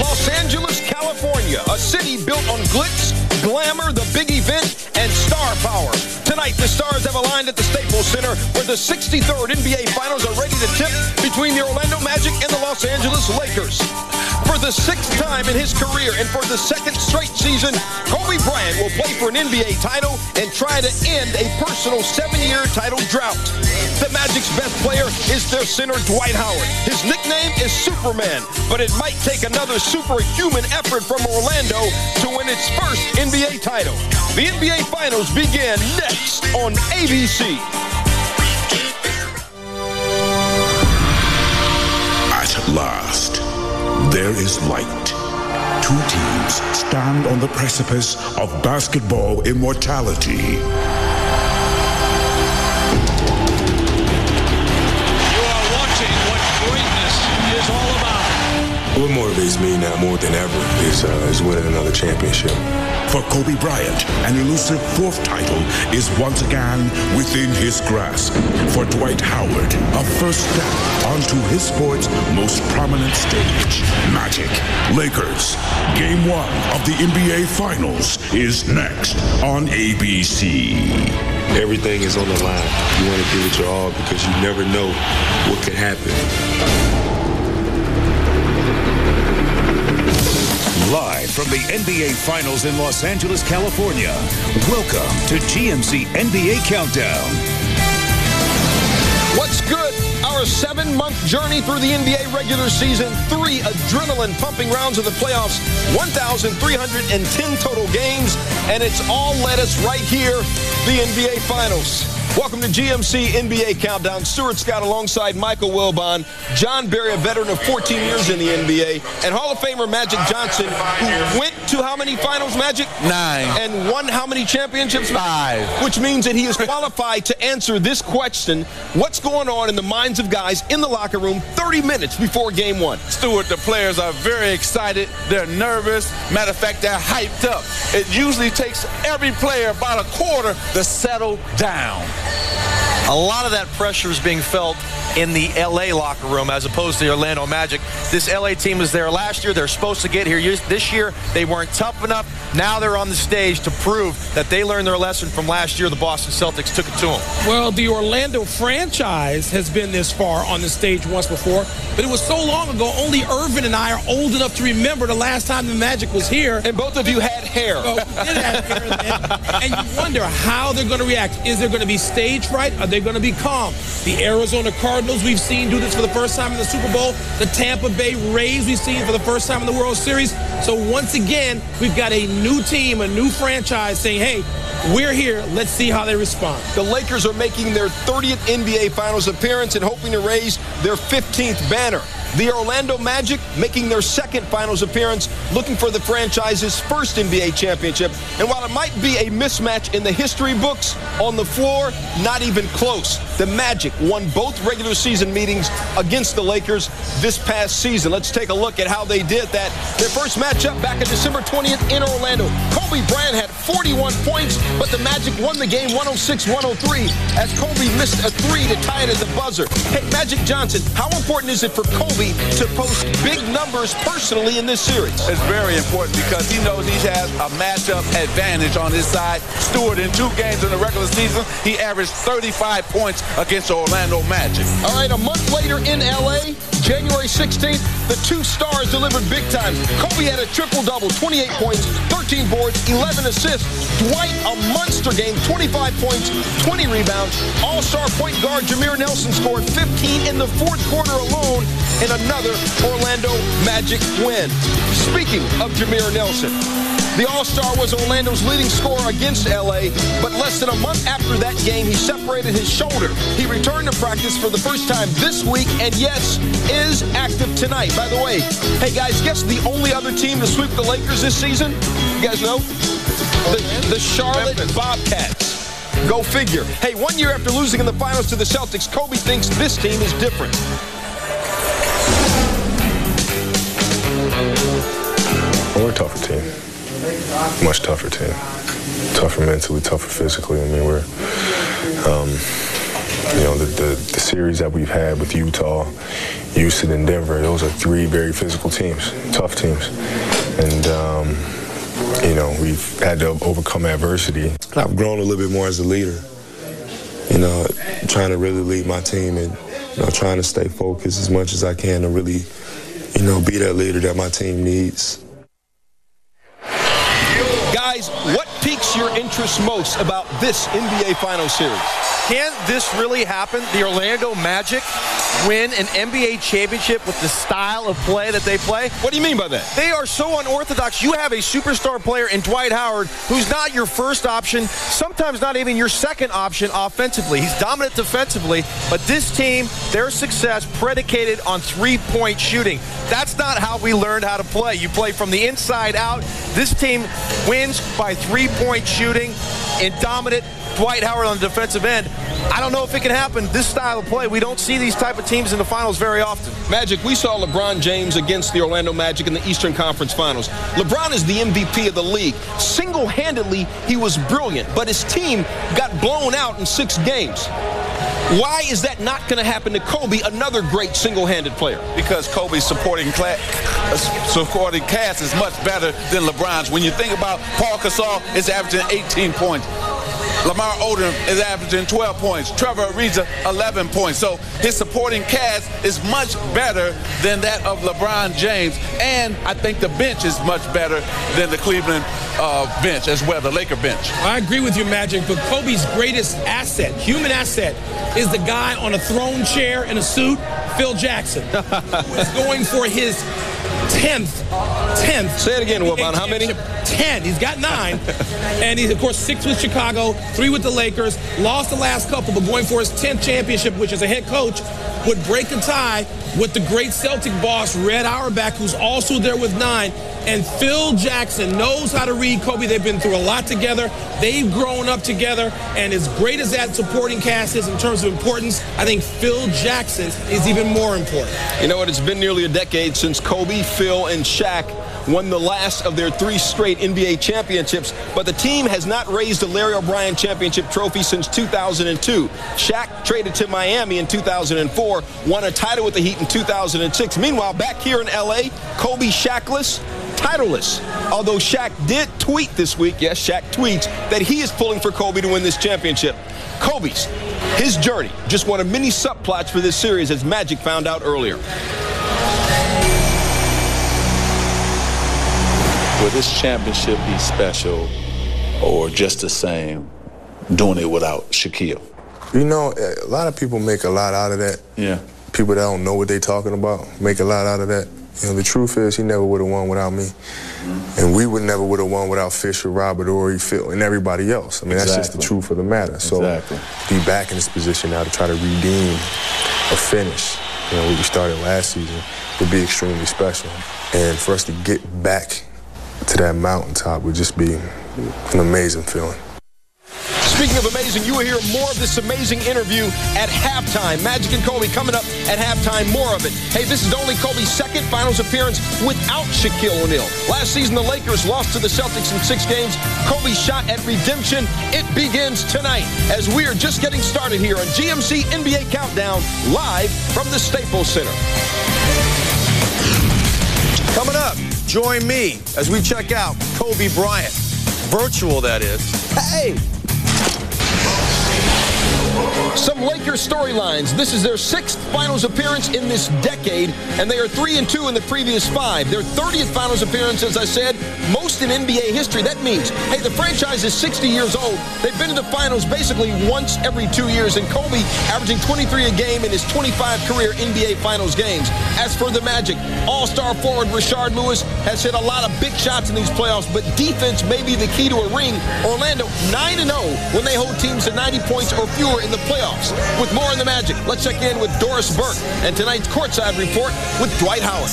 Los Angeles, California, a city built on glitz, glamour, the big event, and star power. Tonight, the stars have aligned at the Staples Center where the 63rd NBA Finals are ready to tip between the Orlando Magic and the Los Angeles Lakers. For the 6th time in his career and for the 2nd straight season, Kobe Bryant will play for an NBA title and try to end a personal 7-year title drought. The Magic's best player is their center, Dwight Howard. His nickname is Superman, but it might take another superhuman effort from Orlando to win its first NBA title. The NBA Finals begin next on ABC. At last, there is light. Two teams stand on the precipice of basketball immortality. You are watching what greatness is all about. What motivates me now more than ever is winning another championship. For Kobe Bryant, an elusive 4th title is once again within his grasp. For Dwight Howard, a first step onto his sport's most prominent stage. Magic, Lakers, Game 1 of the NBA Finals is next on ABC. Everything is on the line. You want to give it your all because you never know what could happen. Live from the NBA Finals in Los Angeles, California, welcome to GMC NBA Countdown. What's good? Our 7-month journey through the NBA regular season, 3 adrenaline-pumping rounds of the playoffs, 1,310 total games, and it's all led us right here, the NBA Finals. Welcome to GMC NBA Countdown. Stuart Scott alongside Michael Wilbon. John Barry, a veteran of 14 years in the NBA. And Hall of Famer Magic Johnson, who went to how many finals, Magic? 9. And won how many championships? 5. Which means that he is qualified to answer this question: what's going on in the minds of guys in the locker room 30 minutes before Game 1? Stuart, the players are very excited. They're nervous. Matter of fact, they're hyped up. It usually takes every player about a quarter to settle down. A lot of that pressure is being felt in the L.A. locker room as opposed to the Orlando Magic. This L.A. team was there last year. They're supposed to get here this year. They weren't tough enough. Now they're on the stage to prove that they learned their lesson from last year. The Boston Celtics took it to them. Well, the Orlando franchise has been this far on the stage once before, but it was so long ago, only Irvin and I are old enough to remember the last time the Magic was here. And both of you had hair. Oh, we did have hair then. And you wonder how they're going to react. Is there going to be stage fright? Are they going to be calm? The Arizona Cardinals we've seen do this for the first time in the Super Bowl. The Tampa Bay Rays we've seen for the first time in the World Series. So once again, we've got a new team, a new franchise saying, hey, we're here. Let's see how they respond. The Lakers are making their 30th NBA Finals appearance and hoping to raise their 15th banner. The Orlando Magic making their 2nd Finals appearance, looking for the franchise's first NBA championship. And while it might be a mismatch in the history books, on the floor, not even close. The Magic won both regular season meetings against the Lakers this past season. Let's take a look at how they did that. Their first matchup back on December 20th in Orlando. Kobe Bryant had 41 points, but the Magic won the game 106-103 as Kobe missed a 3 to tie it at the buzzer. Hey, Magic Johnson, how important is it for Kobe to post big numbers personally in this series? It's very important because he knows he has a matchup advantage on his side. Stewart, in 2 games in the regular season, he averaged 35 points against the Orlando Magic. All right, a month later in L.A., January 16th, the 2 stars delivered big time. Kobe had a triple-double, 28 points, 13 boards, 11 assists. Dwight, a monster game, 25 points, 20 rebounds. All-star point guard Jameer Nelson scored 15 in the 4th quarter alone in another Orlando Magic win. Speaking of Jameer Nelson, the All-Star was Orlando's leading scorer against L.A., but less than a month after that game, he separated his shoulder. He returned to practice for the first time this week, and yes, is active tonight. By the way, hey guys, guess the only other team to sweep the Lakers this season? You guys know? The Charlotte Bobcats. Go figure. Hey, 1 year after losing in the finals to the Celtics, Kobe thinks this team is different. We're a tougher team. Much tougher team. Tougher mentally, tougher physically. I mean, we're You know, the series that we've had with Utah, Houston, and Denver, those are 3 very physical teams, tough teams. And, you know, we've had to overcome adversity. I've grown a little bit more as a leader, you know, trying to really lead my team and, you know, trying to stay focused as much as I can to really, you know, be that leader that my team needs. Guys, what piques your interest most about this NBA Finals series? Can this really happen? The Orlando Magic win an NBA championship with the style of play that they play? What do you mean by that? They are so unorthodox. You have a superstar player in Dwight Howard who's not your first option, sometimes not even your second option offensively. He's dominant defensively, but this team, their success predicated on three-point shooting. That's not how we learned how to play. You play from the inside out. This team wins by three-point shooting and dominant Dwight Howard on the defensive end. I don't know if it can happen. This style of play, we don't see these type of teams in the finals very often. Magic, we saw LeBron James against the Orlando Magic in the Eastern Conference Finals. LeBron is the MVP of the league. Single-handedly, he was brilliant, but his team got blown out in 6 games. Why is that not going to happen to Kobe, another great single-handed player? Because Kobe's supporting cast is much better than LeBron's. When you think about Paul Gasol, is averaging 18 points. Lamar Odom is averaging 12 points. Trevor Ariza, 11 points. So his supporting cast is much better than that of LeBron James. And I think the bench is much better than the Cleveland bench as well, the Laker bench. I agree with you, Magic, but Kobe's greatest asset, human asset, is the guy on a throne chair in a suit, Phil Jackson, who is going for his 10th. Say it again, Wilbon. How many? 10. He's got 9. And he's, of course, 6 with Chicago, 3 with the Lakers. Lost the last couple, but going for his 10th championship, which as a head coach would break a tie with the great Celtic boss, Red Auerbach, who's also there with 9. And Phil Jackson knows how to read Kobe. They've been through a lot together. They've grown up together. And as great as that supporting cast is in terms of importance, I think Phil Jackson is even more important. You know what? It's been nearly a decade since Kobe, Phil, and Shaq won the last of their 3 straight NBA championships, but the team has not raised a Larry O'Brien championship trophy since 2002. Shaq traded to Miami in 2004, won a title with the Heat in 2006. Meanwhile, back here in LA, Kobe Shaqless, titleless. Although Shaq did tweet this week, yes, Shaq tweets, that he is pulling for Kobe to win this championship. Kobe's, his journey, just one of many subplots for this series, as Magic found out earlier. Will this championship be special or just the same doing it without Shaquille? You know, a lot of people make a lot out of that. Yeah. People that don't know what they're talking about make a lot out of that. You know, the truth is he never would have won without me. And we would never would have won without Fisher, Robert, Horry, Phil, and everybody else. I mean, that's just the truth of the matter. So be back in this position now to try to redeem a finish, you know, what we started last season would be extremely special. And for us to get back to that mountaintop would just be an amazing feeling. Speaking of amazing, you will hear more of this amazing interview at halftime. Magic and Kobe coming up at halftime, more of it. Hey, this is only Kobe's second finals appearance without Shaquille O'Neal. Last season, the Lakers lost to the Celtics in 6 games. Kobe's shot at redemption, it begins tonight as we are just getting started here on GMC NBA Countdown, live from the Staples Center. Coming up, join me as we check out Kobe Bryant. Virtual, that is. Hey! Some Lakers storylines. This is their 6th finals appearance in this decade, and they are 3-2 in the previous 5. Their 30th finals appearance, as I said, most in NBA history. That means, hey, the franchise is 60 years old. They've been to the finals basically once every 2 years, and Kobe averaging 23 a game in his 25 career NBA finals games. As for the Magic, all-star forward Rashard Lewis has hit a lot of big shots in these playoffs, but defense may be the key to a ring. Orlando 9-0 when they hold teams to 90 points or fewer in the playoffs. With more on the Magic, let's check in with Doris Burke and tonight's courtside report with Dwight Howard.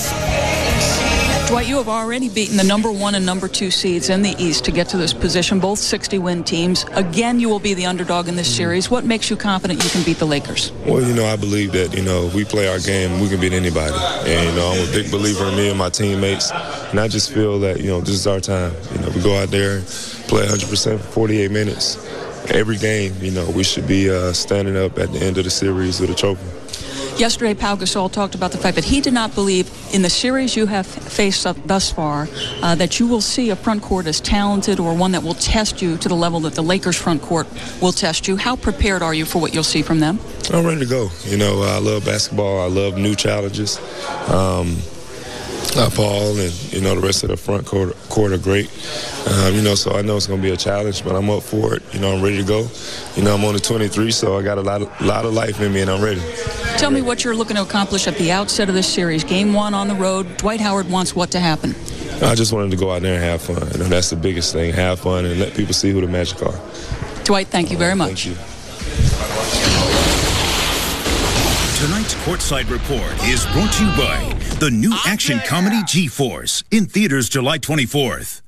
Dwight, you have already beaten the number 1 and number 2 seeds in the East to get to this position, both 60-win teams. Again, you will be the underdog in this series. What makes you confident you can beat the Lakers? Well, you know, I believe that, you know, if we play our game, we can beat anybody. And, you know, I'm a big believer in me and my teammates. And I just feel that, you know, this is our time. You know, we go out there and play 100% for 48 minutes. every game, you know, we should be standing up at the end of the series with a trophy. Yesterday, Pau Gasol talked about the fact that he did not believe in the series you have faced thus far that you will see a front court as talented or one that will test you to the level that the Lakers front court will test you. How prepared are you for what you'll see from them? I'm ready to go. You know, I love basketball. I love new challenges. Paul and, you know, the rest of the front court are great. You know, so I know it's going to be a challenge, but I'm up for it. You know, I'm ready to go. You know, I'm only 23, so I got a lot of life in me, and I'm ready. Tell me what you're looking to accomplish at the outset of this series. Game 1 on the road. Dwight Howard wants what to happen? I just wanted to go out there and have fun. You know, that's the biggest thing, have fun and let people see who the Magic are. Dwight, thank you very much. Thank you. Tonight's Courtside Report is brought to you by the new action comedy G-Force, in theaters July 24th.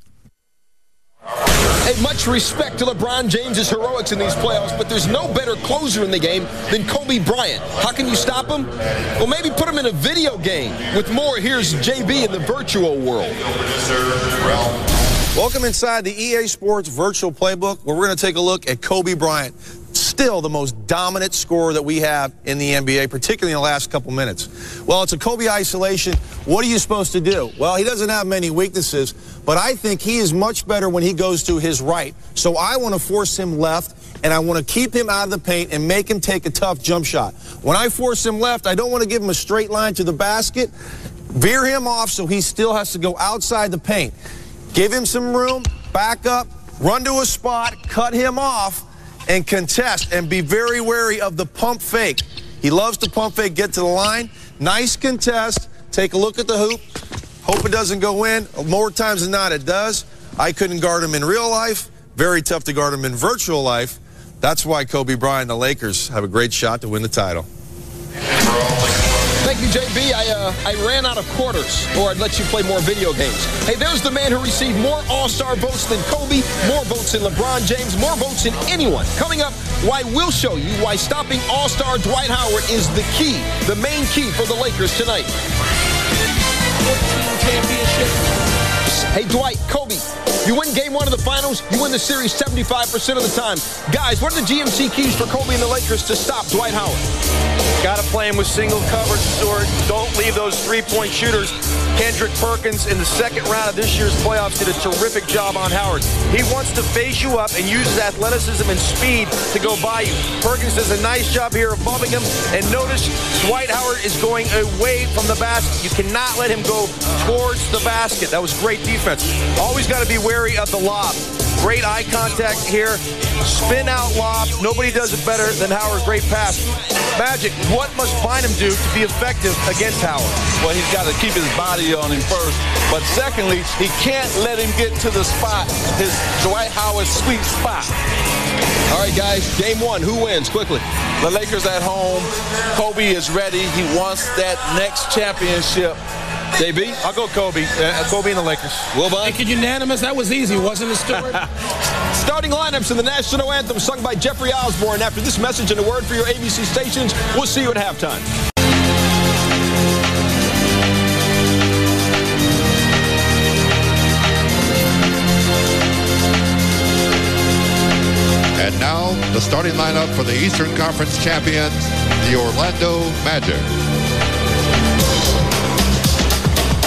Hey, much respect to LeBron James's heroics in these playoffs, but there's no better closer in the game than Kobe Bryant. How can you stop him? Well, maybe put him in a video game. With more, here's JB in the virtual world. Welcome inside the EA Sports Virtual Playbook, where we're going to take a look at Kobe Bryant. Still the most dominant scorer that we have in the NBA, particularly in the last couple minutes. Well, it's a Kobe isolation. What are you supposed to do? Well, he doesn't have many weaknesses, but I think he is much better when he goes to his right. So I want to force him left, and I want to keep him out of the paint and make him take a tough jump shot. When I force him left, I don't want to give him a straight line to the basket. Veer him off so he still has to go outside the paint. Give him some room, back up, run to a spot, cut him off, and contest, and be very wary of the pump fake. He loves to pump fake, get to the line. Nice contest. Take a look at the hoop. Hope it doesn't go in. More times than not, it does. I couldn't guard him in real life. Very tough to guard him in virtual life. That's why Kobe Bryant and the Lakers have a great shot to win the title. Thank you, JB. I ran out of quarters, or I'd let you play more video games. Hey, there's the man who received more All-Star votes than Kobe, more votes than LeBron James, more votes than anyone. Coming up, why we'll show you why stopping All-Star Dwight Howard is the key, the main key for the Lakers tonight. 14 championships. Hey, Dwight, Kobe, you win Game 1 of the Finals, you win the series 75% of the time. Guys, what are the GMC keys for Kobe and the Lakers to stop Dwight Howard? Got to play him with single coverage, Stuart. Don't leave those three-point shooters. Kendrick Perkins in the second round of this year's playoffs did a terrific job on Howard. He wants to face you up and use his athleticism and speed to go by you. Perkins does a nice job here of bumping him. And notice Dwight Howard is going away from the basket. You cannot let him go towards the basket. That was great defense. Always got to be wary of the lob. Great eye contact here. Spin out lob. Nobody does it better than Howard. Great pass. Magic, what must Bynum do to be effective against Howard? Well, he's got to keep his body on him first. But secondly, he can't let him get to the spot, his Dwight Howard sweet spot. All right, guys, Game 1, who wins? Quickly. The Lakers at home. Kobe is ready. He wants that next championship. JB? I'll go Kobe. Kobe and the Lakers. Wilbon? Make it unanimous. That was easy, wasn't it, Stuart? Starting lineups in the national anthem sung by Jeffrey Osborne. After this message and a word for your ABC stations, we'll see you at halftime. And now, the starting lineup for the Eastern Conference champions, the Orlando Magic.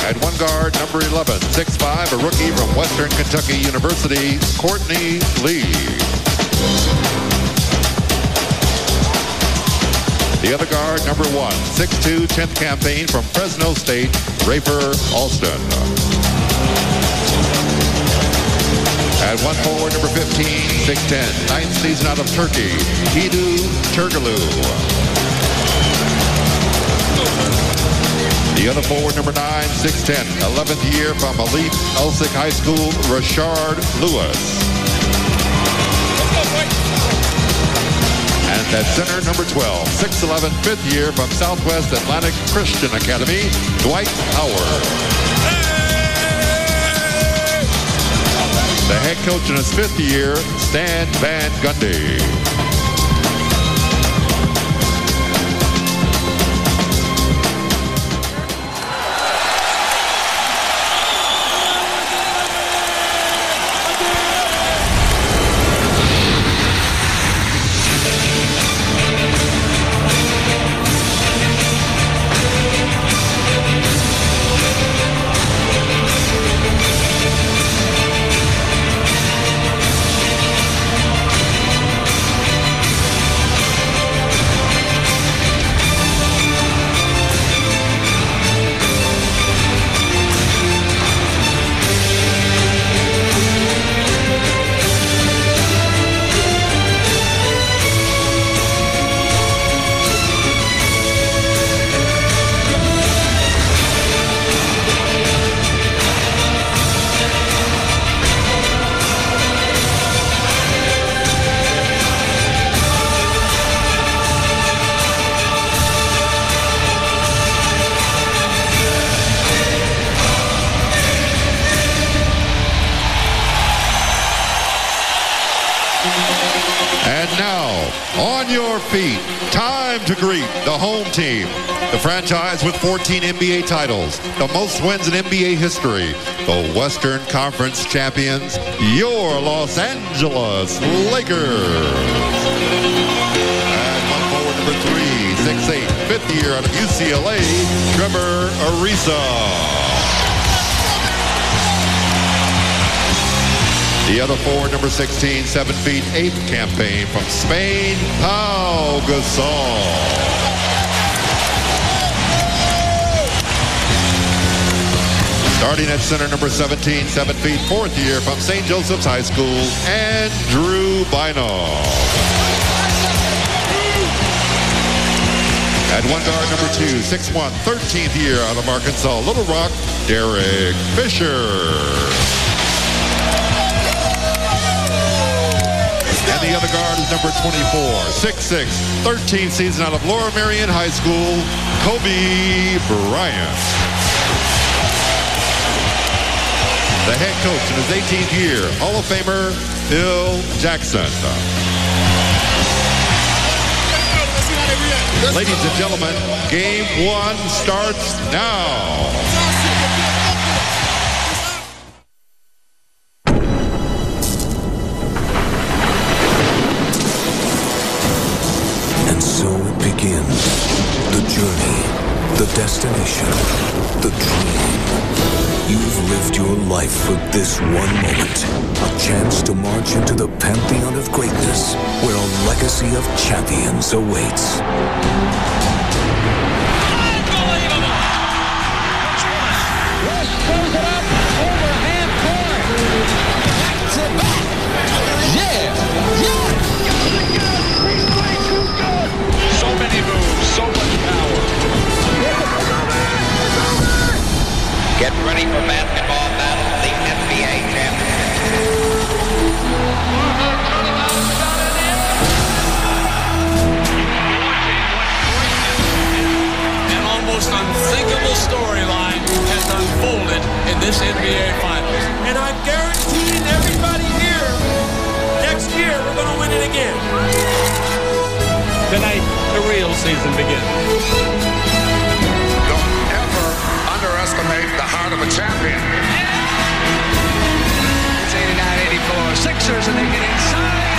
At one guard, number 11, 6'5", a rookie from Western Kentucky University, Courtney Lee. The other guard, number 1, 6'2", 10th campaign from Fresno State, Rafer Alston. At one forward, number 15, 6'10", 9th season out of Turkey, Edu Turgulu. The other forward, number 9, 6'10", 11th year from Elite Elsik High School, Rashard Lewis. And at center, number 12, 6'11", 5th year from Southwest Atlantic Christian Academy, Dwight Howard. The head coach in his 5th year, Stan Van Gundy. now, on your feet, time to greet the home team. The franchise with 14 NBA titles, the most wins in NBA history, the Western Conference champions, your Los Angeles Lakers. And one forward, number 3, 6'8", fifth year out of UCLA, Trevor Ariza. The other forward, number 16, 7 feet, 8th campaign from Spain, Pau Gasol. Starting at center, number 17, 7 feet, 4th year from St. Joseph's High School, Andrew Bynum. At one guard, number 2, 6'1", 13th year out of Arkansas, Little Rock, Derek Fisher. And the other guard is number 24, 6'6", 13th season out of Laura Marion High School, Kobe Bryant. The head coach in his 18th year, Hall of Famer Phil Jackson. Ladies and gentlemen, game 1 starts now. Begins the journey, the destination, the dream. You've lived your life for this one moment, a chance to march into the pantheon of greatness, where a legacy of champions awaits. Unbelievable! West throws it up over half court. Back to back. Yeah! So many moves, so much power. Get ready for basketball battle, the NBA An almost unthinkable storyline has unfolded in this NBA Finals. And I'm guaranteeing everybody here, next year we're going to win it again. Tonight, the real season begins. Don't ever underestimate the heart of a champion. It's 89-84 Sixers, and they get inside.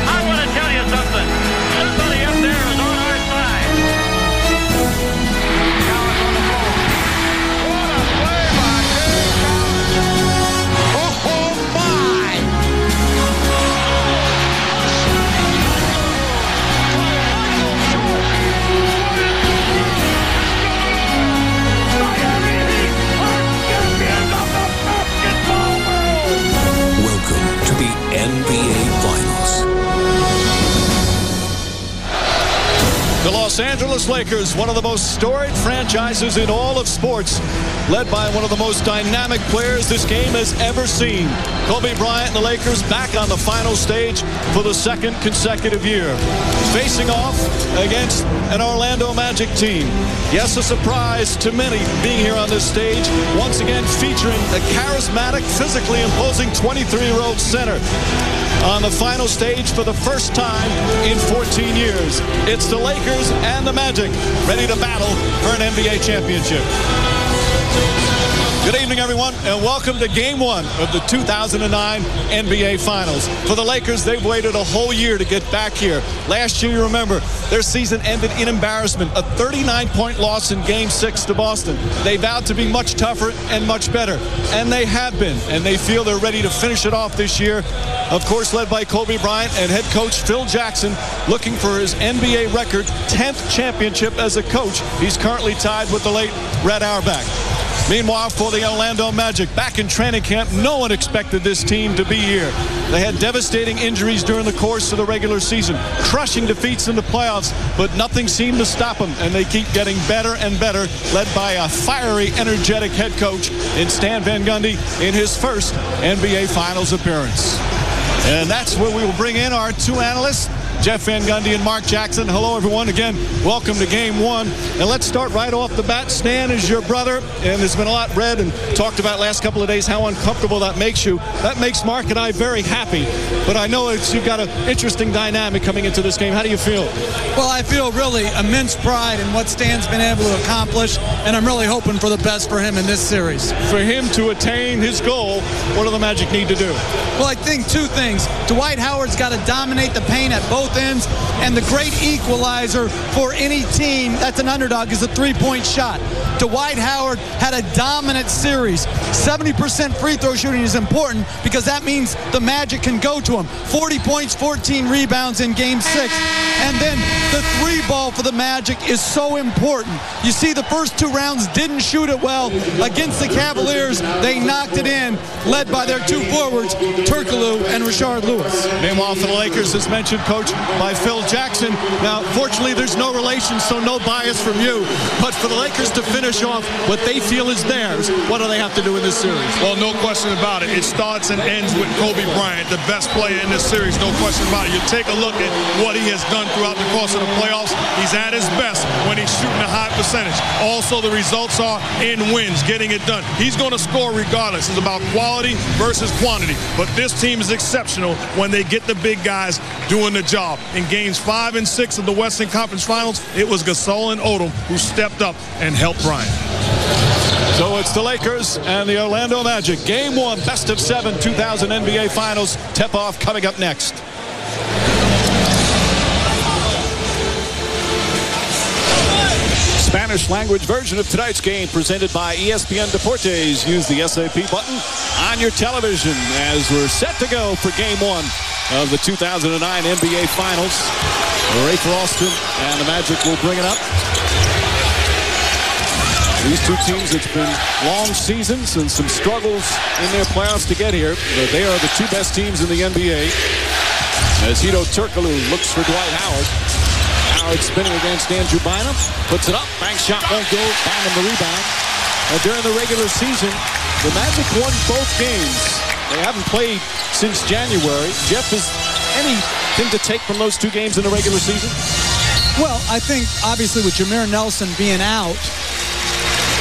I want to tell you something. Somebody up there is on our side. Now it's on the floor. What a play by James Collins. Oh, my! Welcome to the NBA Finals. The Los Angeles Lakers, one of the most storied franchises in all of sports, led by one of the most dynamic players this game has ever seen. Kobe Bryant and the Lakers back on the final stage for the second consecutive year, facing off against an Orlando Magic team. Yes, a surprise to many being here on this stage, once again featuring a charismatic, physically imposing 23-year-old center on the final stage for the first time in 14 years. It's the Lakers and the Magic ready to battle for an NBA championship. Good evening, everyone, and welcome to Game 1 of the 2009 NBA Finals. For the Lakers, they've waited a whole year to get back here. Last year, you remember, their season ended in embarrassment, a 39-point loss in Game 6 to Boston. They vowed to be much tougher and much better, and they have been, and they feel they're ready to finish it off this year. Of course, led by Kobe Bryant and head coach Phil Jackson, looking for his NBA record 10th championship as a coach. He's currently tied with the late Red Auerbach. Meanwhile, for the Orlando Magic, back in training camp, no one expected this team to be here. They had devastating injuries during the course of the regular season, crushing defeats in the playoffs, but nothing seemed to stop them, and they keep getting better and better, led by a fiery, energetic head coach in Stan Van Gundy in his first NBA Finals appearance. And that's where we will bring in our two analysts. Jeff Van Gundy and Mark Jackson. Hello, everyone. Again, welcome to Game 1. And let's start right off the bat. Stan is your brother, and there's been a lot read and talked about last couple of days how uncomfortable that makes you. That makes Mark and I very happy. But I know you've got an interesting dynamic coming into this game. How do you feel? Well, I feel really immense pride in what Stan's been able to accomplish, and I'm really hoping for the best for him in this series. For him to attain his goal, what do the Magic need to do? Well, I think two things. Dwight Howard's got to dominate the paint at both ends, and the great equalizer for any team that's an underdog is a three-point shot. Dwight Howard had a dominant series. 70% free throw shooting is important because that means the Magic can go to him. 40 points, 14 rebounds in Game 6. And then the three ball for the Magic is so important. You see, the first two rounds didn't shoot it well. Against the Cavaliers, they knocked it in, led by their two forwards, Turkoglu and Rashard Lewis. Meanwhile, for the Lakers, as mentioned, coached by Phil Jackson. Now, fortunately, there's no relation, so no bias from you. But for the Lakers to finish off what they feel is theirs, what do they have to do in this series? Well, no question about it. It starts and ends with Kobe Bryant, the best player in this series, no question about it. You take a look at what he has done throughout the course of the playoffs. He's at his best when he's shooting a high percentage. Also, the results are in wins, getting it done. He's going to score regardless. It's about quality versus quantity. But this team is exceptional when they get the big guys doing the job. In games 5 and 6 of the Western Conference Finals, it was Gasol and Odom who stepped up and helped Bryant. So it's the Lakers and the Orlando Magic. Game 1, best of 7, 2000 NBA Finals. Tip-off coming up next. Spanish language version of tonight's game presented by ESPN Deportes. Use the SAP button on your television as we're set to go for Game 1 of the 2009 NBA Finals. Rafer Alston and the Magic will bring it up. These two teams, it's been long seasons and some struggles in their playoffs to get here. But they are the two best teams in the NBA. As Hedo Turkoglu looks for Dwight Howard. Howard spinning against Andrew Bynum. Puts it up. Bank shot won't go. Bynum the rebound. During the regular season, the Magic won both games. They haven't played since January. Jeff, is anything to take from those two games in the regular season? Well, I think, obviously, with Jameer Nelson being out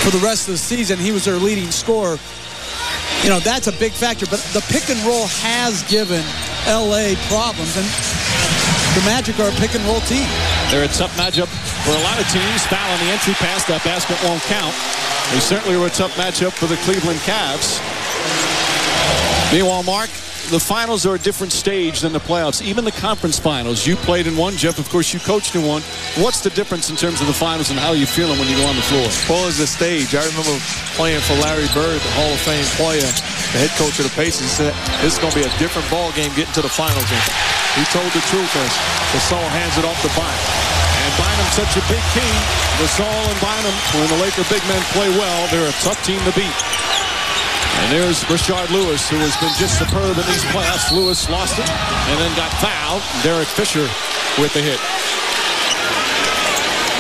for the rest of the season, he was their leading scorer. You know, that's a big factor. But the pick and roll has given L.A. problems. And the Magic are a pick and roll team. They're a tough matchup for a lot of teams. Foul on the entry pass. That basket won't count. They certainly were a tough matchup for the Cleveland Cavs. Meanwhile, Mark, the finals are a different stage than the playoffs. Even the conference finals. You played in one. Jeff, of course, you coached in one. What's the difference in terms of the finals and how are you feeling when you go on the floor? Well, as the stage. I remember playing for Larry Bird, the Hall of Fame player, the head coach of the Pacers. He said, this is going to be a different ball game getting to the finals. And he told the truth as Gasol hands it off to Bynum. And Bynum such a big key. Gasol and Bynum, when the Laker big men play well, they're a tough team to beat. And there's Rashard Lewis, who has been just superb in these playoffs. Lewis lost it and then got fouled. Derek Fisher with the hit.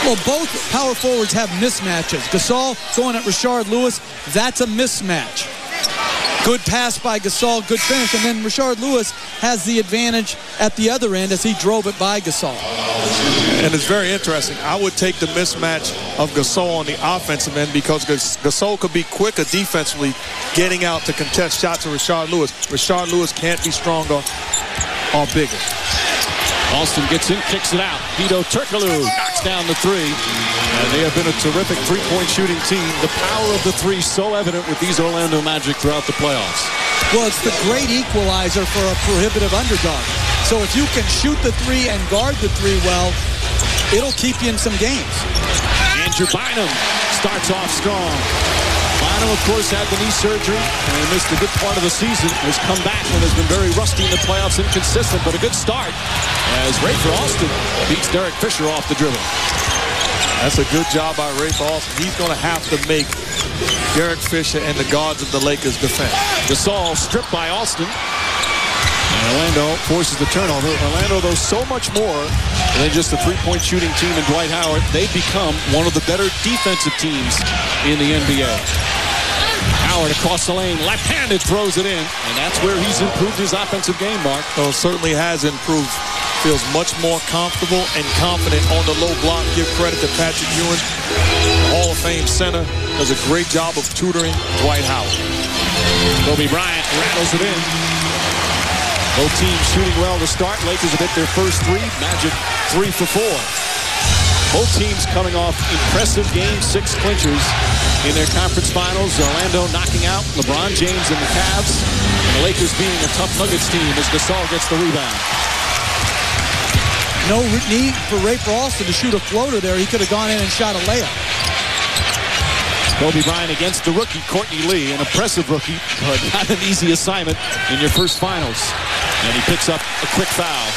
Well, both power forwards have mismatches. Gasol going at Rashard Lewis, that's a mismatch. Good pass by Gasol, good finish, and then Rashard Lewis has the advantage at the other end as he drove it by Gasol. And it's very interesting. I would take the mismatch of Gasol on the offensive end because Gasol could be quicker defensively getting out to contest shots of Rashard Lewis. Rashard Lewis can't be stronger or bigger. Alston gets in, kicks it out. Hedo Turkoglu knocks down the three. And they have been a terrific three-point shooting team. The power of the three so evident with these Orlando Magic throughout the playoffs. Well, it's the great equalizer for a prohibitive underdog. So if you can shoot the three and guard the three well, it'll keep you in some games. Andrew Bynum starts off strong. Bynum, of course, had the knee surgery and missed a good part of the season. Has come back and has been very rusty in the playoffs, inconsistent, but a good start as Rafer Alston beats Derek Fisher off the dribble. That's a good job by Rafer Alston. He's going to have to make Derek Fisher and the guards of the Lakers defend. Gasol stripped by Alston. And Orlando forces the turnover. Orlando, though, so much more than just a three-point shooting team in Dwight Howard. They've become one of the better defensive teams in the NBA. Howard across the lane, left-handed, throws it in. And that's where he's improved his offensive game, Mark. Well, certainly has improved feels much more comfortable and confident on the low block. Give credit to Patrick Ewing, Hall of Fame center, does a great job of tutoring Dwight Howard. Kobe Bryant rattles it in. Both teams shooting well to start. Lakers have hit their first three. Magic 3 for 4. Both teams coming off impressive Game 6 clinchers in their conference finals. Orlando knocking out LeBron James and the Cavs. And the Lakers beating a tough Nuggets team as Gasol gets the rebound. No need for Rafer Alston to shoot a floater there. He could have gone in and shot a layup. Kobe Bryant against the rookie, Courtney Lee. An impressive rookie, but not an easy assignment in your first finals. And he picks up a quick foul.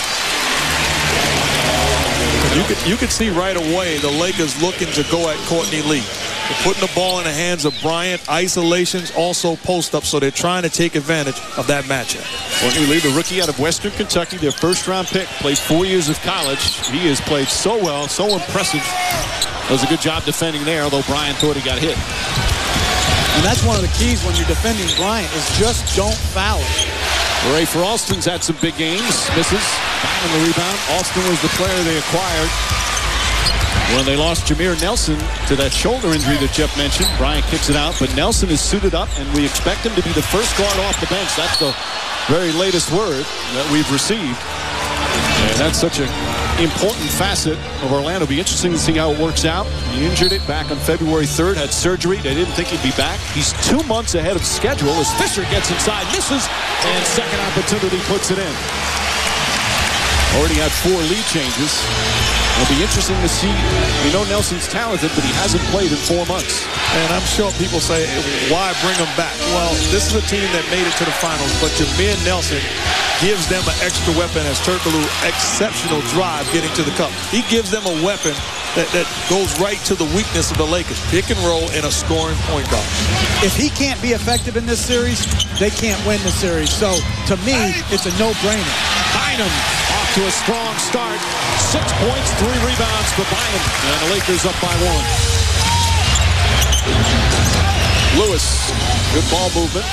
You could see right away the Lakers looking to go at Courtney Lee. They're putting the ball in the hands of Bryant. Isolations, also post-up, so they're trying to take advantage of that matchup. Courtney Lee, the rookie out of Western Kentucky, their first-round pick, played 4 years of college. He has played so well, so impressive. Does a good job defending there, although Bryant thought he got hit. And that's one of the keys when you're defending Bryant is just don't foul it. Rafer Alston's had some big games. Misses. Bynum the rebound. Alston was the player they acquired when they lost Jameer Nelson to that shoulder injury that Jeff mentioned. Bryant kicks it out, but Nelson is suited up, and we expect him to be the first guard off the bench. That's the very latest word that we've received. And that's such an important facet of Orlando. It'll be interesting to see how it works out. He injured it back on February 3rd, had surgery. They didn't think he'd be back. He's 2 months ahead of schedule as Fisher gets inside, misses, and second opportunity puts it in. Already had 4 lead changes. It'll be interesting to see. We know Nelson's talented, but he hasn't played in 4 months. And I'm sure people say, why bring him back? Well, this is a team that made it to the finals, but Jameer Nelson gives them an extra weapon as Turkoglu, exceptional drive getting to the cup. He gives them a weapon that goes right to the weakness of the Lakers. Pick and roll and a scoring point guard. If he can't be effective in this series, they can't win the series. So, to me, it's a no-brainer. Bynum off to a strong start. 6 points, 3 rebounds for Bynum. And the Lakers up by 1. Lewis, good ball movement.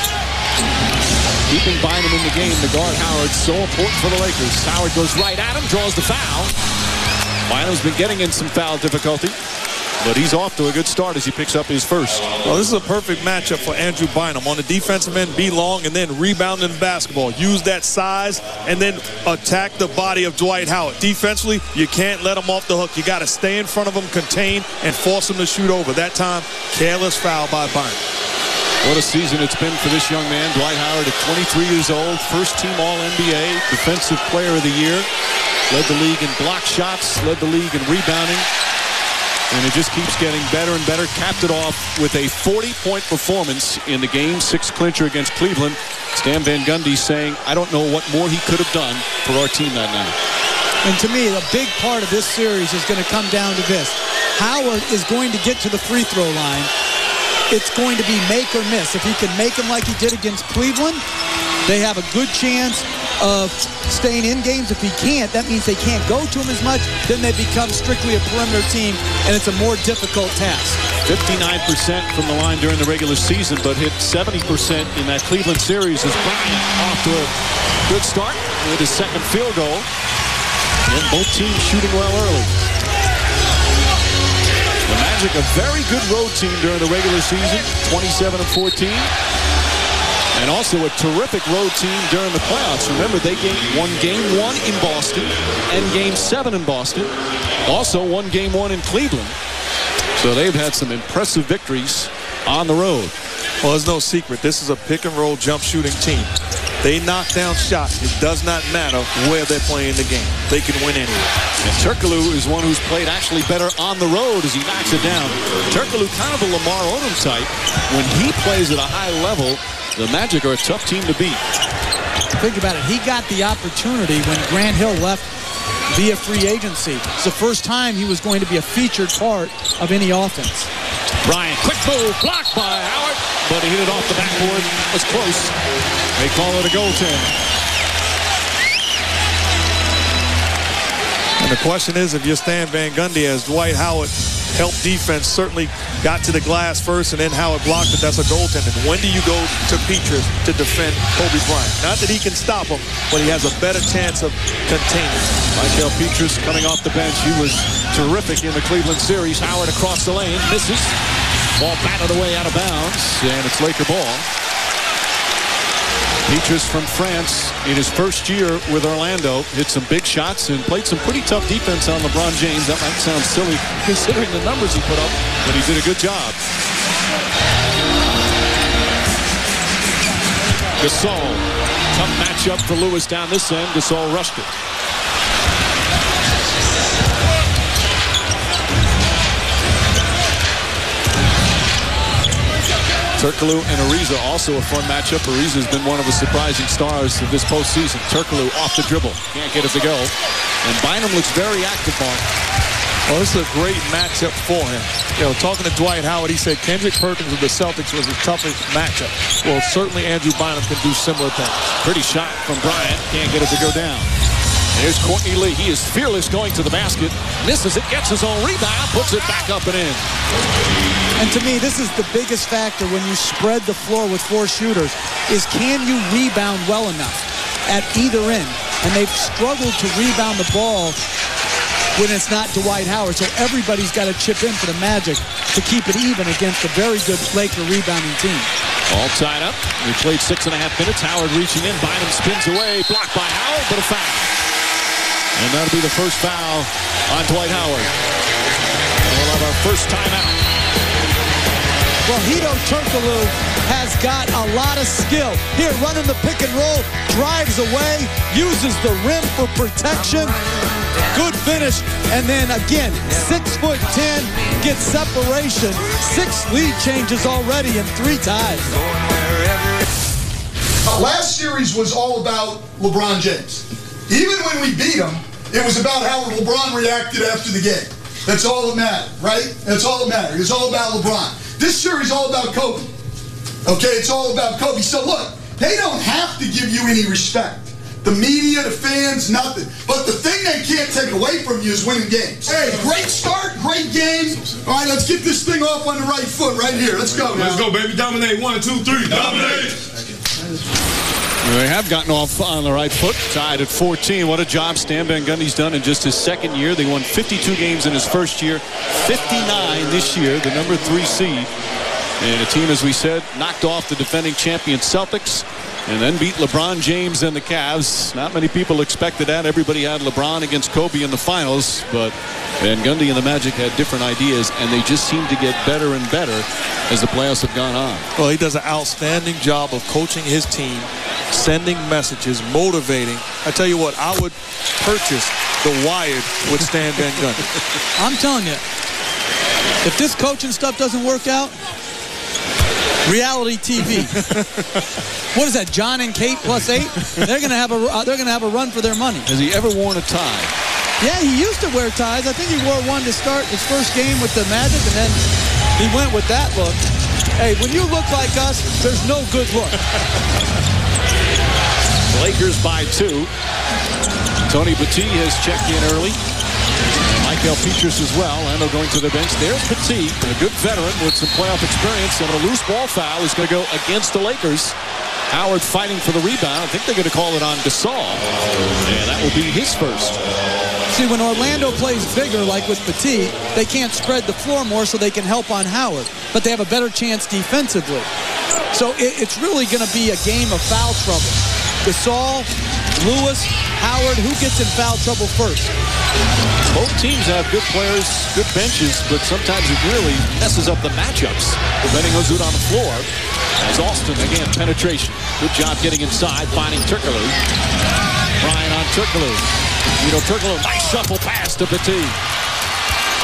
Keeping Bynum in the game. The guard Howard, so important for the Lakers. Howard goes right at him, draws the foul. Bynum's been getting in some foul difficulty, but he's off to a good start as he picks up his first. Well, this is a perfect matchup for Andrew Bynum. On the defensive end, be long and then rebounding the basketball. Use that size and then attack the body of Dwight Howard. Defensively, you can't let him off the hook. You got to stay in front of him, contain, and force him to shoot over. That time, careless foul by Bynum. What a season it's been for this young man. Dwight Howard at 23 years old, first team All-NBA, Defensive Player of the Year. Led the league in block shots, led the league in rebounding. And it just keeps getting better and better. Capped it off with a 40-point performance in the Game 6 clincher against Cleveland. Stan Van Gundy saying, I don't know what more he could have done for our team that night. And to me, a big part of this series is going to come down to this. Howard is going to get to the free throw line. It's going to be make or miss. If he can make them like he did against Cleveland, they have a good chance of staying in games. If he can't, that means they can't go to him as much. Then they become strictly a perimeter team, and it's a more difficult task. 59% from the line during the regular season, but hit 70% in that Cleveland series as Bryant off to a good start with his second field goal. And both teams shooting well early. The Magic, a very good road team during the regular season, 27-14. And also a terrific road team during the playoffs. Remember, they won Game 1 in Boston and Game 7 in Boston. Also won Game 1 in Cleveland. So they've had some impressive victories on the road. Well, there's no secret. This is a pick-and-roll jump shooting team. They knock down shots. It does not matter where they're playing the game. They can win anywhere. And Turkoglu is one who's played actually better on the road as he knocks it down. Turkoglu, kind of a Lamar Odom type. When he plays at a high level, the Magic are a tough team to beat. Think about it. He got the opportunity when Grant Hill left via free agency. It's the first time he was going to be a featured part of any offense. Bryant, quick move, blocked by Howard, but he hit it off the backboard. It was close. They call it a goaltend. And the question is, if you're Stan Van Gundy, as Dwight Howard helped defense certainly got to the glass first, and then Howard blocked it. That's a goaltender. When do you go to Petras to defend Kobe Bryant? Not that he can stop him, but he has a better chance of containing. Michael Petras coming off the bench. He was terrific in the Cleveland series. Howard across the lane, misses. Ball batted away out of bounds, and it's Laker ball. Petras from France in his first year with Orlando hit some big shots and played some pretty tough defense on LeBron James. That might sound silly considering the numbers he put up, but he did a good job. Gasol, tough matchup for Lewis down this end. Gasol rushed it. Turkoglu and Ariza, also a fun matchup. Ariza has been one of the surprising stars of this postseason. Turkoglu off the dribble. Can't get it to go. And Bynum looks very active, Mark. Well, this is a great matchup for him. You know, talking to Dwight Howard, he said Kendrick Perkins of the Celtics was the toughest matchup. Well, certainly Andrew Bynum can do similar things. Pretty shot from Bryant. Can't get it to go down. Here's Courtney Lee. He is fearless going to the basket. Misses it, gets his own rebound, puts it back up and in. And to me, this is the biggest factor when you spread the floor with 4 shooters, is can you rebound well enough at either end? And they've struggled to rebound the ball when it's not Dwight Howard. So everybody's got to chip in for the Magic to keep it even against a very good Laker rebounding team. All tied up. We played 6.5 minutes. Howard reaching in. Bynum spins away. Blocked by Howard, but a foul. And that'll be the first foul on Dwight Howard. We'll have our first timeout. Well, Hedo Turkoglu has got a lot of skill. Here, running the pick and roll, drives away, uses the rim for protection. Good finish. And then again, 6'10", gets separation. 6 lead changes already and 3 ties. Last series was all about LeBron James. Even when we beat him, it was about how LeBron reacted after the game. That's all that mattered, right? That's all that mattered. It's all about LeBron. This series is all about Kobe. Okay, it's all about Kobe. So look, they don't have to give you any respect. The media, the fans, nothing. But the thing they can't take away from you is winning games. Hey, great start, great game. All right, let's get this thing off on the right foot right here. Let's go. Let's go, baby. Dominate. 1, 2, 3. Dominate. They have gotten off on the right foot, tied at 14. What a job Stan Van Gundy's done in just his second year. They won 52 games in his first year, 59 this year, the number 3 seed. And a team, as we said, knocked off the defending champion Celtics and then beat LeBron James and the Cavs. Not many people expected that. Everybody had LeBron against Kobe in the finals, but Van Gundy and the Magic had different ideas, and they just seem to get better and better as the playoffs have gone on. Well, he does an outstanding job of coaching his team, sending messages, motivating. I tell you what, I would purchase The Wired with Stan Van Gundy. I'm telling you, if this coaching stuff doesn't work out, reality TV. What is that, John and Kate +8? They're gonna have a run for their money. Has he ever worn a tie? Yeah, he used to wear ties. I think he wore one to start his first game with the Magic, and then he went with that look. Hey, when you look like us, there's no good look. Lakers by 2. Tony Petit has checked in early. Michael Petras as well. Lando going to the bench. There's Petit, a good veteran with some playoff experience. And a loose ball foul is going to go against the Lakers. Howard fighting for the rebound. I think they're going to call it on Gasol. And that will be his first. See, when Orlando plays bigger, like with Petit, they can't spread the floor more so they can help on Howard. But they have a better chance defensively. So it's really going to be a game of foul trouble. Gasol, Lewis, Howard, who gets in foul trouble first? Both teams have good players, good benches, but sometimes it really messes up the matchups, depending on who's on the floor. As Austin, again, penetration. Good job getting inside, finding Turkoglu. Bryant on Turkoglu. Turkoglu, nice shuffle pass to Petit.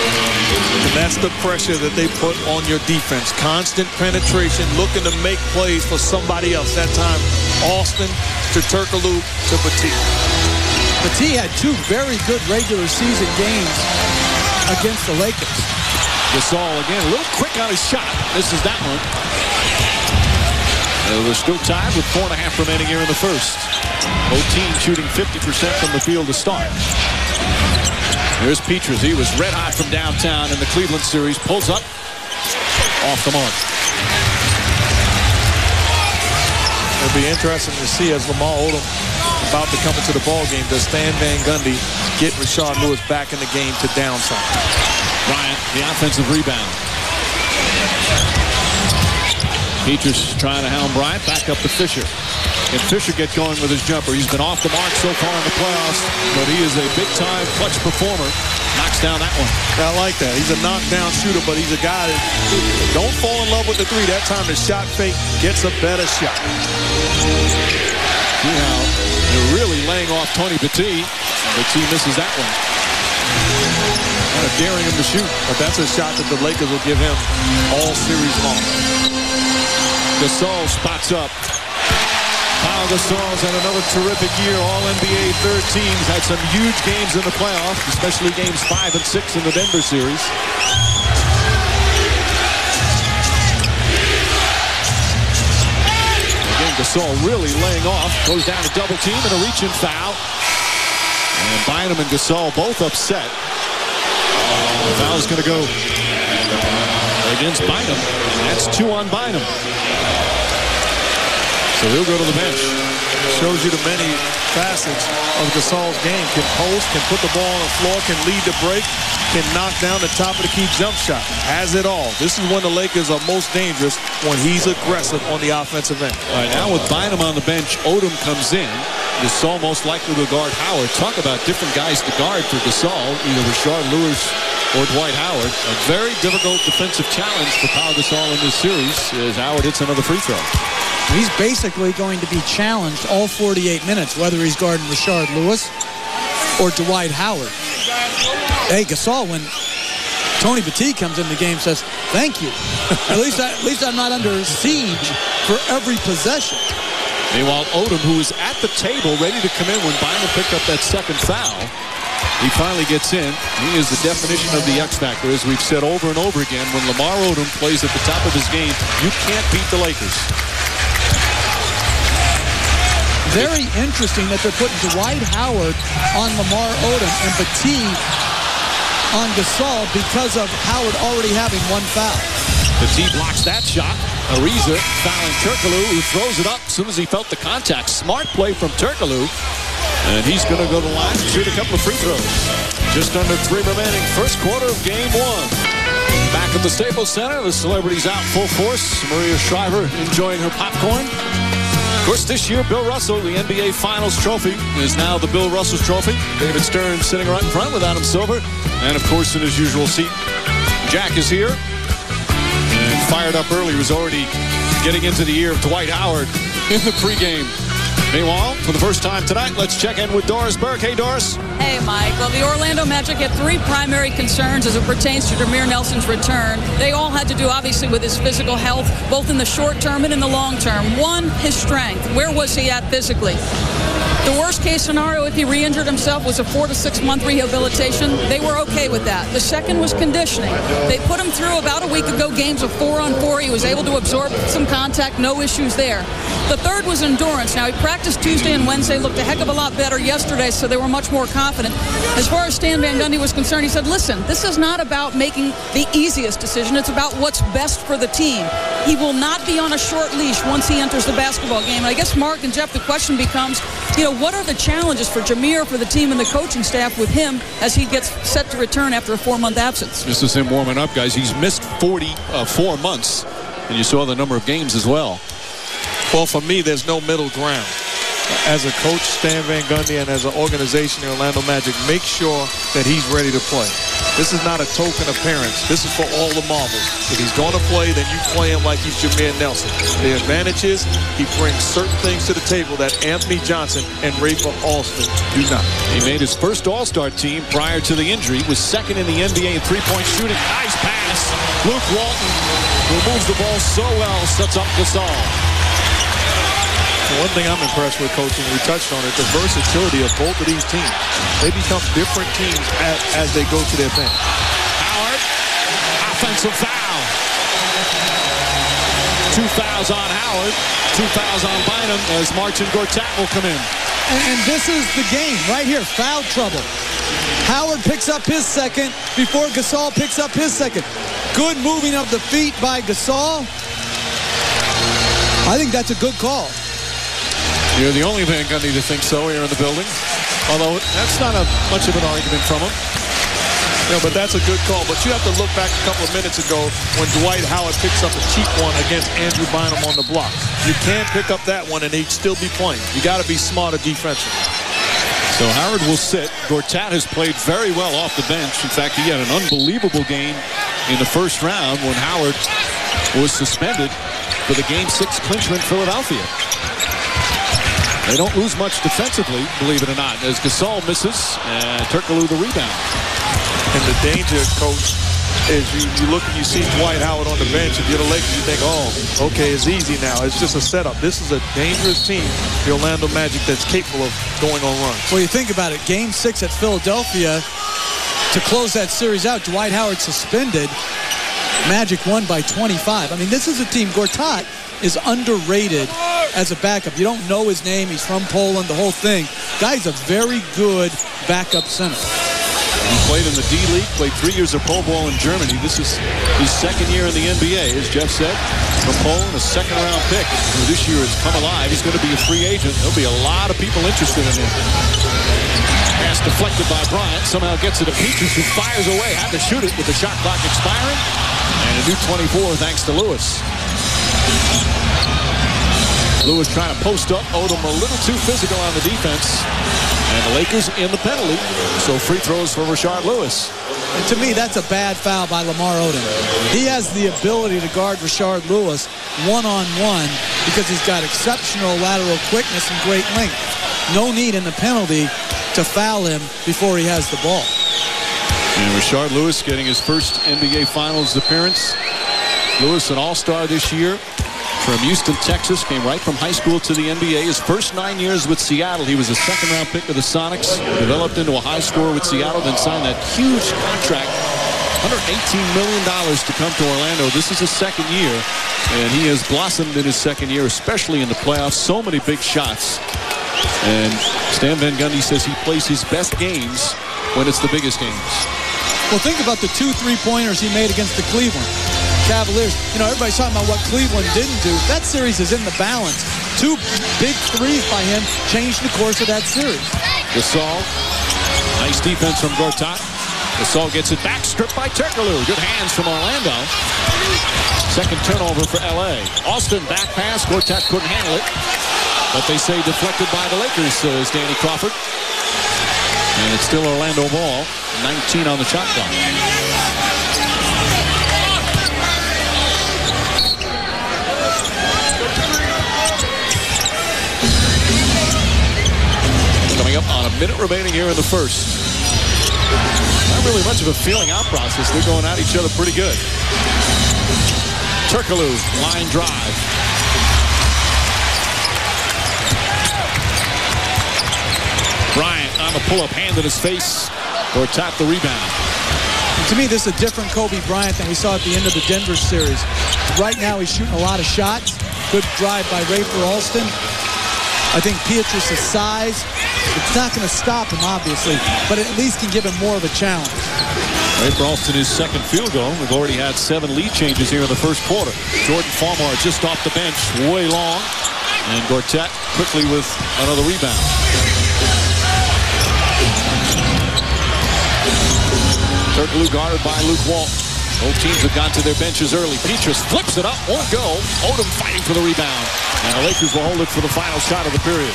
And that's the pressure that they put on your defense. Constant penetration, looking to make plays for somebody else. That time, Austin to Turkoglu to Petit. Petit had 2 very good regular season games against the Lakers. Gasol again, a little quick on his shot. Misses that one. They're still tied with 4.5 remaining here in the first. Both teams shooting 50% from the field to start. Here's Petras. He was red hot from downtown in the Cleveland series. Pulls up. off the mark. It'll be interesting to see as Lamar Odom about to come into the ball game. Does Stan Van Gundy get Rashard Lewis back in the game to downside? Bryant, the offensive rebound. Petrus trying to hound Bryant. Back up to Fisher. Can Fisher get going with his jumper? He's been off the mark so far in the playoffs, but he is a big-time clutch performer. Knocks down that one. I like that. He's a knockdown shooter, but he's a guy that don't fall in love with the three. That time the shot fake gets a better shot. See how they're really laying off Tony Petit. Petit misses that one. Kind of daring him to shoot, but that's a shot that the Lakers will give him all series long. Gasol spots up. Pau Gasol's had another terrific year. All-NBA third teams. Had some huge games in the playoffs, especially games 5 and 6 in the Denver series. Again, Gasol really laying off. Goes down to double team and a reach-in foul. And Bynum and Gasol both upset. The foul is going to go against Bynum. That's 2 on Bynum. So he'll go to the bench. Shows you the many facets of Gasol's game. Can post, can put the ball on the floor, can lead the break, can knock down the top of the key jump shot. Has it all. This is when the Lakers are most dangerous, when he's aggressive on the offensive end. All right, now with Bynum on the bench, Odom comes in. Gasol most likely will guard Howard. Talk about different guys to guard for Gasol, either Rashard Lewis or Dwight Howard. A very difficult defensive challenge for Pau Gasol in this series as Howard hits another free throw. He's basically going to be challenged all 48 minutes, whether he's guarding Rashard Lewis or Dwight Howard. Hey, Gasol, when Tony Petit comes in the game, says, thank you. at least I'm not under siege for every possession. Meanwhile, Odom, who was at the table ready to come in when Bynum picked up that second foul, he finally gets in. He is the definition of the X factor, as we've said over and over again. When Lamar Odom plays at the top of his game, you can't beat the Lakers. Very interesting that they're putting Dwight Howard on Lamar Odom and Petit on Gasol because of Howard already having one foul. Petit blocks that shot. Ariza fouling Turkoglu, who throws it up as soon as he felt the contact. Smart play from Turkoglu. And he's going to go to the line and shoot a couple of free throws. Just under 3 remaining. First quarter of game 1. Back at the Staples Center, the celebrities out full force. Maria Shriver enjoying her popcorn. Of course, this year, Bill Russell, the NBA Finals trophy, is now the Bill Russell trophy. David Stern sitting right in front with Adam Silver. And, of course, in his usual seat, Jack is here. And fired up early, was already getting into the ear of Dwight Howard in the pregame. Meanwhile, for the first time tonight, let's check in with Doris Burke. Hey, Doris. Hey, Mike. Well, the Orlando Magic had 3 primary concerns as it pertains to Jameer Nelson's return. They all had to do, obviously, with his physical health, both in the short term and in the long term. 1, his strength. Where was he at physically? The worst case scenario, if he re-injured himself, was a 4 to 6 month rehabilitation. They were okay with that. The second was conditioning. They put him through about a week ago games of 4-on-4. He was able to absorb some contact, no issues there. The third was endurance. Now, he practiced Tuesday and Wednesday, looked a heck of a lot better yesterday, so they were much more confident. As far as Stan Van Gundy was concerned, he said, listen, this is not about making the easiest decision. It's about what's best for the team. He will not be on a short leash once he enters the basketball game. And I guess, Mark and Jeff, the question becomes, what are the challenges for Jameer, for the team, and the coaching staff with him as he gets set to return after a 4-month absence? This is him warming up, guys. He's missed 4 months, and you saw the number of games as well. Well, for me, there's no middle ground. As a coach, Stan Van Gundy, and as an organization, the Orlando Magic, make sure that he's ready to play. This is not a token appearance. This is for all the marbles. If he's going to play, then you play him like he's Jameer Nelson. The advantage is he brings certain things to the table that Anthony Johnson and Rafer Alston do not. He made his first All-Star team prior to the injury, was second in the NBA in three-point shooting. Nice pass. Luke Walton, who moves the ball so well, sets up Gasol. One thing I'm impressed with, Coach, and we touched on it, the versatility of both of these teams. They become different teams as they go to their bench. Howard, offensive foul. 2 fouls on Howard, 2 fouls on Bynum as Marcin Gortat will come in. And this is the game right here, foul trouble. Howard picks up his second before Gasol picks up his second. Good moving of the feet by Gasol. I think that's a good call. You're the only Van Gundy to think so here in the building. Although that's not much of an argument from him. Yeah, but that's a good call. But you have to look back a couple of minutes ago when Dwight Howard picks up a cheap one against Andrew Bynum on the block. You can't pick up that one and he'd still be playing. You got to be smarter defensively. So Howard will sit. Gortat has played very well off the bench. In fact, he had an unbelievable game in the first round when Howard was suspended for the Game 6 clincher in Philadelphia. They don't lose much defensively, believe it or not, as Gasol misses and Turkoglu the rebound. And the danger, Coach, is you look and you see Dwight Howard on the bench. If you're the Lakers, you think, oh, okay, it's easy now. It's just a setup. This is a dangerous team, the Orlando Magic, that's capable of going on runs. Well, you think about it. Game 6 at Philadelphia, to close that series out, Dwight Howard suspended. Magic won by 25. I mean, this is a team. Gortat is underrated as a backup. You don't know his name. He's from Poland, the whole thing. Guy's a very good backup center. He played in the D-League, played 3 years of Pro Bowl in Germany. This is his second year in the NBA, as Jeff said. From Poland, a second-round pick. This year has come alive. He's going to be a free agent. There'll be a lot of people interested in him. Pass deflected by Bryant. Somehow gets it to Petrus, who fires away. Had to shoot it with the shot clock expiring. And a new 24 thanks to Lewis. Lewis trying to post up. Odom a little too physical on the defense. And the Lakers in the penalty. So free throws for Rashard Lewis. And to me, that's a bad foul by Lamar Odom. He has the ability to guard Rashard Lewis one-on-one because he's got exceptional lateral quickness and great length. No need in the penalty to foul him before he has the ball. And Rashard Lewis getting his first NBA Finals appearance. Lewis, an all-star this year. From Houston, Texas, came right from high school to the NBA. His first 9 years with Seattle, he was a second-round pick of the Sonics. Developed into a high scorer with Seattle, then signed that huge contract, $118 million to come to Orlando. This is his second year, and he has blossomed in his second year, especially in the playoffs. So many big shots. And Stan Van Gundy says he plays his best games when it's the biggest games. Well, think about the 2 3-pointers he made against the Cleveland Cavaliers. You know, everybody's talking about what Cleveland didn't do. That series is in the balance. 2 big threes by him changed the course of that series. Gasol, nice defense from Gortat. Gasol gets it back, stripped by Turkoglu. Good hands from Orlando. Second turnover for LA. Austin back pass. Gortat couldn't handle it. But they say deflected by the Lakers, says Danny Crawford. And it's still Orlando ball. 19 on the shot clock. Coming up on a minute remaining here in the first. Not really much of a feeling out process. They're going at each other pretty good. Turkoglu, line drive. Bryant on the pull-up, hand in his face. Gortat the rebound. And to me, this is a different Kobe Bryant than we saw at the end of the Denver series. Right now, he's shooting a lot of shots. Good drive by Rafer Alston. I think Petrus' size, it's not going to stop him, obviously, but it at least can give him more of a challenge. Rafer Alston, his second field goal. We've already had 7 lead changes here in the first quarter. Jordan Farmar just off the bench, way long. And Gortat quickly with another rebound. Turkoglu guarded by Luke Walton. Both teams have gone to their benches early. Petrus flips it up, won't go. Odom fighting for the rebound. And the Lakers will hold it for the final shot of the period.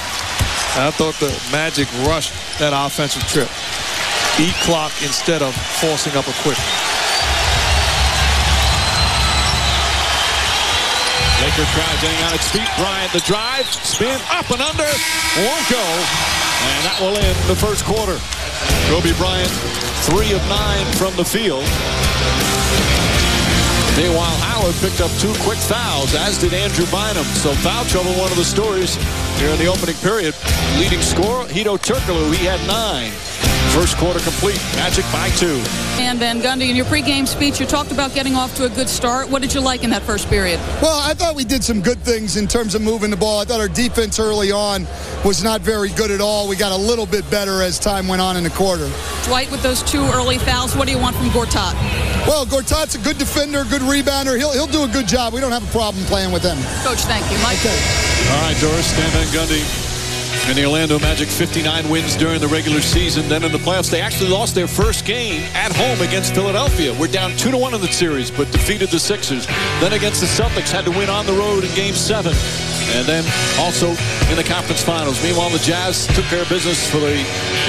I thought the Magic rushed that offensive trip. Eat clock instead of forcing up a quick. Laker crowd getting on its feet. Bryant the drive, spin, up and under, won't go. And that will end the first quarter. Kobe Bryant, 3 of 9 from the field. Meanwhile, Howard picked up 2 quick fouls, as did Andrew Bynum. So foul trouble, one of the stories here in the opening period. Leading scorer, Hedo Turkoglu, he had 9. First quarter complete. Magic by 2. And Van Gundy, in your pregame speech, you talked about getting off to a good start. What did you like in that first period? Well, I thought we did some good things in terms of moving the ball. I thought our defense early on was not very good at all. We got a little bit better as time went on in the quarter. Dwight, with those 2 early fouls, what do you want from Gortat? Well, Gortat's a good defender, good rebounder. He'll do a good job. We don't have a problem playing with him. Coach, thank you. Mike. Okay. All right, Doris, Stan Van Gundy. And the Orlando Magic 59 wins during the regular season. Then in the playoffs, they actually lost their first game at home against Philadelphia. We're down 2-1 in the series, but defeated the Sixers. Then against the Celtics, had to win on the road in Game 7. And then also in the conference finals. Meanwhile, the Jazz took care of business for the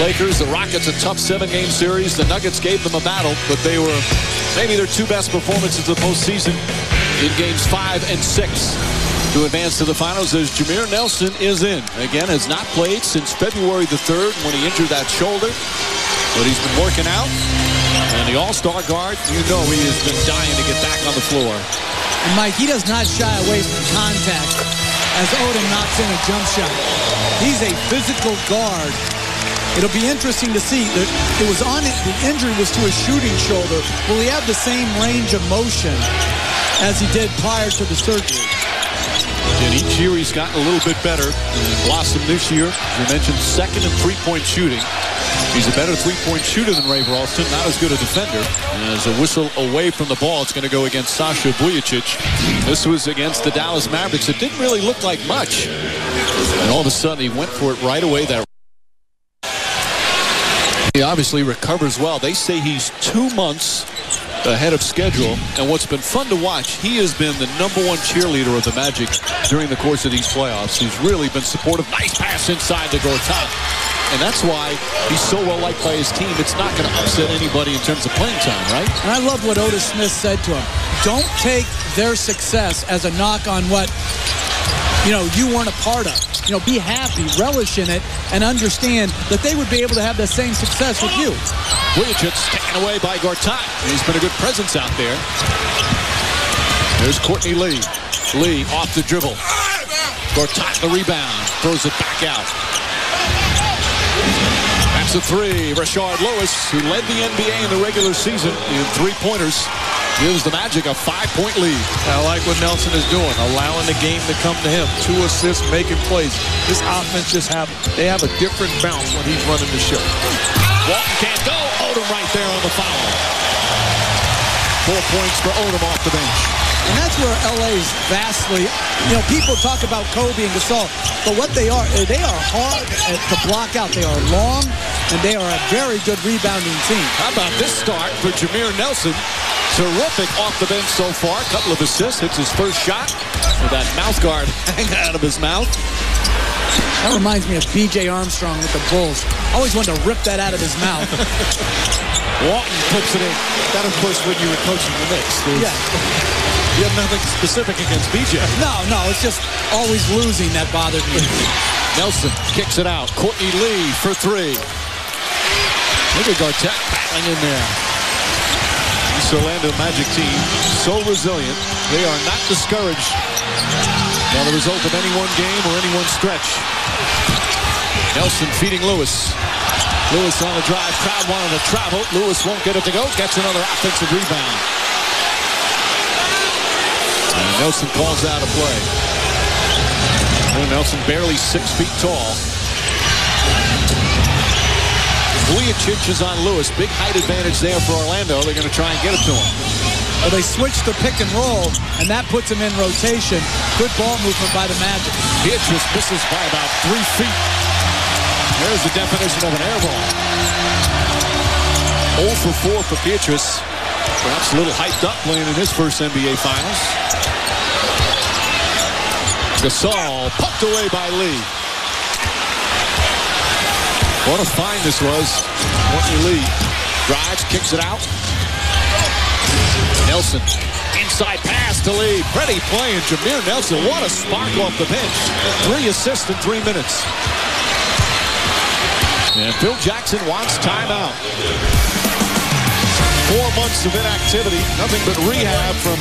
Lakers. The Rockets, a tough 7-game series. The Nuggets gave them a battle, but they were maybe their 2 best performances of the postseason in Games 5 and 6. To advance to the finals as Jameer Nelson is in. Again, has not played since February the 3rd when he injured that shoulder. But he's been working out. And the all-star guard, you know he has been dying to get back on the floor. And Mike, he does not shy away from contact as Odom knocks in a jump shot. He's a physical guard. It'll be interesting to see. The injury was to his shooting shoulder. Will he have the same range of motion as he did prior to the surgery? And each year he's gotten a little bit better. And blossomed this year, as we mentioned, second in three-point shooting. He's a better three-point shooter than Ray Ralston, not as good a defender. And as a whistle away from the ball, it's going to go against Sasha Vujacic. This was against the Dallas Mavericks. It didn't really look like much. And all of a sudden, he went for it right away. He obviously recovers well. They say he's 2 months ahead of schedule, and what's been fun to watch, he has been the #1 cheerleader of the Magic during the course of these playoffs. He's really been supportive. Nice pass inside to Gortat, and that's why he's so well liked by his team. It's not going to upset anybody in terms of playing time, right? And I love what Otis Smith said to him. Don't take their success as a knock on what you weren't a part of. Be happy, relish in it, and understand that they would be able to have the same success with you. Vujacic taken away by Gortat. He's been a good presence out there. There's Courtney Lee. Lee off the dribble. Gortat the rebound. Throws it back out. That's a 3. Rashard Lewis, who led the NBA in the regular season in 3-pointers, gives the Magic a 5-point lead. I like what Nelson is doing, allowing the game to come to him. 2 assists, making plays. This offense they have a different bounce when he's running the show. Walton can't go. Odom right there on the foul. 4 points for Odom off the bench. And that's where LA's vastly, people talk about Kobe and Gasol, but what they are hard to block out. They are long, and they are a very good rebounding team. How about this start for Jameer Nelson? Terrific off the bench so far. A couple of assists. Hits his first shot with that mouth guard hanging out of his mouth. That reminds me of B.J. Armstrong with the Bulls. Always wanted to rip that out of his mouth. Walton puts it in. That, of course, when you were coaching the Knicks. Yeah. You have nothing specific against B.J. No, it's just always losing that bothered me. Nelson kicks it out. Courtney Lee for 3. Look at Gortat battling in there. This Orlando Magic team, so resilient. They are not discouraged by the result of any one game or any one stretch. Nelson feeding Lewis. Lewis on the drive. Crowd wanted to travel. Lewis won't get it to go. Gets another offensive rebound. And Nelson calls out a play. Nelson barely 6 feet tall. Vujacic is on Lewis. Big height advantage there for Orlando. They're going to try and get it to him. Well, they switched the pick and roll, and that puts him in rotation. Good ball movement by the Magic. Beatrice misses by about 3 feet. There's the definition of an air ball. 0 for 4 for Beatrice. Perhaps a little hyped up playing in his first NBA Finals. Gasol pumped away by Lee. What a find this was. Courtney Lee drives, kicks it out. Nelson, inside pass to Lee. Pretty play, and Jameer Nelson, what a spark off the bench. 3 assists in 3 minutes. And Phil Jackson wants timeout. 4 months of inactivity, nothing but rehab from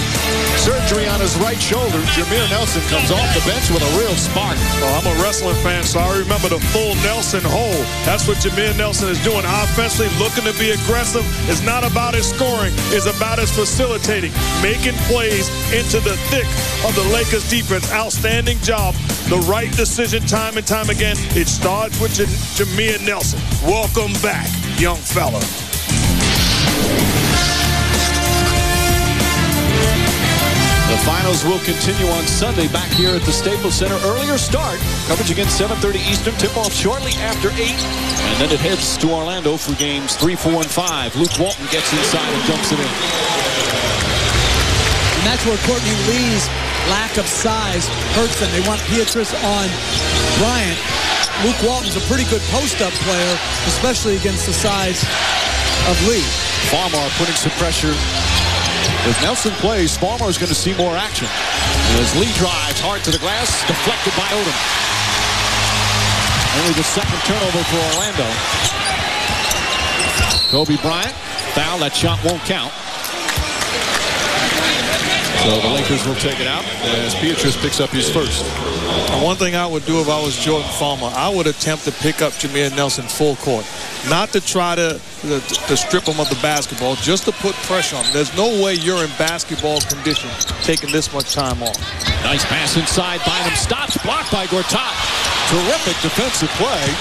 surgery on his right shoulder. Jameer Nelson comes off the bench with a real spark. Well, I'm a wrestling fan, so I remember the full Nelson hole. That's what Jameer Nelson is doing offensively, looking to be aggressive. It's not about his scoring. It's about his facilitating, making plays into the thick of the Lakers defense. Outstanding job. The right decision time and time again. It starts with Jameer Nelson. Welcome back, young fella. The finals will continue on Sunday back here at the Staples Center. Earlier start. Coverage again 7:30 Eastern. Tip-off shortly after 8. And then it heads to Orlando for games 3, 4, and 5. Luke Walton gets inside and dumps it in. And that's where Courtney Lee's lack of size hurts them. They want Beatrice on Bryant. Luke Walton's a pretty good post-up player, especially against the size of Lee. Farmar putting some pressure. If Nelson plays, Farmar is going to see more action. As Lee drives hard to the glass, deflected by Odom. Only the second turnover for Orlando. Kobe Bryant, foul, that shot won't count. So the Lakers will take it out as Beatrice picks up his first. And one thing I would do if I was Jordan Farmer, I would attempt to pick up Jameer Nelson full court. Not to try to strip him of the basketball, just to put pressure on him. There's no way you're in basketball condition taking this much time off. Nice pass inside. Bynum stops, blocked by Gortat. Terrific defensive play.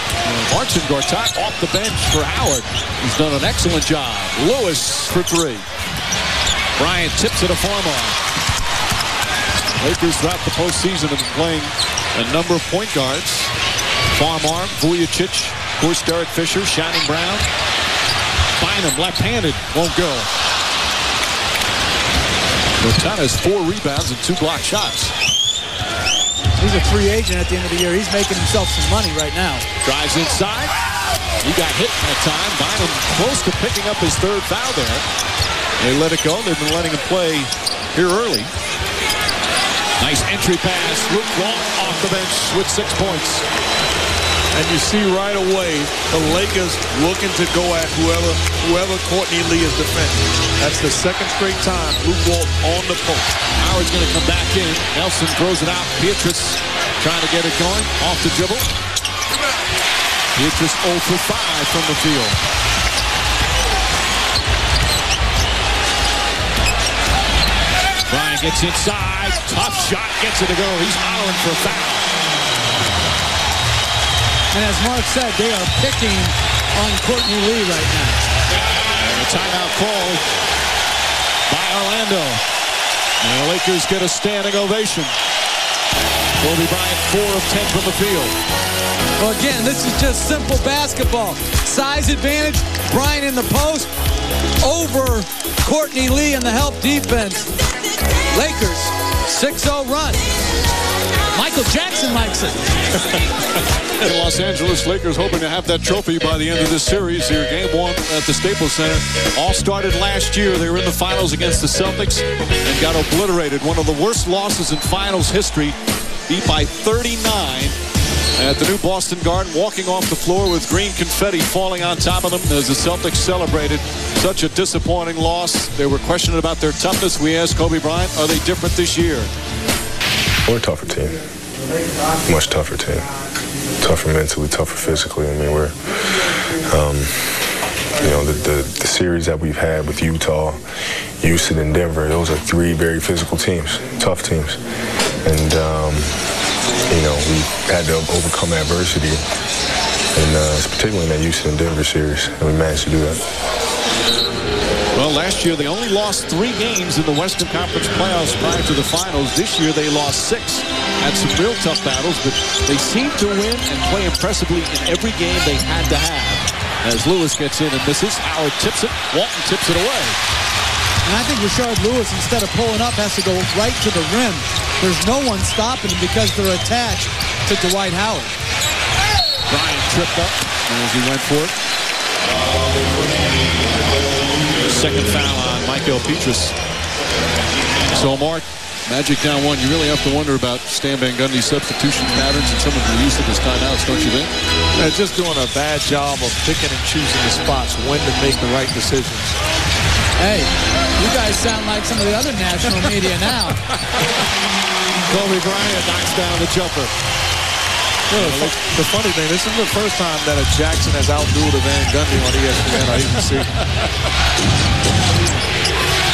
Marcin Gortat off the bench for Howard. He's done an excellent job. Lewis for 3. Bryant tips it to Farmar. Lakers throughout the postseason have been playing a number of point guards. Farmar, Vujicic, of course Derek Fisher, Shining Brown. Bynum left-handed, won't go. Gortat has 4 rebounds and 2 blocked shots. He's a free agent at the end of the year. He's making himself some money right now. Drives inside. He got hit that time. Bynum close to picking up his 3rd foul there. They let it go. They've been letting him play here early. Nice entry pass. Luke Walton off the bench with 6 points. And you see right away the Lakers looking to go at whoever Courtney Lee is defending. That's the second straight time Luke Walton on the post. Howard's going to come back in. Nelson throws it out. Beatrice trying to get it going. Off the dribble. Beatrice 0 for 5 from the field. Bryant gets inside. Tough shot. Gets it to go. He's hollering for a foul. And as Mark said, they are picking on Courtney Lee right now. And a timeout called by Orlando. And the Lakers get a standing ovation. Kobe Bryant 4 of 10 from the field. Well, again, this is just simple basketball. Size advantage. Bryant in the post over Courtney Lee in the help defense. Lakers 6-0 run. Michael Jackson likes it. The Los Angeles Lakers hoping to have that trophy by the end of this series here. Game 1 at the Staples Center. All started last year. They were in the finals against the Celtics and got obliterated. One of the worst losses in finals history. Beat by 39 at the new Boston Garden. Walking off the floor with green confetti falling on top of them as the Celtics celebrated. Such a disappointing loss. They were questioning about their toughness. We asked Kobe Bryant, are they different this year? We're a tougher team. Much tougher team. Tougher mentally, tougher physically. I mean, we're, the series that we've had with Utah, Houston, and Denver, those are 3 very physical teams, tough teams. And, we had to overcome adversity, and particularly in that Houston and Denver series, and we managed to do that. Well, last year they only lost 3 games in the Western Conference playoffs prior to the finals. This year they lost 6. Had some real tough battles, but they seem to win and play impressively in every game they had to have. As Lewis gets in and misses, Howard tips it, Walton tips it away. And I think Rashard Lewis, instead of pulling up, has to go right to the rim. There's no one stopping him because they're attached to Dwight Howard. Bryant tripped up as he went for it. Second foul on Michael Beatrice. So, Mark, Magic down 1. You really have to wonder about Stan Van Gundy's substitution patterns and some of the use of his timeouts, don't you think? They're just doing a bad job of picking and choosing the spots when to make the right decisions. Hey, you guys sound like some of the other national media now. Kobe Bryant knocks down the jumper. The funny thing, this is the first time that a Jackson has outdueled a Van Gundy on ESPN or ABC.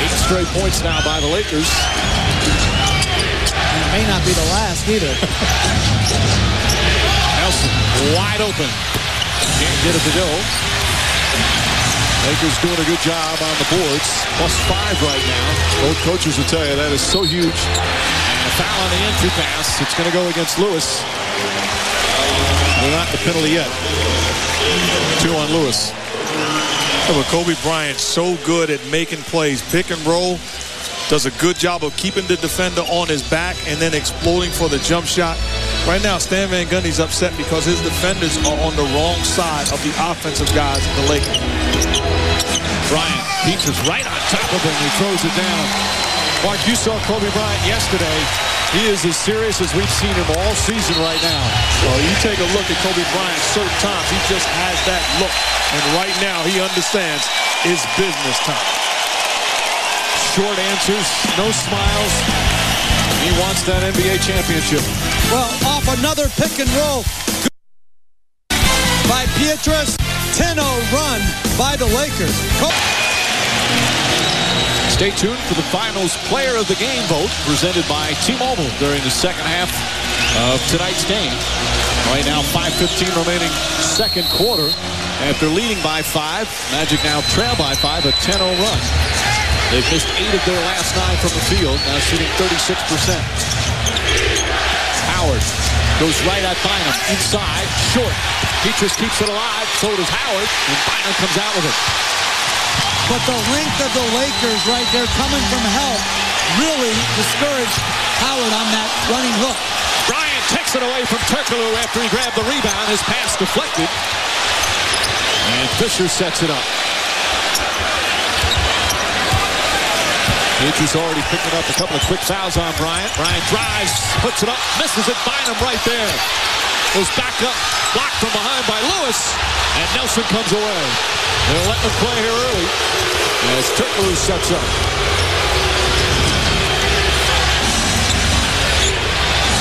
8 straight points now by the Lakers. It may not be the last either. Nelson wide open. Can't get it to go. Lakers doing a good job on the boards. +5 right now. Both coaches will tell you that is so huge. And a foul on the entry pass. It's going to go against Lewis. They're not in the penalty yet. 2 on Lewis. But Kobe Bryant so good at making plays. Pick and roll. Does a good job of keeping the defender on his back and then exploding for the jump shot. Right now, Stan Van Gundy's upset because his defenders are on the wrong side of the offensive guys of the Lakers. Bryant, Peaches right on top of him. He throws it down. Mark, you saw Kobe Bryant yesterday. He is as serious as we've seen him all season right now. Well, you take a look at Kobe Bryant certain times. He just has that look. And right now, he understands it's business time. Short answers, no smiles. He wants that NBA championship. Well, off another pick and roll by Pietrus. 10-0 run by the Lakers. Stay tuned for the Finals Player of the Game vote presented by T-Mobile during the second half of tonight's game. Right now, 5:15 remaining second quarter. After leading by 5, Magic now trail by 5, a 10-0 run. They've missed 8 of their last 9 from the field, now shooting 36%. Howard goes right at Bynum, inside, short. Peaches keeps it alive, so does Howard, and Bynum comes out with it. But the length of the Lakers right there coming from help really discouraged Howard on that running hook. Bryant takes it away from Turkoglu after he grabbed the rebound. His pass deflected. And Fisher sets it up. Peaches already picking up a couple of quick fouls on Bryant. Bryant drives, puts it up, misses it. Bynum right there. Goes back up, blocked from behind by Lewis. And Nelson comes away. They'll let them play here early as Turkoglu sets up.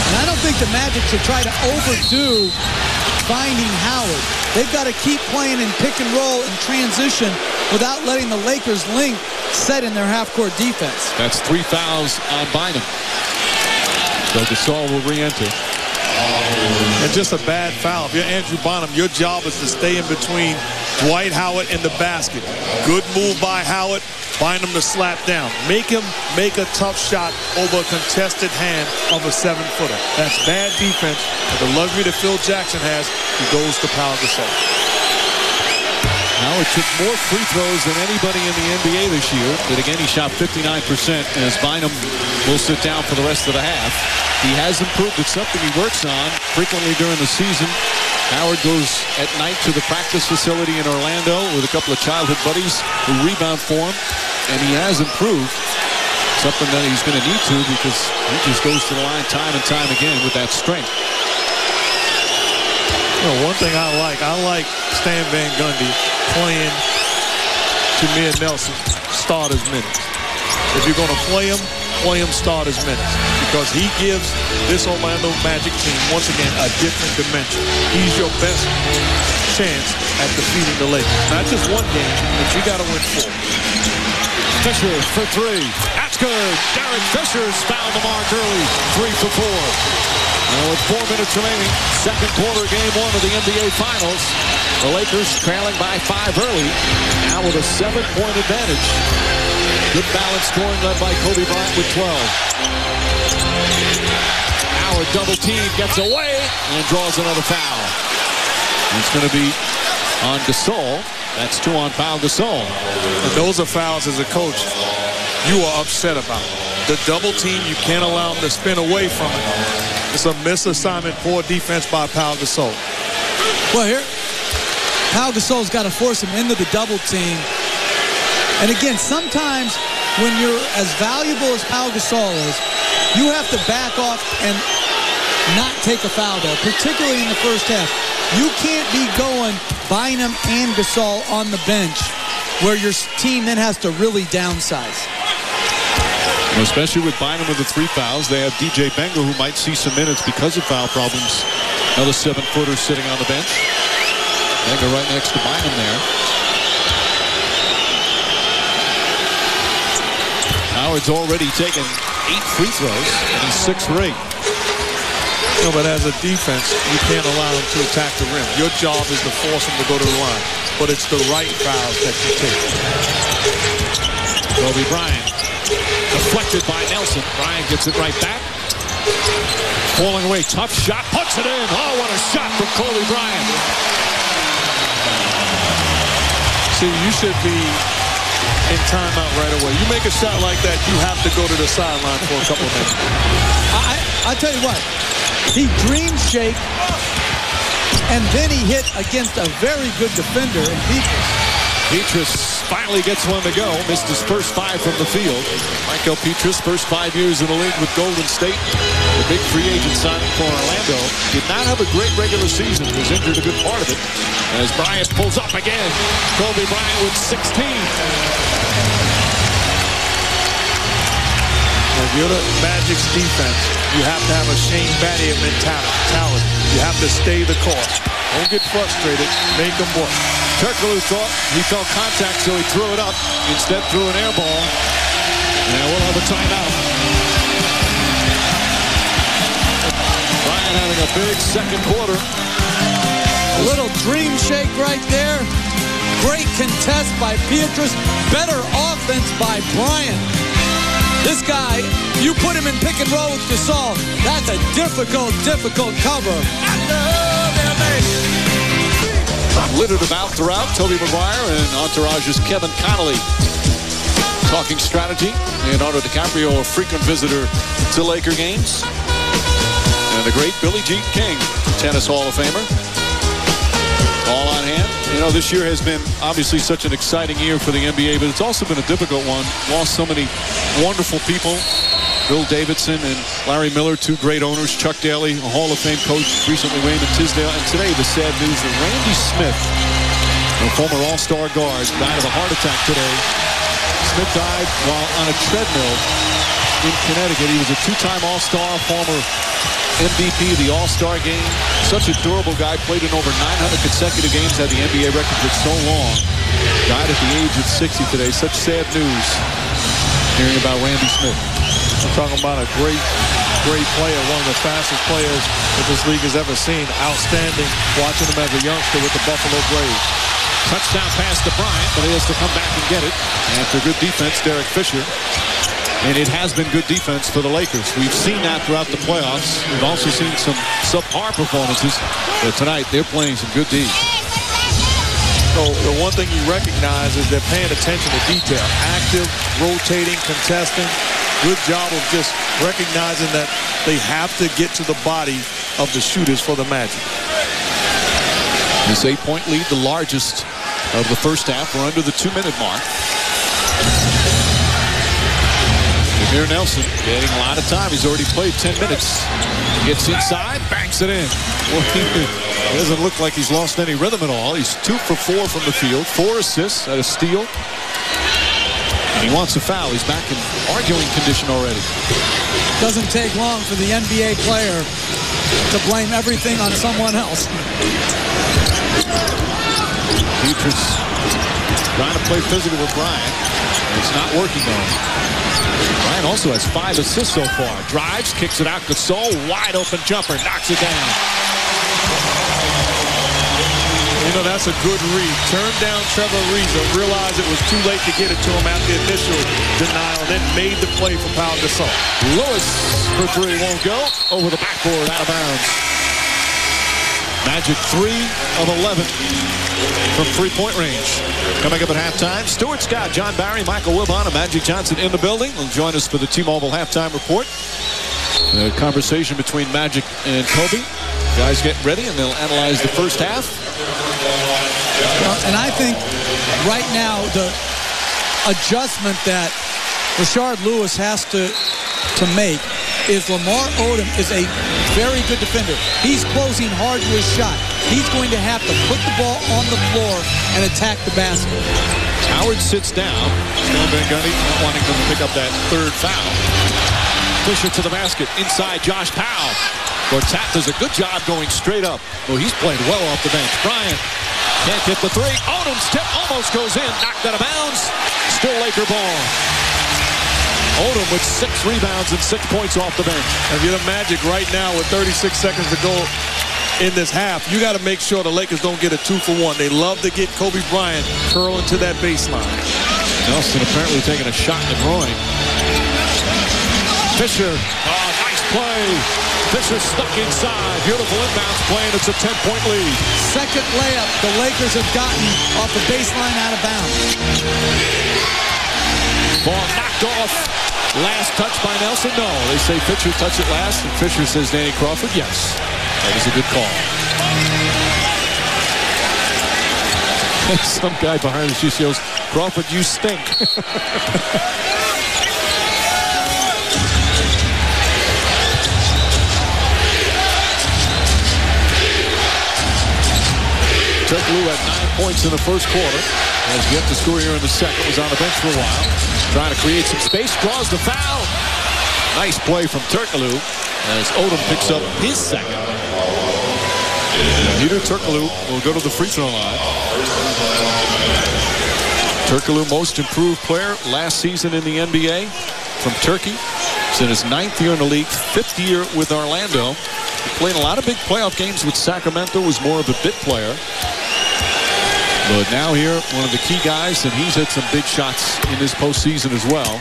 And I don't think the Magic should try to overdo finding Howard. They've got to keep playing in pick and roll and transition without letting the Lakers link set in their half-court defense. That's 3 fouls on Bynum. So Gasol will re-enter. And just a bad foul. If you're Andrew Bynum, your job is to stay in between Dwight Howard and the basket. Good move by Howard. Bynum to slap down. Make him make a tough shot over a contested hand of a 7-footer. That's bad defense. With the luxury that Phil Jackson has, he goes to Pau Gasol. Howard took more free throws than anybody in the NBA this year. But again, he shot 59% as Bynum will sit down for the rest of the half. He has improved. It's something he works on frequently during the season. Howard goes at night to the practice facility in Orlando with a couple of childhood buddies who rebound for him. And he has improved. Something that he's going to need to because he just goes to the line time and time again with that strength. You know, one thing I like Stan Van Gundy playing Jameer Nelson starters minutes. If you're going to play him starters minutes. Because he gives this Orlando Magic team, once again, a different dimension. He's your best chance at defeating the Lakers. Not just one game, but you got to win 4. Fisher for 3. That's good. Derek Fisher's found the mark early. 3 for 4. Now with 4 minutes remaining, second quarter, game 1 of the NBA Finals. The Lakers trailing by 5 early. Now with a 7-point advantage. Good balance scoring led by Kobe Bryant with 12. Howard double team, gets away, and draws another foul. It's going to be on Gasol. That's 2 on Pau Gasol. And those are fouls as a coach you are upset about. The double team, you can't allow them to spin away from it. It's a misassignment, poor defense by Pau Gasol. Well, here, Pau Gasol's got to force him into the double team. And again, sometimes when you're as valuable as Pau Gasol is, you have to back off and not take a foul there, particularly in the first half. You can't be going Bynum and Gasol on the bench where your team then has to really downsize. Especially with Bynum with the 3 fouls. They have DJ Benga, who might see some minutes because of foul problems. Another 7-footer sitting on the bench. Benga right next to Bynum there. Howard's already taken 8 free throws, and he's 6 for 8. No, but as a defense, you can't allow him to attack the rim. Your job is to force him to go to the line. But it's the right fouls that you take. Kobe Bryant. Deflected by Nelson. Bryant gets it right back. Falling away. Tough shot. Puts it in. Oh, what a shot from Kobe Bryant. See, you should be in timeout right away. You make a shot like that, you have to go to the sideline for a couple of minutes. I tell you what. He dream shake, and then he hit against a very good defender in Petrus. Petrus finally gets one to go. Missed his first 5 from the field. Michael Petrus, first 5 years in the league with Golden State. The big free agent signing for Orlando. Did not have a great regular season. Was injured a good part of it. As Bryant pulls up again. Kobe Bryant with 16. If you're the Magic's defense, you have to have a Shane Battier mentality. You have to stay the course. Don't get frustrated. Make them work. Turkoglu thought he felt contact, so he threw it up. Instead, threw an air ball. And we'll have a timeout. Bryant having a big second quarter. A little dream shake right there. Great contest by Petrus. Better offense by Bryant. This guy, you put him in pick and roll with Gasol. That's a difficult cover. Littered about throughout. Tobey Maguire and Entourage's Kevin Connolly talking strategy. Leonardo DiCaprio, a frequent visitor to Laker games. And the great Billie Jean King, Tennis Hall of Famer. All on hand. You know, this year has been obviously such an exciting year for the NBA, but it's also been a difficult one. Lost so many wonderful people. Bill Davidson and Larry Miller, 2 great owners. Chuck Daly, a Hall of Fame coach, recently Raymond Tisdale. And today, the sad news that Randy Smith, a former All-Star guard, died of a heart attack today. Smith died while on a treadmill in Connecticut. He was a 2-time All-Star, former MVP of the All-Star game. Such a durable guy, played in over 900 consecutive games, had the NBA record for so long. Died at the age of 60 today. Such sad news hearing about Randy Smith. I'm talking about a great player, one of the fastest players that this league has ever seen. Outstanding watching him as a youngster with the Buffalo Braves. Touchdown pass to Bryant, but he has to come back and get it. After good defense, Derek Fisher. And it has been good defense for the Lakers. We've seen that throughout the playoffs. We've also seen some subpar performances. But tonight, they're playing some good D. So the one thing you recognize is they're paying attention to detail. Active, rotating, contesting. Good job of just recognizing that they have to get to the body of the shooters for the Magic. This 8-point lead, the largest of the first half. We're under the 2-minute mark. Jameer Nelson getting a lot of time. He's already played 10 minutes. Gets inside, banks it in. It doesn't look like he's lost any rhythm at all. He's 2 for 4 from the field. 4 assists at a steal. And he wants a foul. He's back in arguing condition already. Doesn't take long for the NBA player to blame everything on someone else. Petrus trying to play physical with Bryant. It's not working though. Bryant also has 5 assists so far. Drives, kicks it out. Gasol, wide open jumper, knocks it down. You know, that's a good read. Turned down Trevor Ariza, realized it was too late to get it to him after the initial denial, then made the play for Pau Gasol. Lewis for 3 won't go. Over the backboard, out of bounds. Magic 3 of 11 from 3-point range. Coming up at halftime, Stuart Scott, John Barry, Michael Wilbon, and Magic Johnson in the building. Will join us for the T-Mobile halftime report. The conversation between Magic and Kobe. Guys get ready, and they'll analyze the first half. And I think right now the adjustment that Rashard Lewis has to make is Lamar Odom is a very good defender. He's closing hard to his shot. He's going to have to put the ball on the floor and attack the basket. Howard sits down. Stan Van Gundy not wanting them to pick up that third foul. Fisher to the basket. Inside Josh Powell. Gortat does a good job going straight up. Oh, he's played well off the bench. Bryant can't get the three. Odom's tip almost goes in. Knocked out of bounds. Still Laker ball. Odom with 6 rebounds and 6 points off the bench. If you're the Magic right now with 36 seconds to go in this half, you got to make sure the Lakers don't get a 2-for-1. They love to get Kobe Bryant curling to that baseline. Nelson apparently taking a shot in the groin. Fisher, nice play. Fisher stuck inside. Beautiful inbounds play, and it's a 10-point lead. Second layup the Lakers have gotten off the baseline out of bounds. Ball knocked off. Last touch by Nelson? No. They say Fisher touched it last, and Fisher says Danny Crawford, yes. That was a good call. Some guy behind the shoes yells, Crawford, you stink. Turkoglu had 9 points in the first quarter. Has yet to score here in the second. Was on the bench for a while. Trying to create some space. Draws the foul. Nice play from Turkoglu as Odom picks up his second. Peter Turkoglu will go to the free throw line. Turkoglu, most improved player last season in the NBA from Turkey. He's in his 9th year in the league, 5th year with Orlando. He played a lot of big playoff games with Sacramento, was more of a bit player. But now here, one of the key guys, and he's hit some big shots in this postseason as well.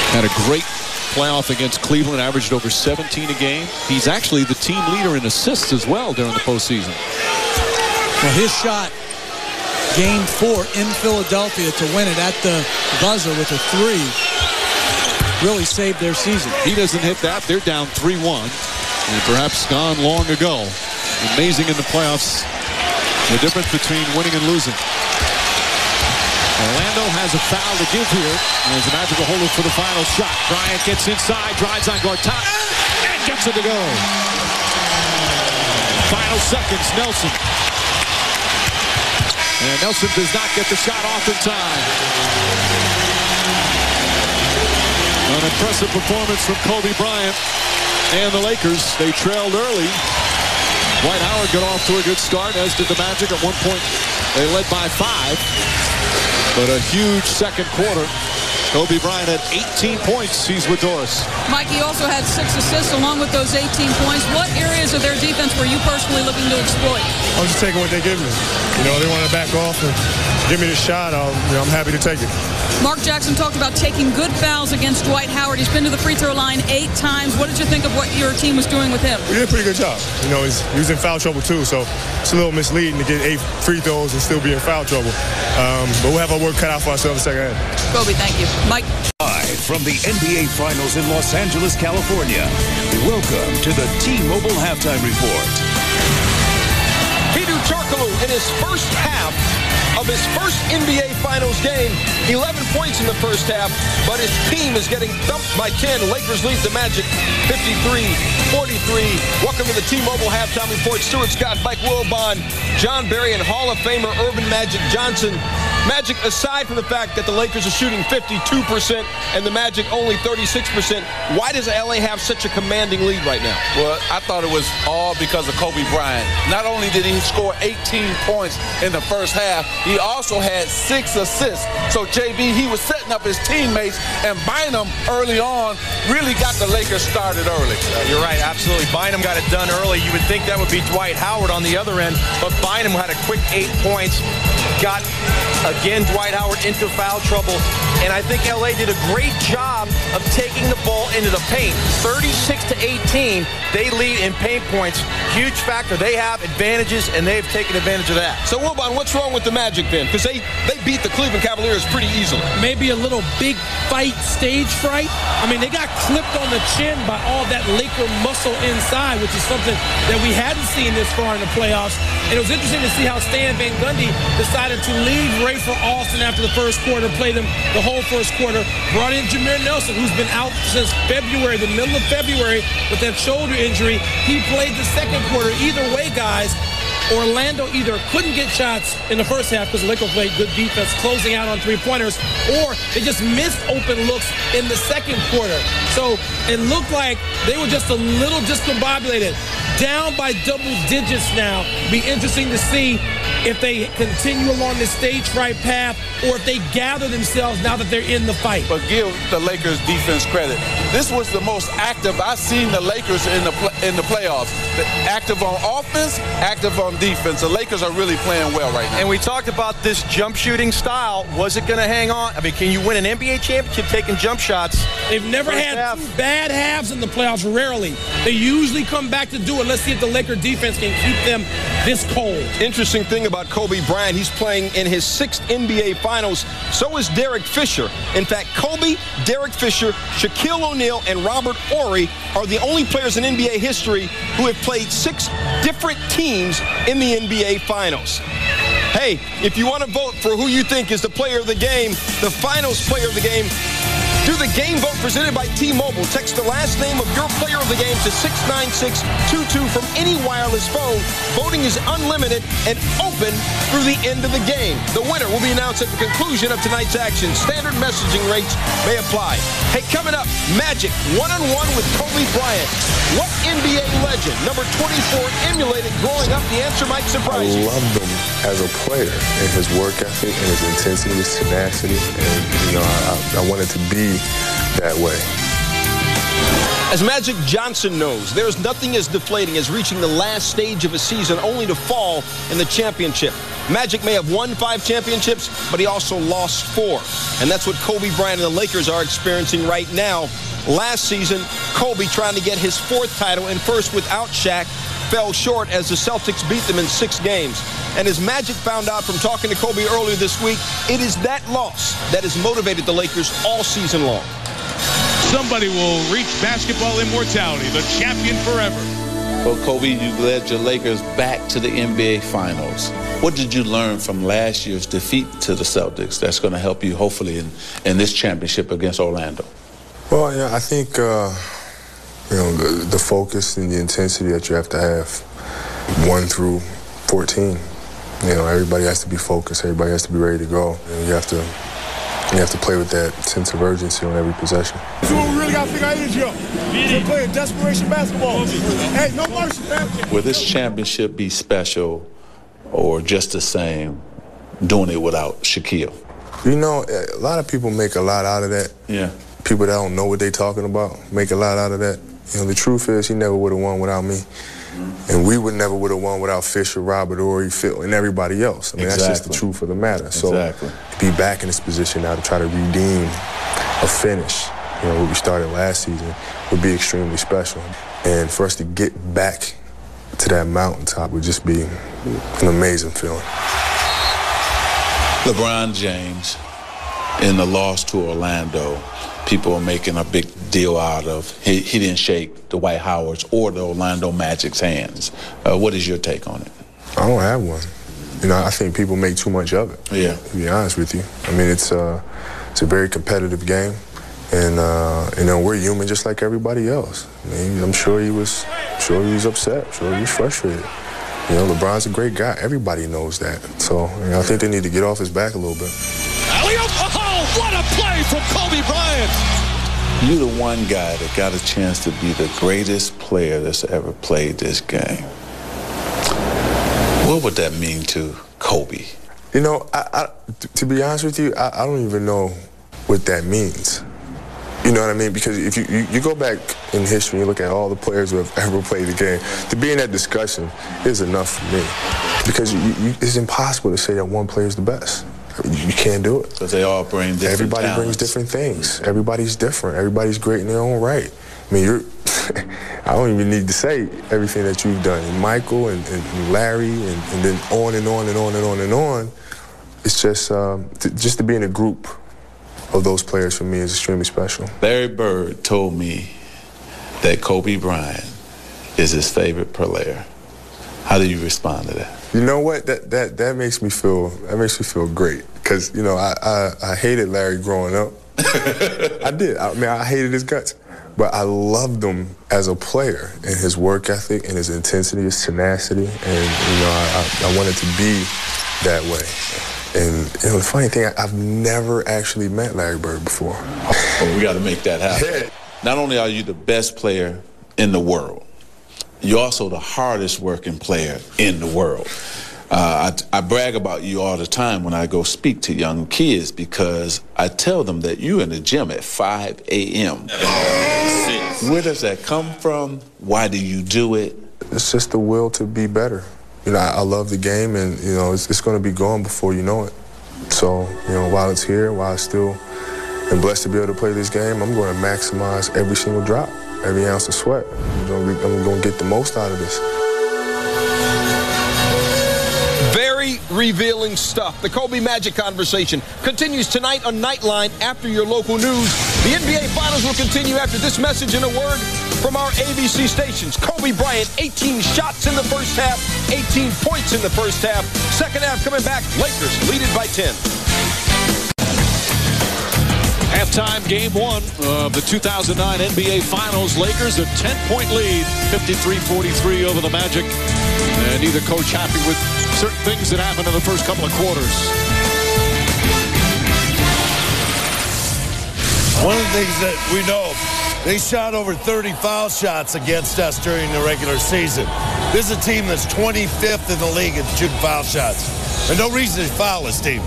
Had a great playoff against Cleveland, averaged over 17 a game. He's actually the team leader in assists as well during the postseason. Well, his shot, game 4 in Philadelphia to win it at the buzzer with a 3, really saved their season. He doesn't hit that. They're down 3-1, and perhaps gone long ago. Amazing in the playoffs, the difference between winning and losing. Orlando has a foul to give here, and there's a Magic will hold it for the final shot. Bryant gets inside, drives on Gortat, and gets it to go. Final seconds, Nelson. And Nelson does not get the shot off in time. An impressive performance from Kobe Bryant and the Lakers. They trailed early. Dwight Howard got off to a good start, as did the Magic. At one point, they led by 5. But a huge second quarter. Kobe Bryant had 18 points. He's with Doris. Mike, he also had 6 assists along with those 18 points. What areas of their defense were you personally looking to exploit? I'm just taking what they give me. You know, they want to back off and give me the shot. I'm happy to take it. Mark Jackson talked about taking good fouls against Dwight Howard. He's been to the free throw line 8 times. What did you think of what your team was doing with him? We did a pretty good job. You know, he was in foul trouble too, so it's a little misleading to get 8 free throws and still be in foul trouble. But we'll have our work cut out for ourselves in the second half. Kobe, thank you. Mike. Live from the NBA Finals in Los Angeles, California. Welcome to the T-Mobile Halftime Report. Peter Turkoglu in his first half of his first NBA Finals game, 11 points in the first half, but his team is getting thumped by 10. Lakers lead the Magic 53-43. Welcome to the T-Mobile Halftime Report. Stuart Scott, Mike Wilbon, John Barry, and Hall of Famer Earvin Magic Johnson. Magic, aside from the fact that the Lakers are shooting 52% and the Magic only 36%, why does LA have such a commanding lead right now? Well, I thought it was all because of Kobe Bryant. Not only did he score 18 points in the first half, he also had 6 assists. So, JB, he was setting up his teammates, and Bynum early on really got the Lakers started early. You're right, absolutely. Bynum got it done early. You would think that would be Dwight Howard on the other end, but Bynum had a quick 8 points, got again Dwight Howard into foul trouble, and I think LA did a great job of taking the ball into the paint. 36-18, they lead in paint points. Huge factor. They have advantages, and they've taken advantage of that. So, Wilbon, what's wrong with the Magic then? Because they beat the Cleveland Cavaliers pretty easily. Maybe a little big fight, stage fright. I mean, they got clipped on the chin by all that Laker muscle inside, which is something that we hadn't seen this far in the playoffs. And it was interesting to see how Stan Van Gundy decided to leave Rafer Alston after the first quarter, played him the whole first quarter, brought in Jameer Nelson, who's been out since February, the middle of February, with that shoulder injury. He played the second quarter. Either way, guys, Orlando either couldn't get shots in the first half because the Lakers played good defense closing out on three-pointers, or they just missed open looks in the second quarter. So it looked like they were just a little discombobulated. Down by double digits now. Be interesting to see if they continue along this stage fright path or if they gather themselves now that they're in the fight. But give the Lakers defense credit. This was the most active I've seen the Lakers in the playoffs. Active on offense, active on defense. The Lakers are really playing well right now. And we talked about this jump shooting style. Was it going to hang on? I mean, can you win an NBA championship taking jump shots? They've never had two bad halves in the playoffs, rarely. They usually come back to do it. Let's see if the Laker defense can keep them this cold. Interesting thing about Kobe Bryant, he's playing in his 6th NBA Finals. So is Derek Fisher. In fact, Kobe, Derek Fisher, Shaquille O'Neal, and Robert Horry are the only players in NBA history who have played 6 different teams in the NBA Finals. Hey, if you want to vote for who you think is the player of the game, the Finals player of the game, do the game vote presented by T-Mobile. Text the last name of your player of the game to 69622 from any wireless phone. Voting is unlimited and open through the end of the game. The winner will be announced at the conclusion of tonight's action. Standard messaging rates may apply. Hey, coming up, Magic one-on-one with Kobe Bryant. What NBA legend, number 24, emulated growing up? The answer might surprise you. I loved him as a player and his work ethic and his intensity, his tenacity. And, you know, I wanted to be that way. As Magic Johnson knows, there's nothing as deflating as reaching the last stage of a season only to fall in the championship. Magic may have won 5 championships, but he also lost 4. And that's what Kobe Bryant and the Lakers are experiencing right now. Last season, Kobe, trying to get his 4th title and first without Shaq, fell short as the Celtics beat them in 6 games. And as Magic found out from talking to Kobe earlier this week, it is that loss that has motivated the Lakers all season long. Somebody will reach basketball immortality, the champion forever. Well, Kobe, you led your Lakers back to the NBA Finals. What did you learn from last year's defeat to the Celtics that's going to help you, hopefully, in this championship against Orlando? Well, yeah, I think, you know, the focus and the intensity that you have to have 1 through 14. You know, everybody has to be focused. Everybody has to be ready to go. And you have to play with that sense of urgency on every possession. That's what we really got to figure our energy up. We're playing desperation basketball. Hey, no mercy, man. Will this championship be special or just the same doing it without Shaquille? You know, a lot of people make a lot out of that. Yeah. People that don't know what they're talking about make a lot out of that. You know, the truth is he never would have won without me. And we would never would have won without Fisher, Robert, Horry, Phil, and everybody else. I mean, that's just the truth of the matter. So to be back in this position now to try to redeem a finish, you know, what we started last season, would be extremely special. And for us to get back to that mountaintop would just be an amazing feeling. LeBron James, in the loss to Orlando, people are making a big deal out of. He didn't shake Dwight Howard's or the Orlando Magic's hands. What is your take on it? I don't have one. You know, I think people make too much of it. Yeah. To be honest with you, I mean, it's a very competitive game, and you know, we're human just like everybody else. I mean, I'm sure he was upset. I'm sure he was frustrated. You know, LeBron's a great guy. Everybody knows that. So you know, I think they need to get off his back a little bit. Oh, what a play from Kobe Bryant! You're the one guy that got a chance to be the greatest player that's ever played this game. What would that mean to Kobe? You know, to be honest with you, I don't even know what that means. You know what I mean? Because if you go back in history and you look at all the players who have ever played the game, to be in that discussion is enough for me. Because it's impossible to say that one player is the best. You can't do it. Because they all bring different Everybody talents. brings different things. Everybody's different. Everybody's great in their own right. I mean, I don't even need to say everything that you've done. And Michael and Larry and then on and on and on and on and on. It's just to be in a group of those players for me is extremely special. Larry Bird told me that Kobe Bryant is his favorite player. How do you respond to that? You know what? That makes me feel great because you know I hated Larry growing up, I did. I mean, I hated his guts. But I loved him as a player and his work ethic and his intensity, his tenacity. And, you know, I wanted to be that way. And, you know, the funny thing, I've never actually met Larry Bird before. Well, we got to make that happen. Yeah. Not only are you the best player in the world, you're also the hardest working player in the world. I brag about you all the time when I go speak to young kids because I tell them that you're in the gym at 5 a.m. Where does that come from? Why do you do it? It's just the will to be better. You know, I love the game, and, you know, it's going to be gone before you know it. So, you know, while it's here, while I still am blessed to be able to play this game, I'm going to maximize every single drop, every ounce of sweat. I'm going to get the most out of this. Very revealing stuff. The Kobe Magic conversation continues tonight on Nightline after your local news. The NBA Finals will continue after this message and a word from our ABC stations. Kobe Bryant, 18 shots in the first half, 18 points in the first half. Second half coming back, Lakers lead it by 10. Halftime game one of the 2009 NBA Finals. Lakers a 10-point lead, 53-43 over the Magic. And neither coach happy with certain things that happened in the first couple of quarters. One of the things that we know, they shot over 30 foul shots against us during the regular season. This is a team that's 25th in the league at shooting foul shots. And no reason to foul this team.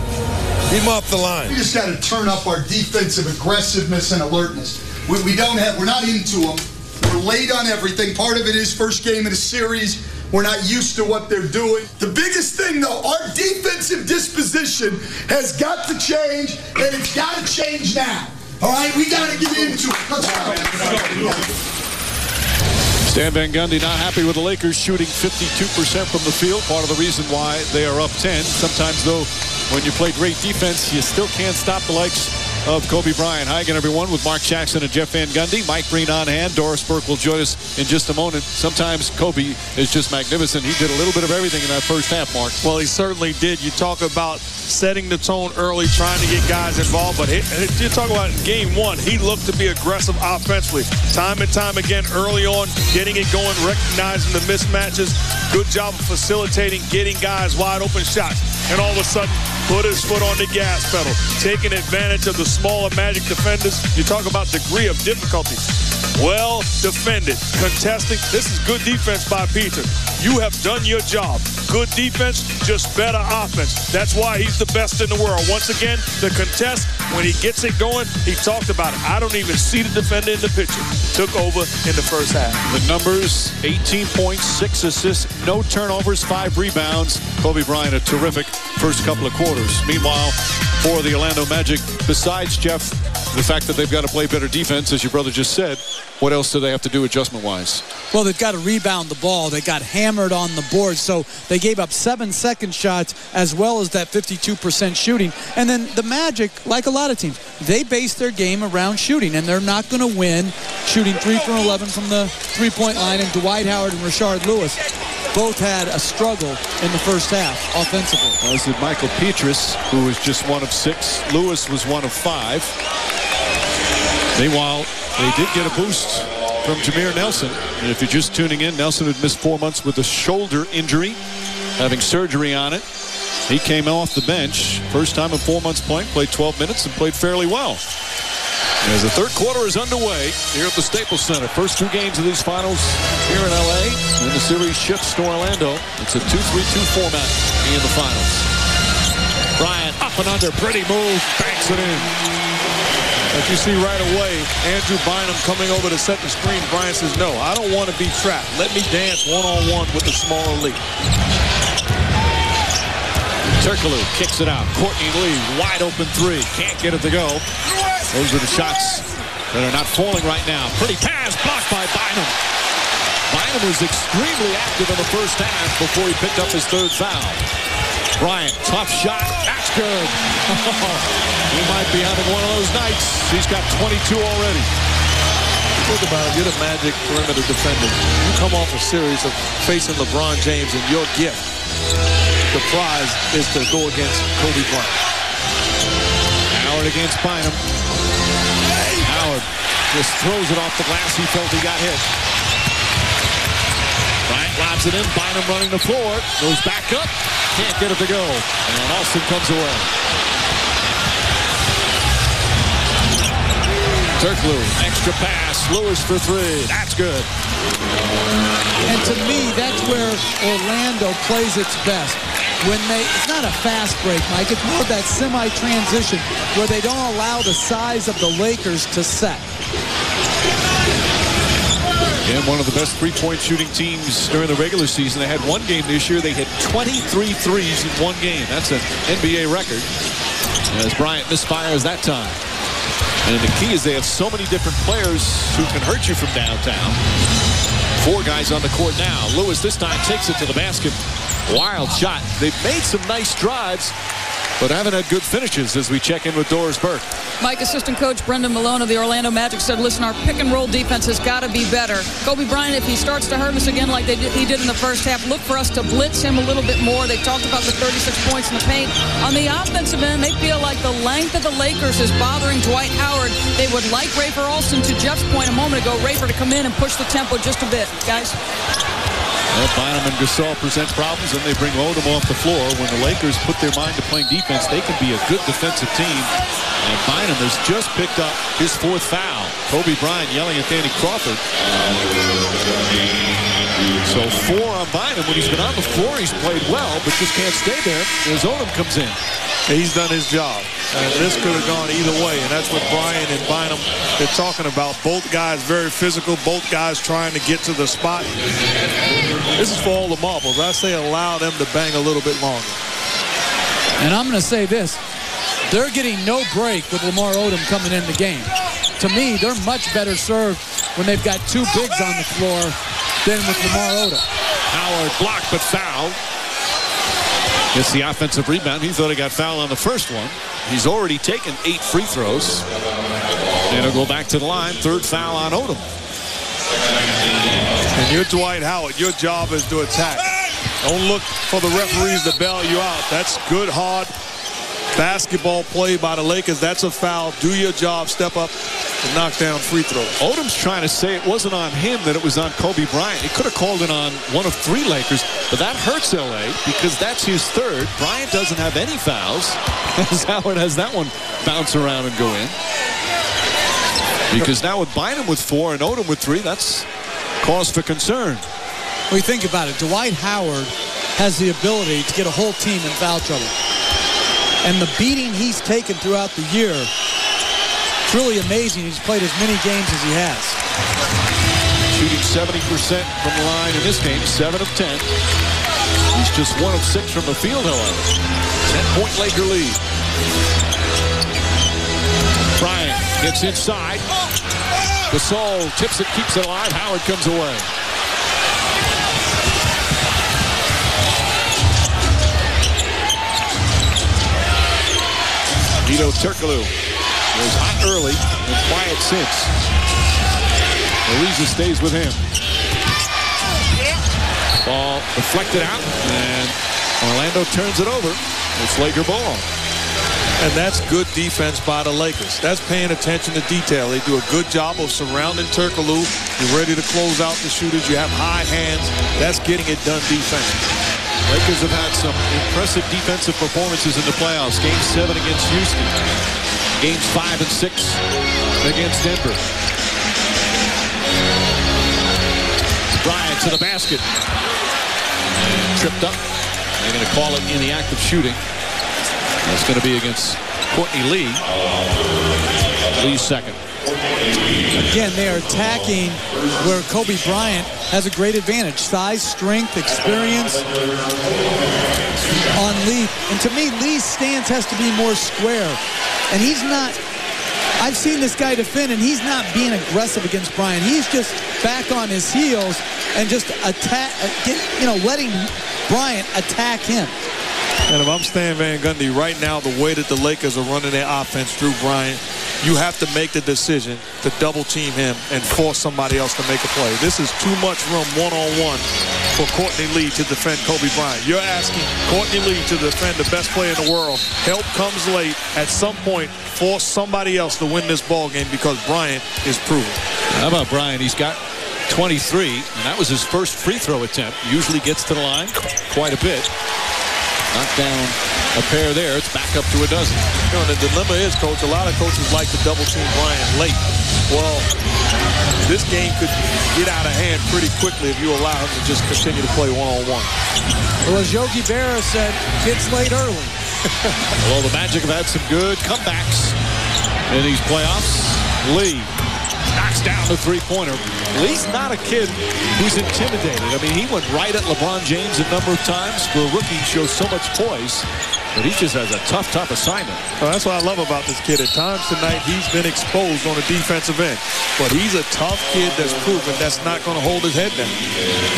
Keep them off the line. We just got to turn up our defensive aggressiveness and alertness. We're not into them. We're late on everything. Part of it is first game of the series. We're not used to what they're doing. The biggest thing, though, our defensive disposition has got to change, and it's got to change now. All right, we got to get into it. Let's go. Stan Van Gundy not happy with the Lakers shooting 52% from the field. Part of the reason why they are up 10. Sometimes, though, when you play great defense, you still can't stop the likes of Kobe Bryant. Hi again, everyone, with Mark Jackson and Jeff Van Gundy. Mike Breen on hand. Doris Burke will join us in just a moment. Sometimes Kobe is just magnificent. He did a little bit of everything in that first half, Mark. Well, he certainly did. You talk about setting the tone early, trying to get guys involved. But you talk about in game one, he looked to be aggressive offensively. Time and time again, early on, getting it going, recognizing the mismatches. Good job of facilitating, getting guys wide open shots. And all of a sudden, put his foot on the gas pedal, taking advantage of the smaller Magic defenders. You talk about degree of difficulty. Well defended, contesting. This is good defense by Peter. You have done your job. Good defense, just better offense. That's why he's the best in the world. Once again, the contest, when he gets it going, he talked about it. I don't even see the defender in the picture. Took over in the first half. The numbers, 18 points, 6 assists, no turnovers, 5 rebounds. Kobe Bryant, a terrific first couple of quarters. Meanwhile, for the Orlando Magic, besides, Jeff, the fact that they've got to play better defense, as your brother just said, what else do they have to do adjustment-wise? Well, they've got to rebound the ball. They got hammered on the board, so they gave up 7 second shots as well as that 52% shooting. And then the Magic, like a lot of teams, they base their game around shooting, and they're not going to win shooting 3 for 11 from the three-point line. And Dwight Howard and Rashard Lewis both had a struggle in the first half offensively. As did Michael Petrus, who was just 1 of 6. Lewis was 1 of 5. Meanwhile, they did get a boost from Jameer Nelson. And if you're just tuning in, Nelson had missed 4 months with a shoulder injury, having surgery on it. He came off the bench. First time in 4 months playing, played 12 minutes and played fairly well. As the third quarter is underway here at the Staples Center. First 2 games of these finals here in L.A. And the series shifts to Orlando. It's a 2-3-2 format in the finals. Bryant up and under. Pretty move. Banks it in. Like you see right away, Andrew Bynum coming over to set the screen. Bryant says, no, I don't want to be trapped. Let me dance one-on-one with the smaller league. Turkoglu kicks it out. Courtney Lee, wide open 3. Can't get it to go. Those are the shots that are not falling right now. Pretty pass blocked by Bynum. Bynum was extremely active in the first half before he picked up his 3rd foul. Bryant, tough shot. That's good. He might be having one of those nights. He's got 22 already. Think about it. You're the Magic perimeter defender. You come off a series of facing LeBron James, and your gift, the prize, is to go against Kobe Bryant. Howard against Bynum. just throws it off the glass. He felt he got hit. Bryant lobs it in. Bynum running the floor. Goes back up. Can't get it to go. And Alston comes away. Turkoglu, extra pass. Lewis for three. That's good. And to me, that's where Orlando plays its best. When it's not a fast break, Mike. It's more of that semi-transition where they don't allow the size of the Lakers to set. And one of the best three-point shooting teams during the regular season. They had one game this year. They hit 23 threes in one game. That's an NBA record. As Bryant misfires that time. And the key is they have so many different players who can hurt you from downtown. 4 guys on the court now. Lewis this time takes it to the basket. Wild shot. They've made some nice drives, but haven't had good finishes as we check in with Doris Burke. Mike, assistant coach Brendan Malone of the Orlando Magic said, listen, our pick and roll defense has got to be better. Kobe Bryant, if he starts to hurt us again like he did in the first half, look for us to blitz him a little bit more. They talked about the 36 points in the paint. On the offensive end, they feel like the length of the Lakers is bothering Dwight Howard. They would like Rafer Alston, to Jeff's point a moment ago, Rafer to come in and push the tempo just a bit. Guys? Well, Bynum and Gasol present problems, and they bring Odom off the floor. When the Lakers put their mind to playing defense, they can be a good defensive team. And Bynum has just picked up his 4th foul. Kobe Bryant yelling at Danny Crawford. So 4 on Bynum. When he's been on the floor, he's played well, but just can't stay there as Odom comes in. He's done his job. And this could have gone either way, and that's what Bryant and Bynum are talking about. Both guys very physical, both guys trying to get to the spot. This is for all the marbles. I say allow them to bang a little bit longer. And I'm going to say this. They're getting no break with Lamar Odom coming in the game. To me, they're much better served when they've got 2 bigs on the floor than with Lamar Odom. Howard blocked but fouled. Gets the offensive rebound. He thought he got fouled on the first one. He's already taken 8 free throws. And he'll go back to the line. 3rd foul on Odom. And you're Dwight Howard. Your job is to attack. Don't look for the referees to bail you out. That's good, hard basketball play by the Lakers. That's a foul. Do your job. Step up and knock down free throws. Odom's trying to say it wasn't on him, that it was on Kobe Bryant. He could have called it on one of 3 Lakers, but that hurts LA because that's his 3rd. Bryant doesn't have any fouls as Howard has that one bounce around and go in. Because now with Bynum with 4 and Odom with 3, that's cause for concern. Well, you think about it. Dwight Howard has the ability to get a whole team in foul trouble. And the beating he's taken throughout the year, it's really amazing. He's played as many games as he has. Shooting 70% from the line in this game, 7 of 10. He's just 1 of 6 from the field, however. 10-point Laker lead. Bryant gets inside. Gasol tips it, keeps it alive. Howard comes away. Hedo Turkoglu was hot early and quiet since. Ariza stays with him. Ball deflected out, and Orlando turns it over. It's Laker ball. And that's good defense by the Lakers. That's paying attention to detail. They do a good job of surrounding Turkoglu. You're ready to close out the shooters. You have high hands. That's getting it done defensively. Lakers have had some impressive defensive performances in the playoffs. Game 7 against Houston. Games 5 and 6 against Denver. Bryant to the basket. And tripped up. They're going to call it in the act of shooting. That's going to be against Courtney Lee. Lee's second. Again, they are attacking where Kobe Bryant has a great advantage. Size, strength, experience on Lee. And to me, Lee's stance has to be more square. And he's not, I've seen this guy defend, and he's not being aggressive against Bryant. He's just back on his heels and just letting Bryant attack him. And if I'm Stan Van Gundy, right now, the way that the Lakers are running their offense through Bryant, you have to make the decision to double team him and force somebody else to make a play. This is too much room one-on-one for Courtney Lee to defend Kobe Bryant. You're asking Courtney Lee to defend the best player in the world. Help comes late. At some point, force somebody else to win this ball game because Bryant is proven. How about Bryant? He's got 23, and that was his first free throw attempt. Usually gets to the line quite a bit. Knocked down a pair there. It's back up to a dozen. You know, the dilemma is, Coach, a lot of coaches like to double team Bryant late. Well, this game could get out of hand pretty quickly if you allow him to just continue to play one-on-one. Well, as Yogi Berra said, gets late early. Well, the Magic have had some good comebacks in these playoffs. Lee knocks down the three-pointer. Lee's not a kid who's intimidated. I mean, he went right at LeBron James a number of times. For a rookie, he shows so much poise. But he just has a tough assignment. Well, that's what I love about this kid. At times tonight, he's been exposed on the defensive end. But he's a tough kid that's proven that's not going to hold his head down.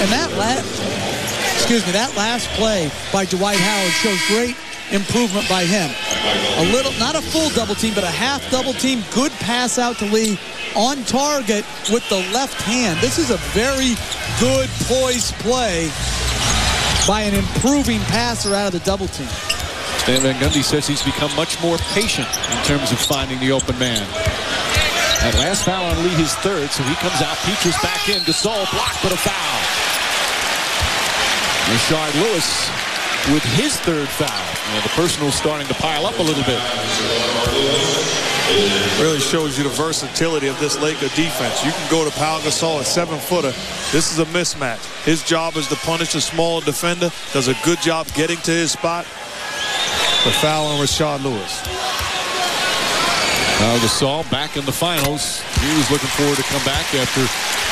And that last play by Dwight Howard shows great improvement by him. A little, not a full double team, but a half double team. Good pass out to Lee on target with the left hand. This is a very good poised play by an improving passer out of the double team. Stan Van Gundy says he's become much more patient in terms of finding the open man. That last foul on Lee, his third, so he comes out, Peaches back in, Gasol blocked, but a foul. Rashard Lewis with his third foul. The personal's starting to pile up a little bit. Really shows you the versatility of this Laker defense. You can go to Pau Gasol at 7-footer. This is a mismatch. His job is to punish a smaller defender. Does a good job getting to his spot. The foul on Rashard Lewis. Pau Gasol back in the finals. He was looking forward to come back after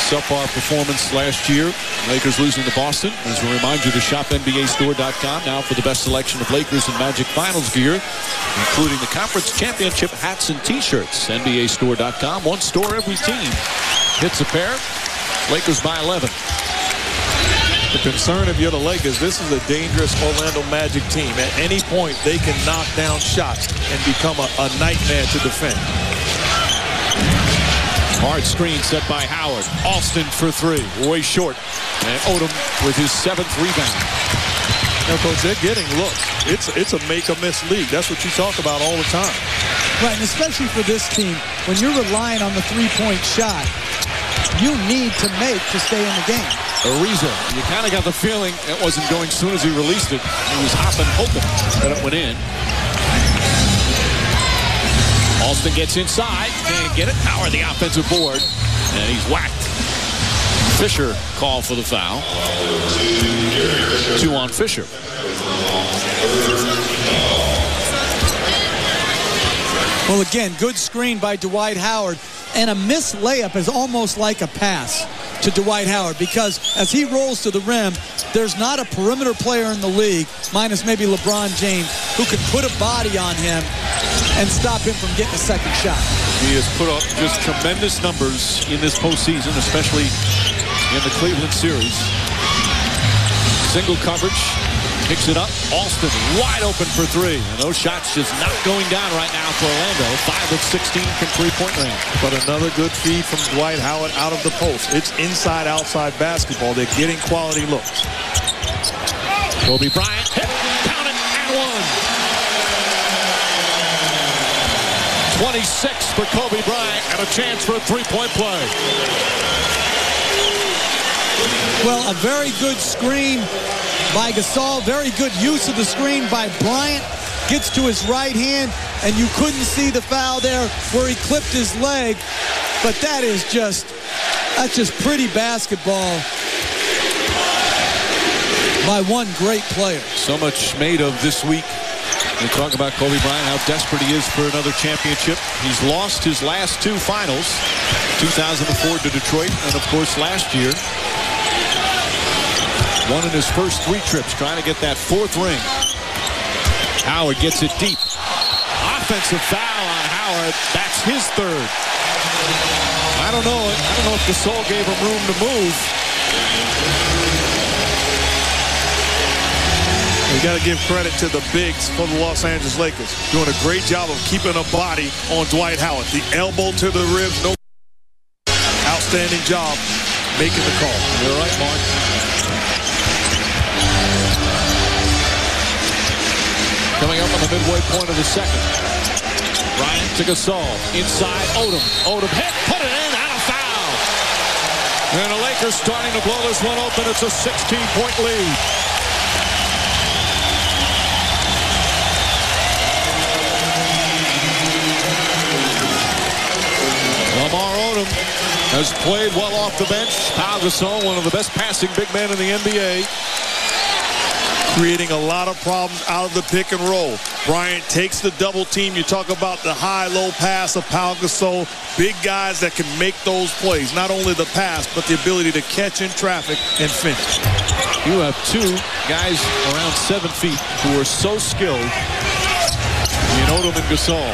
subpar performance last year. Lakers losing to Boston. As a reminder to shop NBAstore.com now for the best selection of Lakers and Magic Finals gear, including the conference championship hats and t-shirts. NBAstore.com. One store, every team. Hits a pair. Lakers by 11. The concern if you're the Lakers, this is a dangerous Orlando Magic team. At any point, they can knock down shots and become a nightmare to defend. Hard screen set by Howard. Alston for three. Way short. And Odom with his 7th rebound. Now, Coach, they're getting looks. It's a make-or-miss league. That's what you talk about all the time. Right, and especially for this team, when you're relying on the three-point shot, you need to make to stay in the game. Ariza, you kind of got the feeling it wasn't going as soon as he released it. He was hopping, hoping that it went in. Alston gets inside, can't get it. Howard the offensive board, and he's whacked. Fisher called for the foul. 2 on Fisher. Well, again, good screen by Dwight Howard, and a missed layup is almost like a pass to Dwight Howard, because as he rolls to the rim, there's not a perimeter player in the league, minus maybe LeBron James, who can put a body on him and stop him from getting a second shot. He has put up just tremendous numbers in this postseason, especially in the Cleveland series. Single coverage, picks it up. Alston wide open for three. And those shots just not going down right now for Orlando. 5 of 16 from three-point range. But another good feed from Dwight Howard out of the post. It's inside-outside basketball. They're getting quality looks. Kobe Bryant, hit, count it, and one. 26 for Kobe Bryant, and a chance for a three-point play. Well, a very good screen by Gasol. Very good use of the screen by Bryant. Gets to his right hand, and you couldn't see the foul there where he clipped his leg. But that's just pretty basketball by one great player. So much made of this week. We talk about Kobe Bryant, how desperate he is for another championship. He's lost his last 2 finals, 2004 to Detroit, and of course last year. Won in his first 3 trips, trying to get that 4th ring. Howard gets it deep. Offensive foul on Howard. That's his 3rd. I don't know if Gasol gave him room to move. You got to give credit to the bigs for the Los Angeles Lakers. Doing a great job of keeping a body on Dwight Howard. The elbow to the ribs, no. Outstanding job making the call. You're right, Mark. Coming up on the midway point of the second. Bryant to Gasol. Inside, Odom. Odom hit, put it in, and a foul. And the Lakers starting to blow this one open. It's a 16-point lead. Lamar Odom has played well off the bench. Pau Gasol, one of the best passing big men in the NBA. Creating a lot of problems out of the pick and roll. Bryant takes the double team. You talk about the high-low pass of Pau Gasol. Big guys that can make those plays. Not only the pass, but the ability to catch in traffic and finish. You have two guys around 7 feet who are so skilled in Odom and Gasol.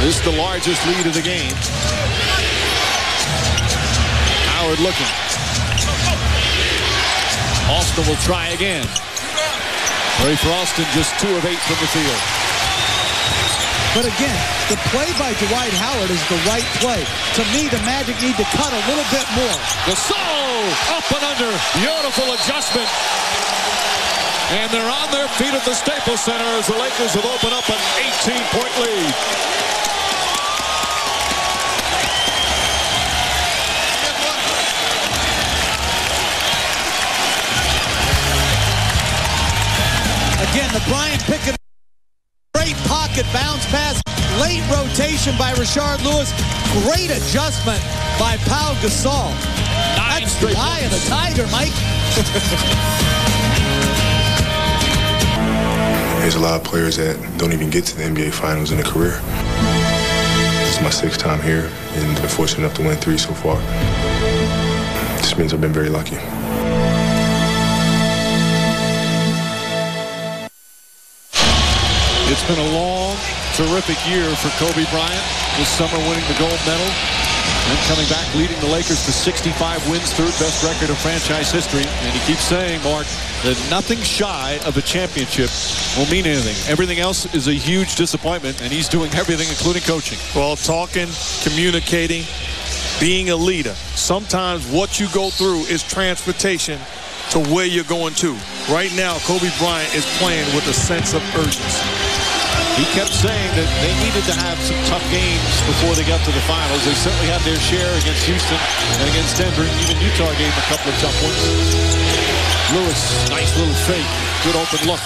This is the largest lead of the game. Howard looking. Austin will try again. Rafer Alston just 2 of 8 from the field. But again, the play by Dwight Howard is the right play. To me, the Magic need to cut a little bit more. Gasol up and under. Beautiful adjustment. And they're on their feet at the Staples Center as the Lakers have opened up an 18-point lead. Again, the Bryant Pickett, great pocket bounce pass, late rotation by Rashard Lewis, great adjustment by Pau Gasol. That's the eye of the tiger, Mike. There's a lot of players that don't even get to the NBA Finals in a career. This is my 6th time here, and been fortunate enough to win 3 so far. This means I've been very lucky. It's been a long, terrific year for Kobe Bryant. This summer winning the gold medal and coming back leading the Lakers to 65 wins, 3rd best record of franchise history. And he keeps saying, Mark, that nothing shy of a championship will mean anything. Everything else is a huge disappointment, and he's doing everything, including coaching. Well, talking, communicating, being a leader. Sometimes what you go through is transportation to where you're going to. Right now, Kobe Bryant is playing with a sense of urgency. He kept saying that they needed to have some tough games before they got to the finals. They certainly had their share against Houston and against Denver. Even Utah gave them a couple of tough ones. Lewis, nice little fake. Good open look.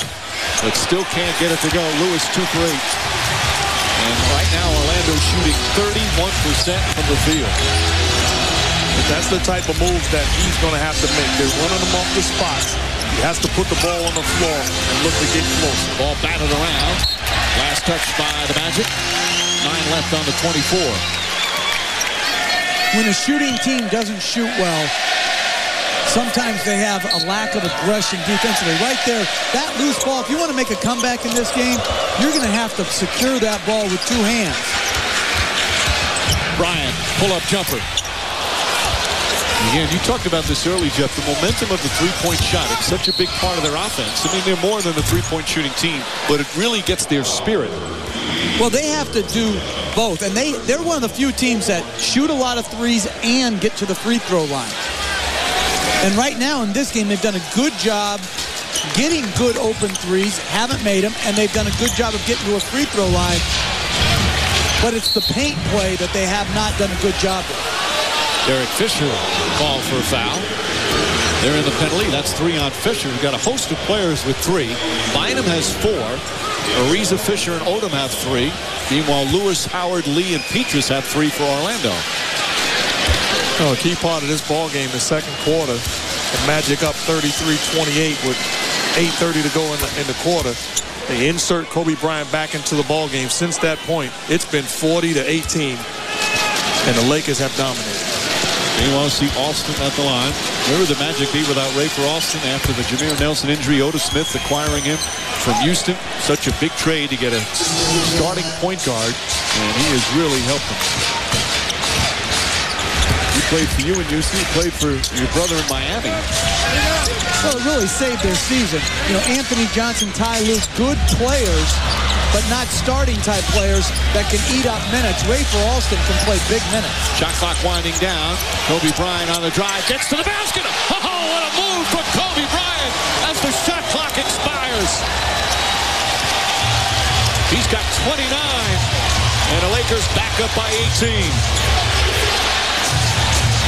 But still can't get it to go. Lewis 2 for 8. And right now, Orlando shooting 31% from the field. But that's the type of moves that he's going to have to make. They're running him off the spots. He has to put the ball on the floor and look to get close. Ball batted around. Last touch by the Magic. 9 left on the 24. When a shooting team doesn't shoot well, sometimes they have a lack of aggression defensively. Right there, that loose ball, if you want to make a comeback in this game, you're going to have to secure that ball with 2 hands. Bryant, pull-up jumper. Again, you talked about this early, Jeff, the momentum of the three-point shot. It's such a big part of their offense. I mean, they're more than the three-point shooting team, but it really gets their spirit. Well, they have to do both, and they're one of the few teams that shoot a lot of threes and get to the free throw line. And right now in this game, they've done a good job getting good open threes, haven't made them, and they've done a good job of getting to a free throw line. But it's the paint play that they have not done a good job with. Derek Fisher called for a foul. They're in the penalty. That's 3 on Fisher. We've got a host of players with 3. Bynum has 4. Ariza, Fisher, and Odom have 3. Meanwhile, Lewis, Howard, Lee, and Petrus have 3 for Orlando. A key part of this ball game is second quarter. The Magic up 33-28 with 8:30 to go in the quarter. They insert Kobe Bryant back into the ball game. Since that point, it's been 40-18, and the Lakers have dominated. You want to see Alston at the line. Where would the Magic be without Rafer Alston after the Jameer Nelson injury? Otis Smith acquiring him from Houston. Such a big trade to get a starting point guard, and he has really helped them. You played for you in Houston. He played for your brother in Miami. Well, it really saved their season. You know, Anthony Johnson, Ty Lue, good players, but not starting type players that can eat up minutes. Rafer Alston can play big minutes. Shot clock winding down. Kobe Bryant on the drive. Gets to the basket. Oh, what a move from Kobe Bryant as the shot clock expires. He's got 29. And the Lakers back up by 18.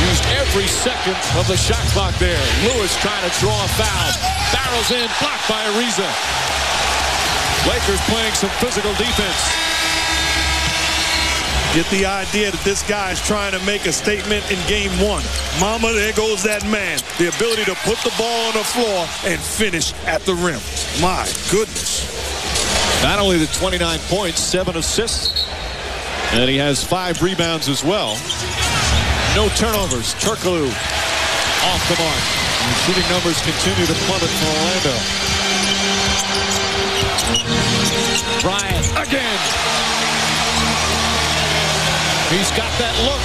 Used every second of the shot clock there. Lewis trying to draw a foul. Barrels in, blocked by Ariza. Lakers playing some physical defense. Get the idea that this guy is trying to make a statement in game one. Mama, there goes that man. The ability to put the ball on the floor and finish at the rim. My goodness. Not only the 29 points, 7 assists, and he has 5 rebounds as well. No turnovers. Turkoglu off the mark. And the shooting numbers continue to plummet for Orlando. Bryant again. He's got that look.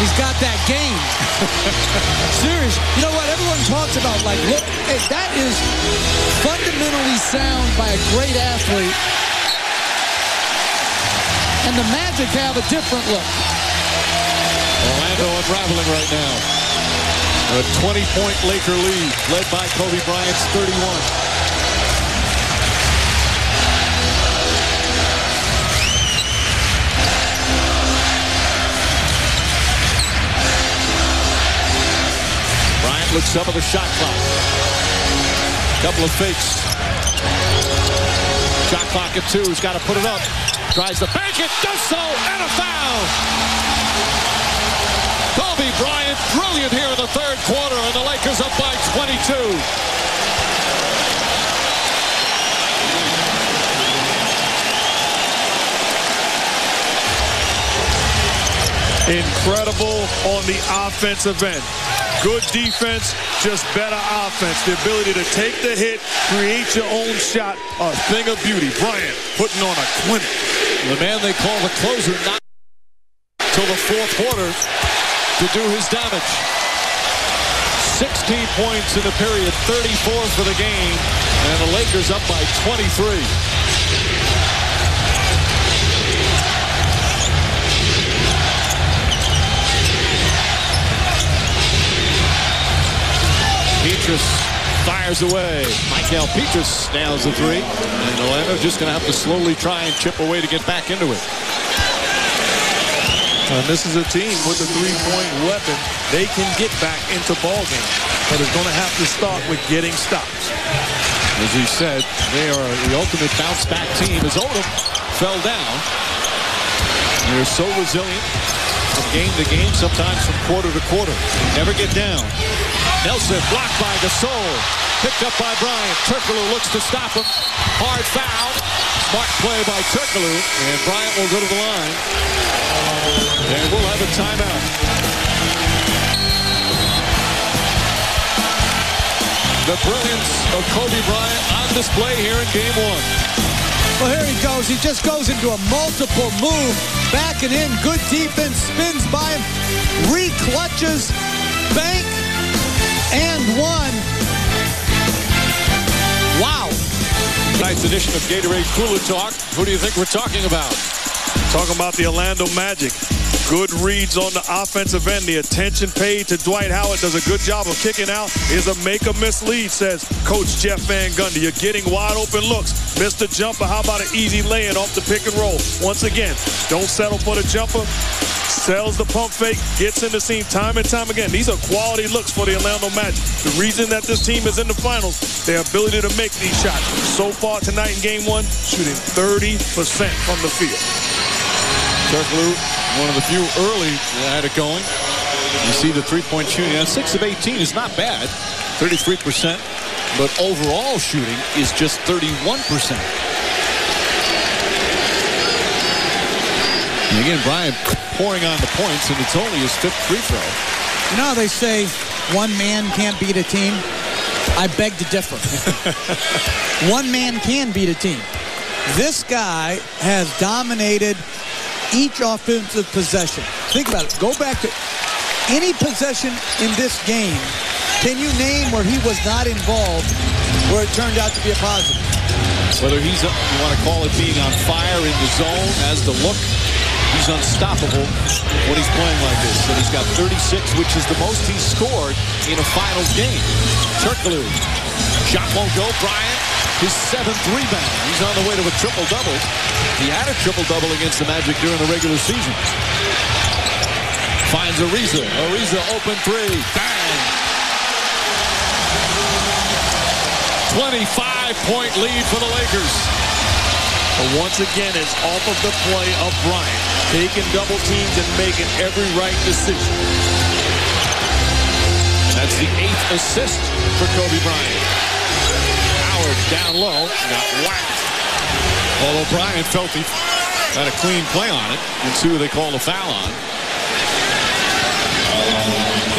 He's got that game. Serious. You know what? Everyone talks about, like, look, hey, that is fundamentally sound by a great athlete. And the Magic have a different look. Orlando unraveling right now. A 20-point Laker lead, led by Kobe Bryant's 31. Bryant looks up at the shot clock. Couple of fakes. Shot clock at 2. He's got to put it up. Tries to bank it. Does so. And a foul. Kobe Bryant, brilliant here in the third quarter, and the Lakers up by 22. Incredible on the offensive end. Good defense, just better offense. The ability to take the hit, create your own shot, a thing of beauty. Bryant putting on a clinic. The man they call the closer, not until the fourth quarter to do his damage. 16 points in the period, 34 for the game, and the Lakers up by 23. Petrus fires away. Michael Petrus nails the 3, and Orlando just going to have to slowly try and chip away to get back into it. And this is a team with a three-point weapon. They can get back into ball games, but it's going to have to start with getting stops. As we said, they are the ultimate bounce-back team as Odom fell down. They're so resilient from game to game, sometimes from quarter to quarter. They never get down. Nelson blocked by Gasol. Picked up by Bryant. Turkoglu looks to stop him. Hard foul. Smart play by Turkoglu. And Bryant will go to the line. And we'll have a timeout. The brilliance of Kobe Bryant on display here in game one. Well, here he goes. He just goes into a multiple move. Backing in. Good defense. Spins by him. Re-clutches. Bank. And one. Wow. Tonight's edition of Gatorade Cooler Talk. Who do you think we're talking about? Talking about the Orlando Magic. Good reads on the offensive end. The attention paid to Dwight Howard. Does a good job of kicking out. Here's a make-or-miss lead, says Coach Jeff Van Gundy. You're getting wide-open looks. Missed the jumper. How about an easy lay-in off the pick and roll? Once again, don't settle for the jumper. Sells the pump fake. Gets in the scene time and time again. These are quality looks for the Orlando Magic. The reason that this team is in the finals, their ability to make these shots. So far tonight in game one, shooting 30% from the field. Turkoglu, one of the few early that had it going. You see the three-point shooting. 6 of 18 is not bad, 33%. But overall shooting is just 31%. And again, Bryant pouring on the points, and it's only his 5th free throw. You know how they say one man can't beat a team? I beg to differ. One man can beat a team. This guy has dominated each offensive possession. Think about it. Go back to any possession in this game. Can you name where he was not involved, where it turned out to be a positive? Whether he's, you want to call it being on fire in the zone, as the look, he's unstoppable when he's playing like this. And he's got 36, which is the most he's scored in a finals game. Turkoglu, shot won't go. Bryant, his 7th rebound. He's on the way to a triple-double. He had a triple-double against the Magic during the regular season. Finds Ariza. Ariza open three. Bang! 25-point lead for the Lakers. But once again, it's off of the play of Bryant. Taking double teams and making every right decision. That's the 8th assist for Kobe Bryant. Howard down low, got whacked. Although Bryant felt he had a clean play on it, and see who they called a foul on.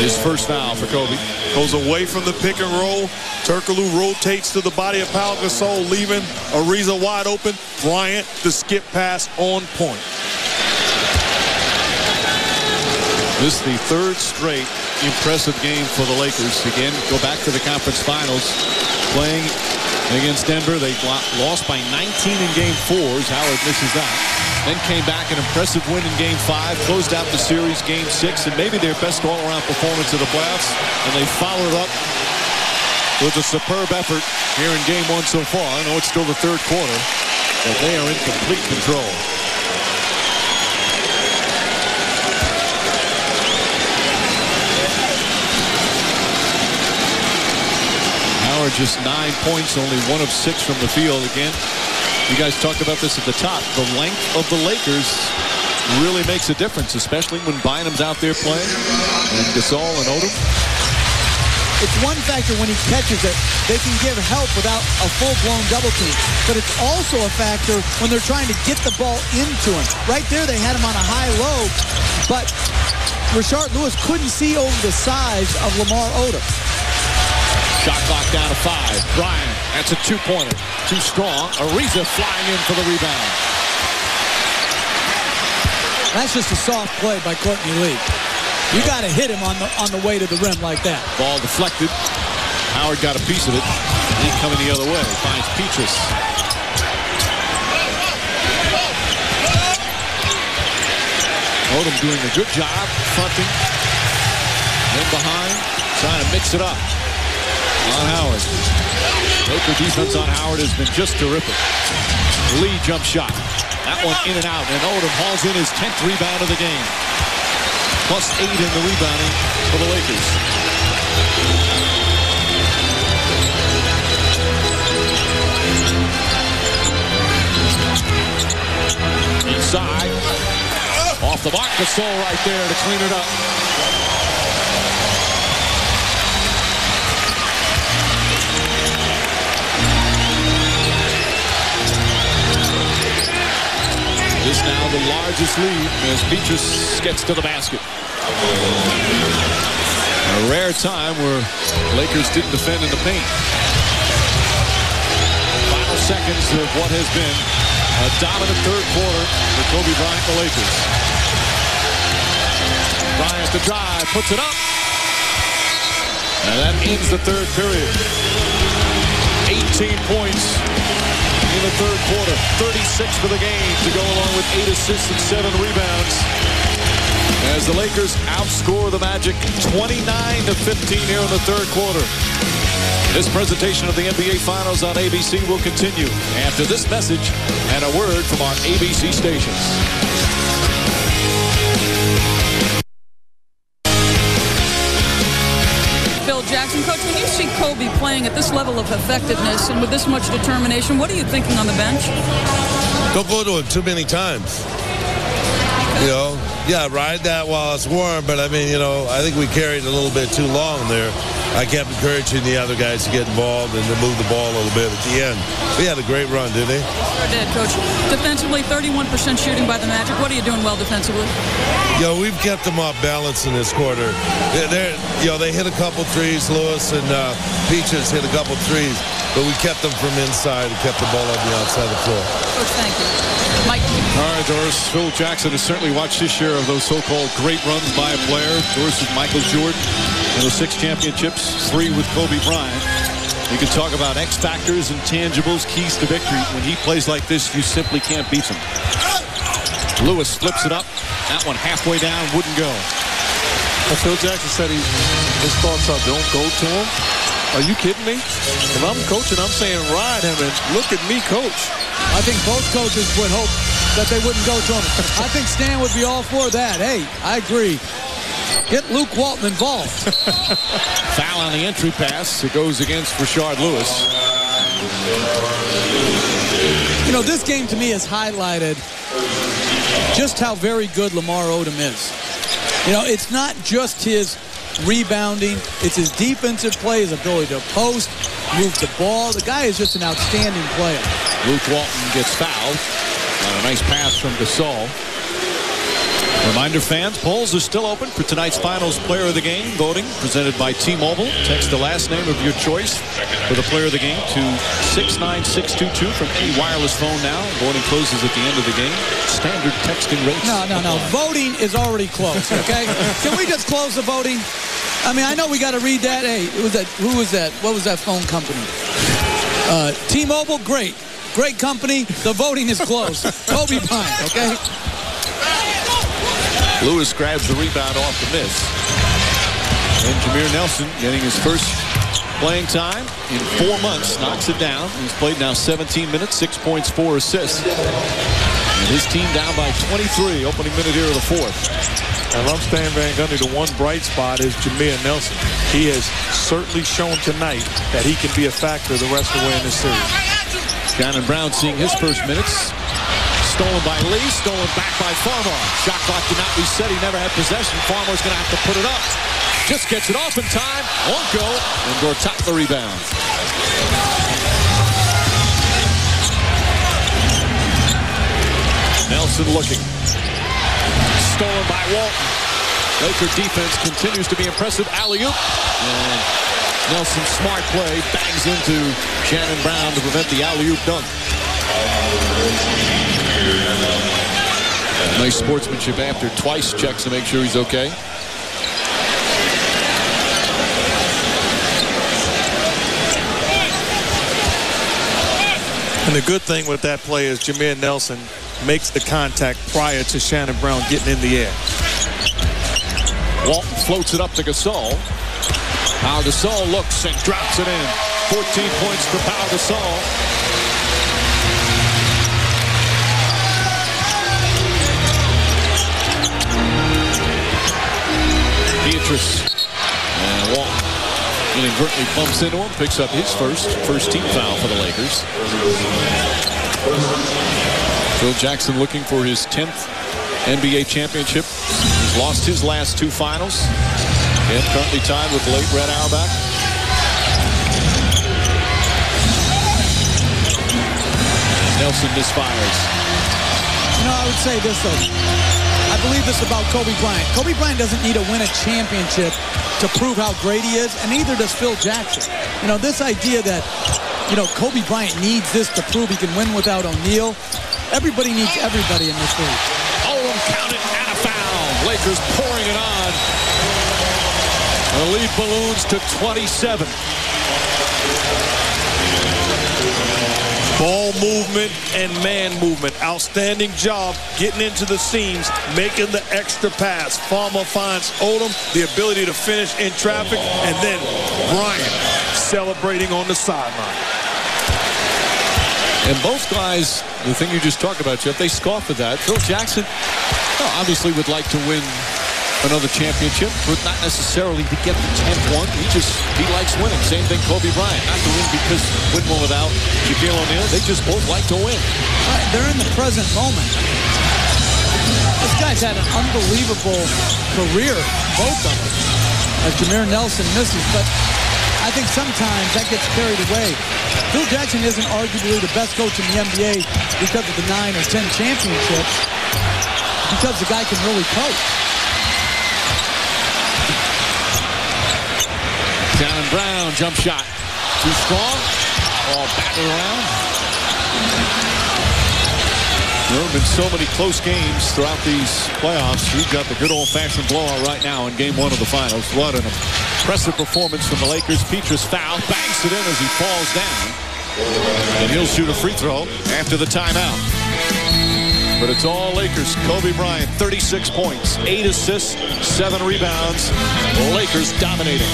His first foul for Kobe. Goes away from the pick and roll. Turkoglu rotates to the body of Pau Gasol, leaving Ariza wide open. Bryant, the skip pass on point. This is the 3rd straight impressive game for the Lakers. Again, go back to the conference finals. Playing against Denver, they lost by 19 in game 4s. Howard misses that. Then came back an impressive win in game 5. Closed out the series game 6, and maybe their best all-around performance of the playoffs. And they followed up with a superb effort here in game 1 so far. I know it's still the 3rd quarter, but they are in complete control. Howard just 9 points, only 1 of 6 from the field. Again, you guys talked about this at the top. The length of the Lakers really makes a difference, especially when Bynum's out there playing, and Gasol and Odom. It's one factor when he catches it, they can give help without a full-blown double team. But it's also a factor when they're trying to get the ball into him. Right there, they had him on a high-low, but Rashard Lewis couldn't see over the size of Lamar Odom. Shot clock down to 5. Bryant, that's a 2-pointer. Too strong. Ariza flying in for the rebound. That's just a soft play by Courtney Lee. You got to hit him on the way to the rim like that. Ball deflected. Howard got a piece of it. Lee coming the other way. Finds Petrus. Odom doing a good job fronting. Then behind, trying to mix it up. On Howard. Laker defense on Howard has been just terrific. Lee jump shot. That one in and out. And Odom hauls in his 10th rebound of the game. Plus 8 in the rebounding for the Lakers. Inside. Off the mark. Gasol right there to clean it up. Is now the largest lead as Petrus gets to the basket. A rare time where Lakers didn't defend in the paint. Final seconds of what has been a dominant 3rd quarter for Kobe Bryant, the Lakers. Bryant to drive, puts it up. And that ends the 3rd period. 18 points in the 3rd quarter. 36 for the game to go along with 8 assists and 7 rebounds. As the Lakers outscore the Magic 29-15 here in the 3rd quarter. This presentation of the NBA Finals on ABC will continue after this message and a word from our ABC stations. Phil Jackson. Coach, when you see Kobe playing at this level of effectiveness and with this much determination, what are you thinking on the bench? Don't go to it too many times. You know, yeah, ride that while it's warm, but I mean, you know, I think we carried a little bit too long there. I kept encouraging the other guys to get involved and to move the ball a little bit at the end. We had a great run, didn't he? Sure did, Coach. Defensively, 31% shooting by the Magic. What are you doing well defensively? Yo, we've kept them off balance in this quarter. They hit a couple threes, Lewis and Peaches hit a couple threes, but we kept them from inside and kept the ball on the outside of the floor. Coach, thank you. Mike. All right, Doris. Phil Jackson has certainly watched his share share of those so-called great runs by a player. Of course, with Michael Jordan and the 6 championships, 3 with Kobe Bryant. You can talk about X factors, intangibles, keys to victory. When he plays like this, you simply can't beat him. Lewis flips it up. That one halfway down, wouldn't go. Phil Jackson said his thoughts are don't go to him. Are you kidding me? If I'm coaching, I'm saying ride him and look at me, coach. I think both coaches would hope that they wouldn't go to him. I think Stan would be all for that. Hey, I agree. Get Luke Walton involved. Foul on the entry pass. It goes against Rashard Lewis. You know, this game to me has highlighted just how very good Lamar Odom is. You know, it's not just his rebounding, it's his defensive play, his ability to post, move the ball. The guy is just an outstanding player. Luke Walton gets fouled on a nice pass from Gasol. Reminder fans, polls are still open for tonight's finals player of the game voting presented by T-Mobile. Text the last name of your choice for the player of the game to 69622 from any wireless phone now. Voting closes at the end of the game. Standard texting rates. No. Voting is already closed, okay? Can we just close the voting? I mean, I know we got to read that. Hey, who was that? What was that phone company? T-Mobile, great. Great company. The voting is closed. Kobe Bryant, okay? Lewis grabs the rebound off the miss. And Jameer Nelson getting his first playing time in 4 months. Knocks it down. He's played now 17 minutes, 6 points, 4 assists. And his team down by 23, opening minute here of the 4th. And I'm Stan Van Gundy. The one bright spot is Jameer Nelson. He has certainly shown tonight that he can be a factor the rest of the way in this series. Shannon Brown seeing his first minutes. Stolen by Lee, stolen back by Farmar. Shot clock did not reset. He never had possession. Farmar's going to have to put it up. Just gets it off in time. Won't go. And Gortat the rebound. Nelson looking. Stolen by Walton. Laker defense continues to be impressive. Alley-oop. And Nelson, smart play, bangs into Shannon Brown to prevent the alley-oop dunk. Nice sportsmanship after twice checks to make sure he's okay. And the good thing with that play is Jameer Nelson makes the contact prior to Shannon Brown getting in the air. Walton floats it up to Gasol. Pau Gasol looks and drops it in. 14 points for Pau Gasol. And Walton inadvertently bumps into him, picks up his first team foul for the Lakers. Phil Jackson looking for his 10th NBA championship. He's lost his last 2 finals. And currently tied with late Red Auerbach. Nelson misfires. You know, I would say this, though. I believe this about Kobe Bryant. Kobe Bryant doesn't need to win a championship to prove how great he is, and neither does Phil Jackson. You know, this idea that, you know, Kobe Bryant needs this to prove he can win without O'Neal. Everybody needs everybody in this league. Odom counted and a foul. Lakers pouring it on. The lead balloons to 27. Ball movement and man movement. Outstanding job getting into the seams, making the extra pass. Farmer finds Odom, the ability to finish in traffic, and then Bryant celebrating on the sideline. And both guys, the thing you just talked about, Jeff, they scoff at that. Phil Jackson obviously would like to win another championship, but not necessarily to get the 10th one. He likes winning. Same thing Kobe Bryant. Not to win because win one without Shaquille O'Neal. They just both like to win. Right, they're in the present moment. This guy's had an unbelievable career, both of them. As Jameer Nelson misses, but I think sometimes that gets carried away. Phil Jackson isn't arguably the best coach in the NBA because of the 9 or 10 championships, because the guy can really coach. Shannon Brown, jump shot. Too strong. All batted around. There have been so many close games throughout these playoffs. We've got the good old-fashioned blowout right now in Game 1 of the finals. What an impressive performance from the Lakers. Pietrus foul, banks it in as he falls down. And he'll shoot a free throw after the timeout. But it's all Lakers. Kobe Bryant, 36 points, 8 assists, 7 rebounds. The Lakers dominating.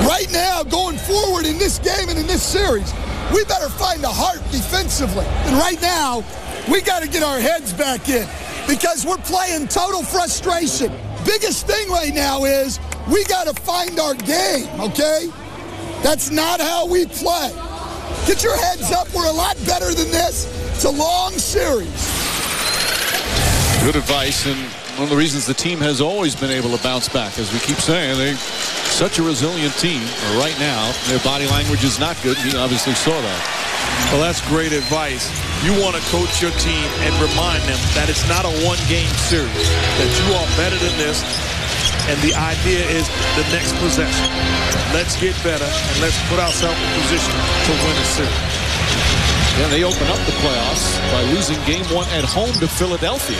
Right now, going forward in this game and in this series, we better find the heart defensively. And right now, we got to get our heads back in because we're playing total frustration. Biggest thing right now is we got to find our game, okay? That's not how we play. Get your heads up. We're a lot better than this. It's a long series. Good advice, and one of the reasons the team has always been able to bounce back. As we keep saying, they're such a resilient team. Right now, their body language is not good. He obviously saw that. Well, that's great advice. You want to coach your team and remind them that it's not a one-game series, that you are better than this, and the idea is the next possession. Let's get better, and let's put ourselves in position to win a series. Yeah, they open up the playoffs by losing Game 1 at home to Philadelphia.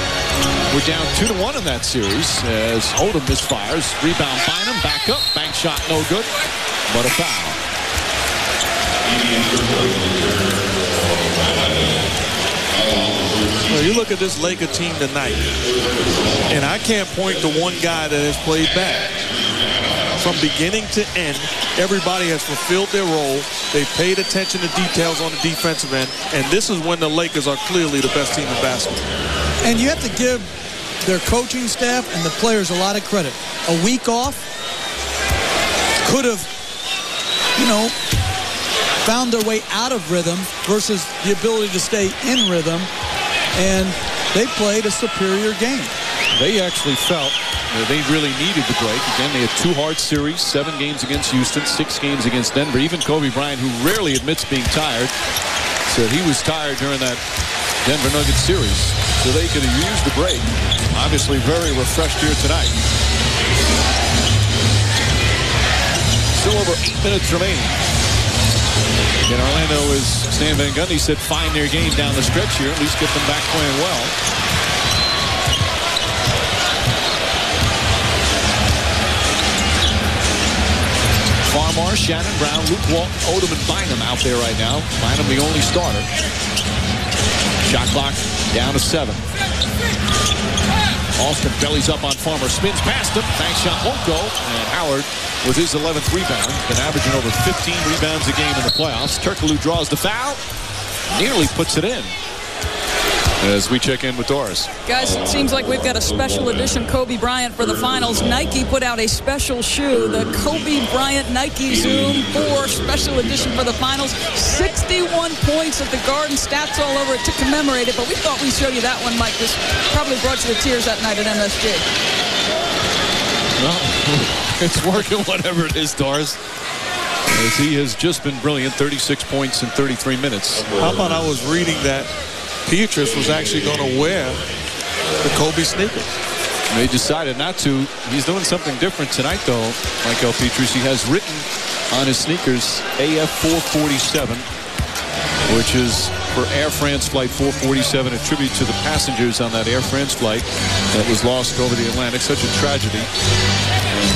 We're down 2-1 in that series as Odom misfires. Rebound Bynum, back up, bank shot no good, but a foul. Well, you look at this Laker team tonight, and I can't point to one guy that has played bad. From beginning to end, everybody has fulfilled their role. They've paid attention to details on the defensive end, and this is when the Lakers are clearly the best team in basketball. And you have to give their coaching staff and the players a lot of credit. A week off could have, found their way out of rhythm versus the ability to stay in rhythm, and they played a superior game. They actually felt they really needed the break. Again, they had 2 hard series, 7 games against Houston, 6 games against Denver. Even Kobe Bryant, who rarely admits being tired, said he was tired during that Denver Nuggets series. So they could have used the break. Obviously very refreshed here tonight. Still over 8 minutes remaining. In Orlando, as Stan Van Gundy said, find their game down the stretch here, at least get them back playing well. Farmar, Shannon Brown, Luke Walton, Odom, and Bynum out there right now. Bynum the only starter. Shot clock down to 7. Austin bellies up on Farmer, spins past him. Bank shot won't go. And Howard with his 11th rebound. Been averaging over 15 rebounds a game in the playoffs. Turkoglu draws the foul. Nearly puts it in. As we check in with Doris. Guys, it seems like we've got a special edition Kobe Bryant for the finals. Nike put out a special shoe, the Kobe Bryant Nike Zoom 4 special edition for the finals. 61 points at the Garden, stats all over it to commemorate it, but we thought we'd show you that one, Mike. This probably brought you to tears that night at MSG. Well, it's working, whatever it is, Doris. As he has just been brilliant, 36 points in 33 minutes. How about I was reading that Pietrus was actually going to wear the Kobe sneakers. They decided not to. He's doing something different tonight, though, Michael Pietrus. He has written on his sneakers AF 447, which is for Air France Flight 447, a tribute to the passengers on that Air France flight that was lost over the Atlantic. Such a tragedy. And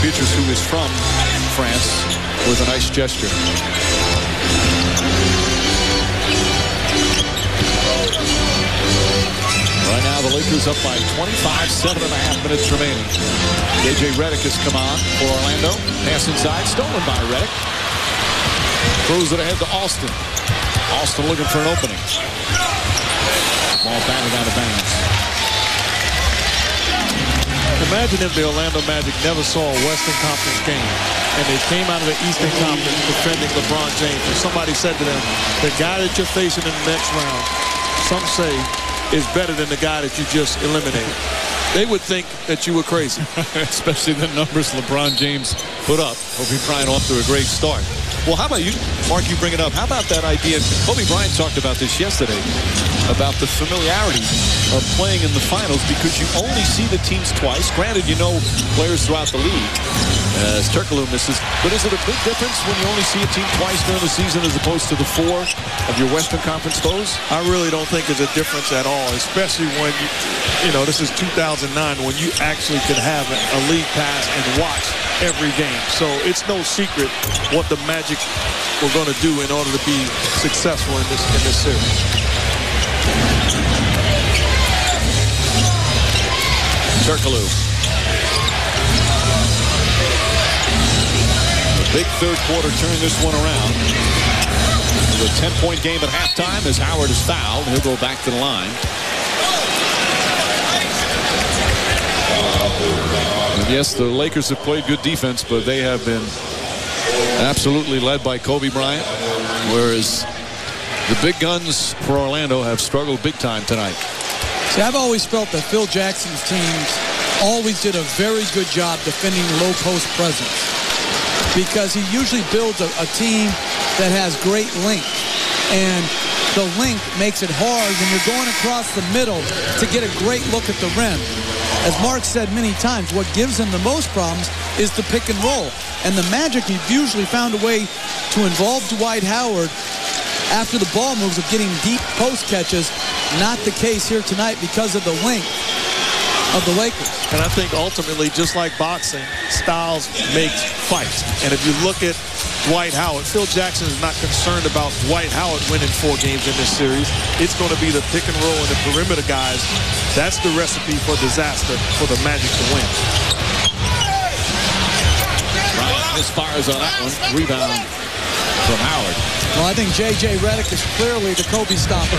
Pietrus, who is from France, with a nice gesture. Right now, the Lakers up by 25, 7.5 minutes remaining. J.J. Redick has come on for Orlando. Pass inside, stolen by Redick. Throws it ahead to Austin. Austin looking for an opening. Ball batted out of bounds. Imagine if the Orlando Magic never saw a Western Conference game and they came out of the Eastern Conference defending LeBron James, and somebody said to them, the guy that you're facing in the next round, some say, is better than the guy that you just eliminated. They would think that you were crazy. Especially the numbers LeBron James put up. Kobe Bryant off to a great start. Well, how about you, Mark, you bring it up. How about that idea? Kobe Bryant talked about this yesterday, about the familiarity of playing in the finals because you only see the teams twice. Granted, you know players throughout the league. as Turkoglu misses. But is it a big difference when you only see a team twice during the season as opposed to the 4 of your Western Conference foes? I really don't think there's a difference at all, especially when, you know, this is 2009, when you actually could have a league pass and watch every game. So it's no secret what the Magic were going to do in order to be successful in this series. Turkoglu. The big third quarter turned this one around. The 10-point game at halftime as Howard is fouled. He'll go back to the line. And yes, the Lakers have played good defense, but they have been absolutely led by Kobe Bryant, whereas the big guns for Orlando have struggled big time tonight. See, I've always felt that Phil Jackson's teams always did a very good job defending low post presence, because he usually builds a team that has great length, and the length makes it hard when you're going across the middle to get a great look at the rim. As Mark said many times, what gives him the most problems is the pick and roll. And the Magic have usually found a way to involve Dwight Howard after the ball moves of getting deep post catches. Not the case here tonight because of the length of the Lakers. And I think ultimately, just like boxing, styles make fights. And if you look at Dwight Howard, Phil Jackson is not concerned about Dwight Howard winning 4 games in this series. It's going to be the pick and roll and the perimeter guys. That's the recipe for disaster for the Magic to win. Bryant misfires on that one. Rebound from Howard. Well, I think J.J. Redick is clearly the Kobe stopper.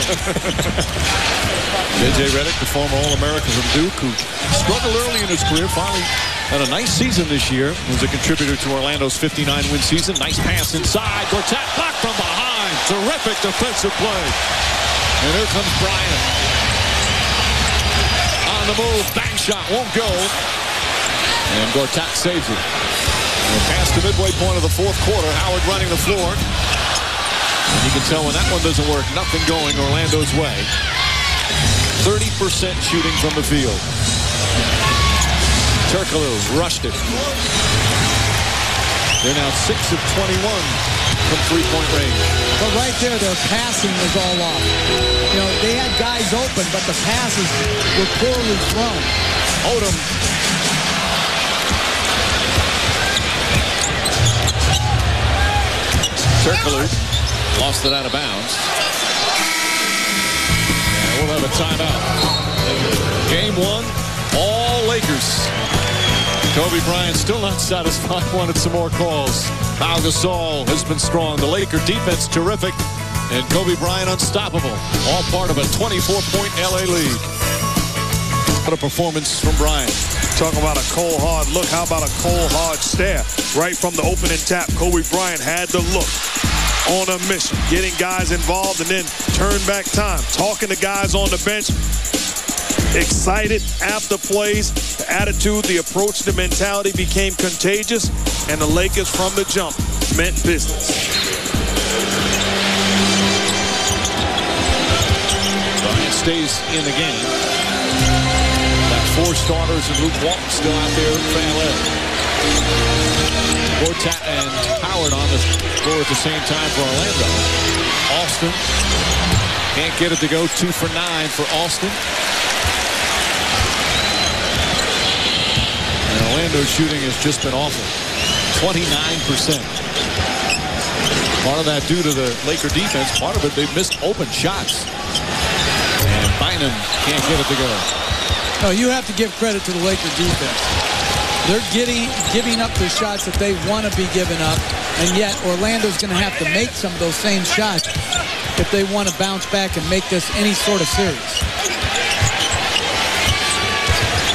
J.J. Redick, the former All-American from Duke, who struggled early in his career, finally had a nice season this year. Was a contributor to Orlando's 59-win season. Nice pass inside. Gortat blocked from behind. Terrific defensive play. And here comes Bryant. On the move. Bang shot. Won't go. And Gortat saves it. And past the midway point of the fourth quarter, Howard running the floor. And you can tell when that one doesn't work, nothing going Orlando's way. 30% shooting from the field. Turkoglu rushed it. They're now 6 of 21 from three-point range. But right there, their passing was all off. You know, they had guys open, but the passes were poorly thrown. Odom. Turkoglu lost it out of bounds. And we'll have a timeout. Game 1, all Lakers. Kobe Bryant still not satisfied, wanted some more calls. Pau Gasol has been strong. The Laker defense terrific. And Kobe Bryant unstoppable. All part of a 24-point LA lead. What a performance from Bryant. Talk about a cold, hard look. How about a cold, hard stare? Right from the opening tap, Kobe Bryant had the look. On a mission, getting guys involved, and then turn back time, talking to guys on the bench, excited after plays. The attitude, the approach, the mentality became contagious, and the Lakers from the jump meant business. Bryant stays in the game. Got 4 starters and Luke Walton still out there for LA. Gortat and Howard on the floor at the same time for Orlando. Austin can't get it to go. 2 for 9 for Austin. And Orlando's shooting has just been awful. 29%. Part of that due to the Laker defense. Part of it, they've missed open shots. And Bynum can't get it to go. No, you have to give credit to the Laker defense. They're giving up the shots that they want to be giving up, and yet Orlando's going to have to make some of those same shots if they want to bounce back and make this any sort of series.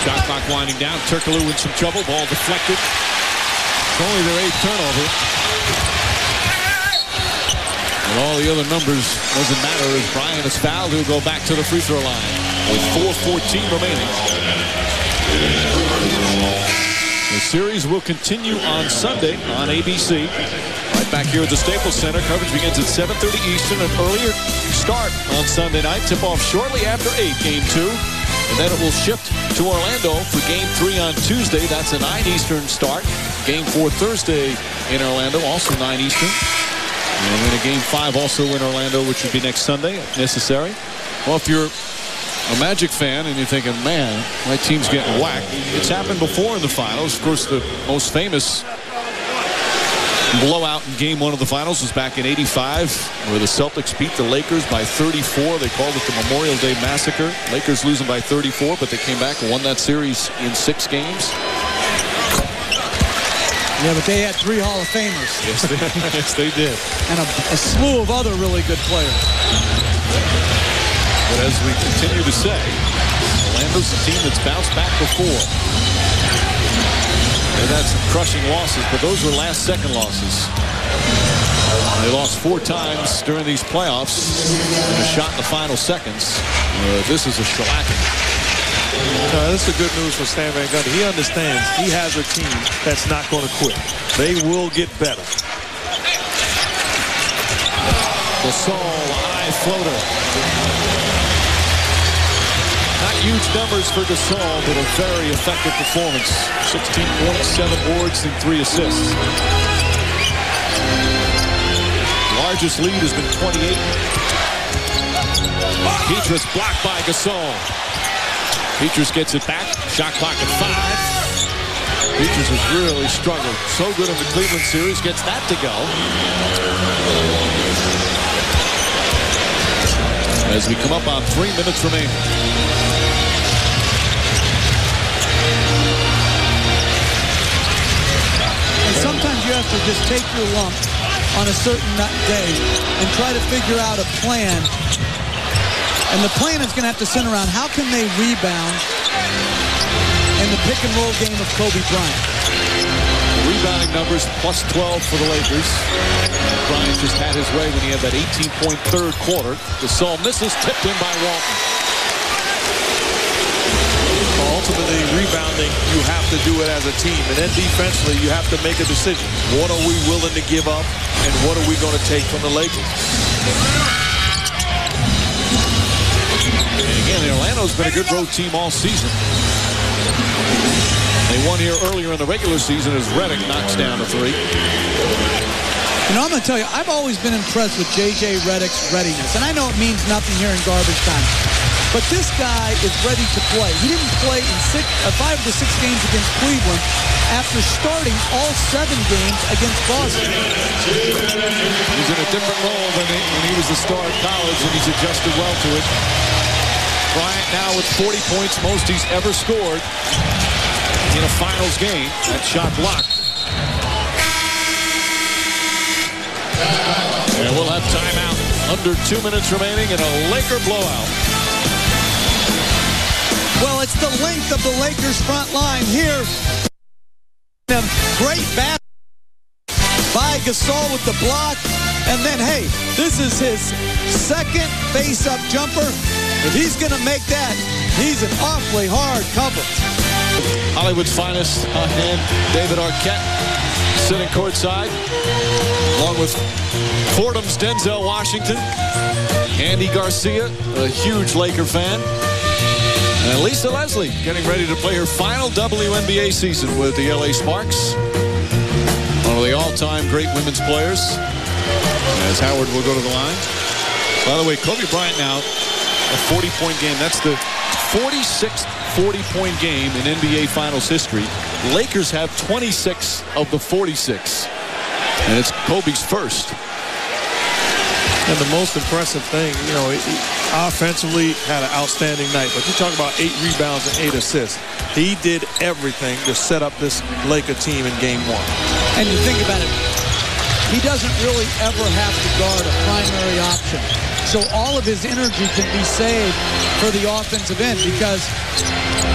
Shot clock winding down. Turkoglu in some trouble. Ball deflected. It's only their 8th turnover. And all the other numbers doesn't matter as Bryant is fouled. He'll go back to the free throw line with 4:14 remaining. The series will continue on Sunday on ABC. Right back here at the Staples Center. Coverage begins at 7:30 Eastern. An earlier start on Sunday night. Tip-off shortly after 8, Game 2. And then it will shift to Orlando for Game 3 on Tuesday. That's a 9 Eastern start. Game 4 Thursday in Orlando, also 9 Eastern. And then a Game 5 also in Orlando, which would be next Sunday, if necessary. Well, if you're a Magic fan and you're thinking, man, my team's getting whacked, it's happened before in the finals. Of course, the most famous blowout in Game 1 of the finals was back in '85, where the Celtics beat the Lakers by 34. They called it the Memorial Day Massacre. Lakers losing by 34, but they came back and won that series in 6 games. Yeah, but they had 3 Hall of Famers. Yes, they did. And a slew of other really good players. But as we continue to say, Orlando's a team that's bounced back before. They've had some crushing losses, but those were last-second losses. They lost 4 times during these playoffs and a shot in the final seconds. This is a shellacking. This is the good news for Stan Van Gundy. He understands he has a team that's not going to quit. They will get better. Gasol, high floater. Not huge numbers for Gasol, but a very effective performance. 16 points, 7 boards, and 3 assists. Largest lead has been 28. Petrus blocked by Gasol. Petrus gets it back. Shot clock at 5. Petrus has really struggled. So good in the Cleveland series. Gets that to go. As we come up on 3 minutes remaining. And sometimes you have to just take your lump on a certain day and try to figure out a plan. And the plan is going to have to center around how can they rebound in the pick-and-roll game of Kobe Bryant. Rebounding numbers plus 12 for the Lakers. Bryant just had his way when he had that 18-point third quarter. Gasol misses, tipped in by Walton. Ultimately, rebounding, you have to do it as a team. And then defensively, you have to make a decision. What are we willing to give up, and what are we going to take from the Lakers? And again, Orlando's been a good road team all season. They won here earlier in the regular season as Redick knocks down a 3. You know, I'm going to tell you, I've always been impressed with J.J. Redick's readiness. And I know it means nothing here in garbage time. But this guy is ready to play. He didn't play in 5 of the 6 games against Cleveland after starting all 7 games against Boston. He's in a different role than when he was a star at college, and he's adjusted well to it. Bryant now with 40 points, most he's ever scored in a finals game. That shot blocked. And we'll have timeout. Under 2 minutes remaining in a Laker blowout. Well, it's the length of the Lakers front line here. Great bat by Gasol with the block. And then, hey, this is his second face-up jumper. If he's going to make that, he's an awfully hard cover. Hollywood's finest hot hand, David Arquette, sitting courtside, along with Fordham's Denzel Washington, Andy Garcia, a huge Laker fan, and Lisa Leslie getting ready to play her final WNBA season with the LA Sparks. One of the all-time great women's players, as Howard will go to the line. By the way, Kobe Bryant now, a 40-point game. That's the 46th 40-point game in NBA Finals history. Lakers have 26 of the 46. And it's Kobe's first. And the most impressive thing, you know, offensively had an outstanding night. But you talk about 8 rebounds and 8 assists. He did everything to set up this Laker team in Game 1. And you think about it, he doesn't really ever have to guard a primary option. So all of his energy can be saved for the offensive end because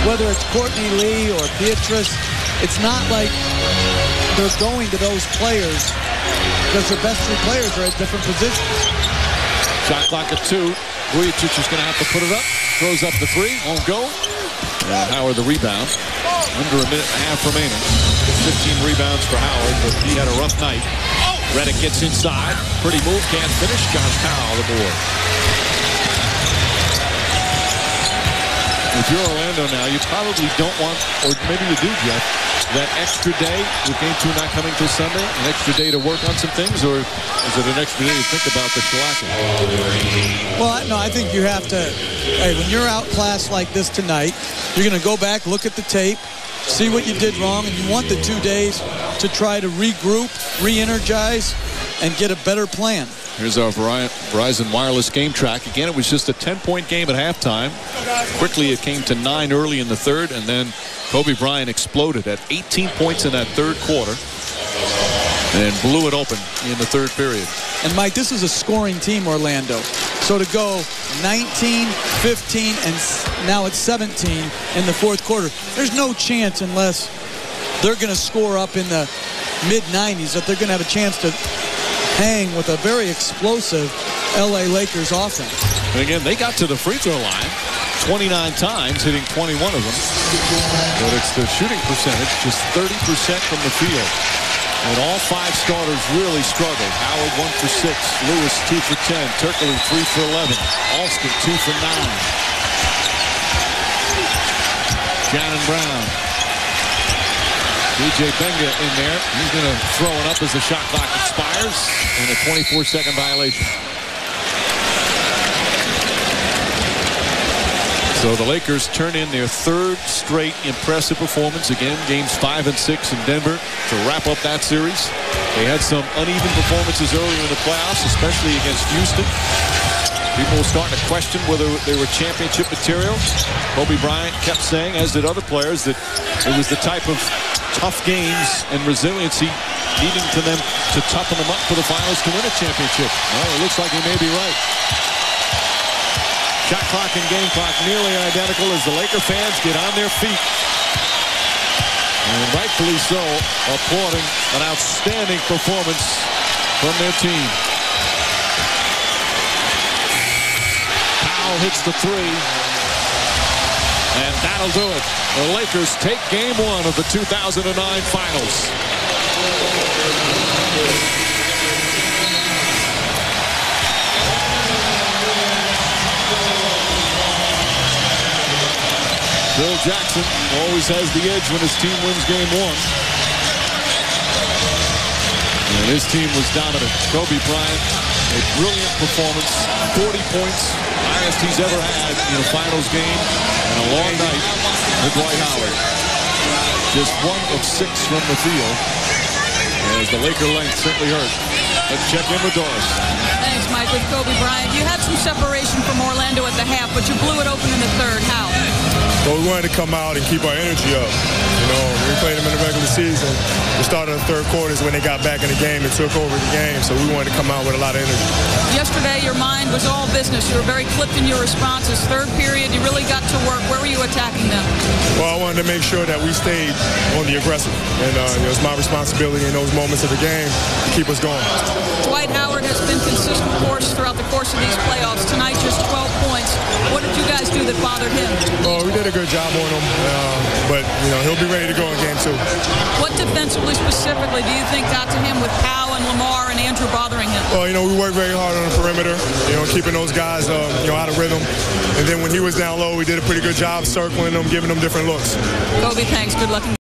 whether it's Courtney Lee or Beatrice, it's not like they're going to those players because their best 3 players are at different positions. Shot clock at 2. Vujicic is going to have to put it up. Throws up the 3. Won't go. And Howard the rebound. Under a minute and a half remaining. 15 rebounds for Howard, but he had a rough night. Redick gets inside. Pretty move. Can't finish. John Powell the board. If you're Orlando now, you probably don't want, or maybe you do, Jeff, that extra day with Game 2 not coming till Sunday, an extra day to work on some things, or is it an extra day to think about the shellacking? Well, no, I think you have to, hey, when you're outclassed like this tonight, you're going to go back, look at the tape, see what you did wrong, and you want the 2 days to try to regroup, re-energize, and get a better plan. Here's our Verizon Wireless game track. Again, it was just a 10-point game at halftime. Quickly, it came to 9 early in the third, and then Kobe Bryant exploded at 18 points in that third quarter and blew it open in the third period. And, Mike, this is a scoring team, Orlando. So to go 19, 15, and now it's 17 in the fourth quarter, there's no chance unless they're going to score up in the mid-90s that they're going to have a chance to hang with a very explosive LA Lakers offense. And again, they got to the free throw line 29 times, hitting 21 of them. But it's their shooting percentage, just 30% from the field. And all 5 starters really struggled. Howard 1 for 6, Lewis 2 for 10, Turkoglu 3 for 11, Alston 2 for 9. Shannon Brown. DJ Benga in there. He's going to throw it up as the shot clock expires, and a 24-second violation. So the Lakers turn in their third straight impressive performance. Again, games 5 and 6 in Denver to wrap up that series. They had some uneven performances earlier in the playoffs, especially against Houston. People were starting to question whether they were championship material. Kobe Bryant kept saying, as did other players, that it was the type of tough games and resiliency needing to them to toughen them up for the finals to win a championship. Well, it looks like he may be right. Shot clock and game clock nearly identical as the Laker fans get on their feet. And rightfully so, applauding an outstanding performance from their team. Powell hits the 3. And that'll do it. The Lakers take game 1 of the 2009 finals. Phil Jackson always has the edge when his team wins game 1. And his team was dominant. Kobe Bryant, a brilliant performance, 40 points, highest he's ever had in a finals game, and a long night with Dwight Howard. Just 1 of 6 from the field, as the Laker length simply hurt. Let's check in with Doris. Thanks, Mike. With Kobe Bryant, you had some separation from Orlando at the half, but you blew it open in the third. How? Well, we wanted to come out and keep our energy up. You know, we played them in the regular season. The start of the third quarter is when they got back in the game and took over the game, so we wanted to come out with a lot of energy. Yesterday, your mind was all business. You were very clipped in your responses. Third period, you really got to work. Where were you attacking them? Well, I wanted to make sure that we stayed on the aggressive. And it's my responsibility in those moments of the game to keep us going. Dwight Howard has been consistent throughout the course of these playoffs. Tonight, just 12 points. What did you guys do that bothered him? Oh, we did a good job on him, but he'll be ready to go in game 2. What defensively, specifically, do you think got to him with Powell and Lamar and Andrew bothering him? Well, we worked very hard on the perimeter, keeping those guys, out of rhythm. And then when he was down low, we did a pretty good job circling them, giving them different looks. Kobe, thanks. Good luck.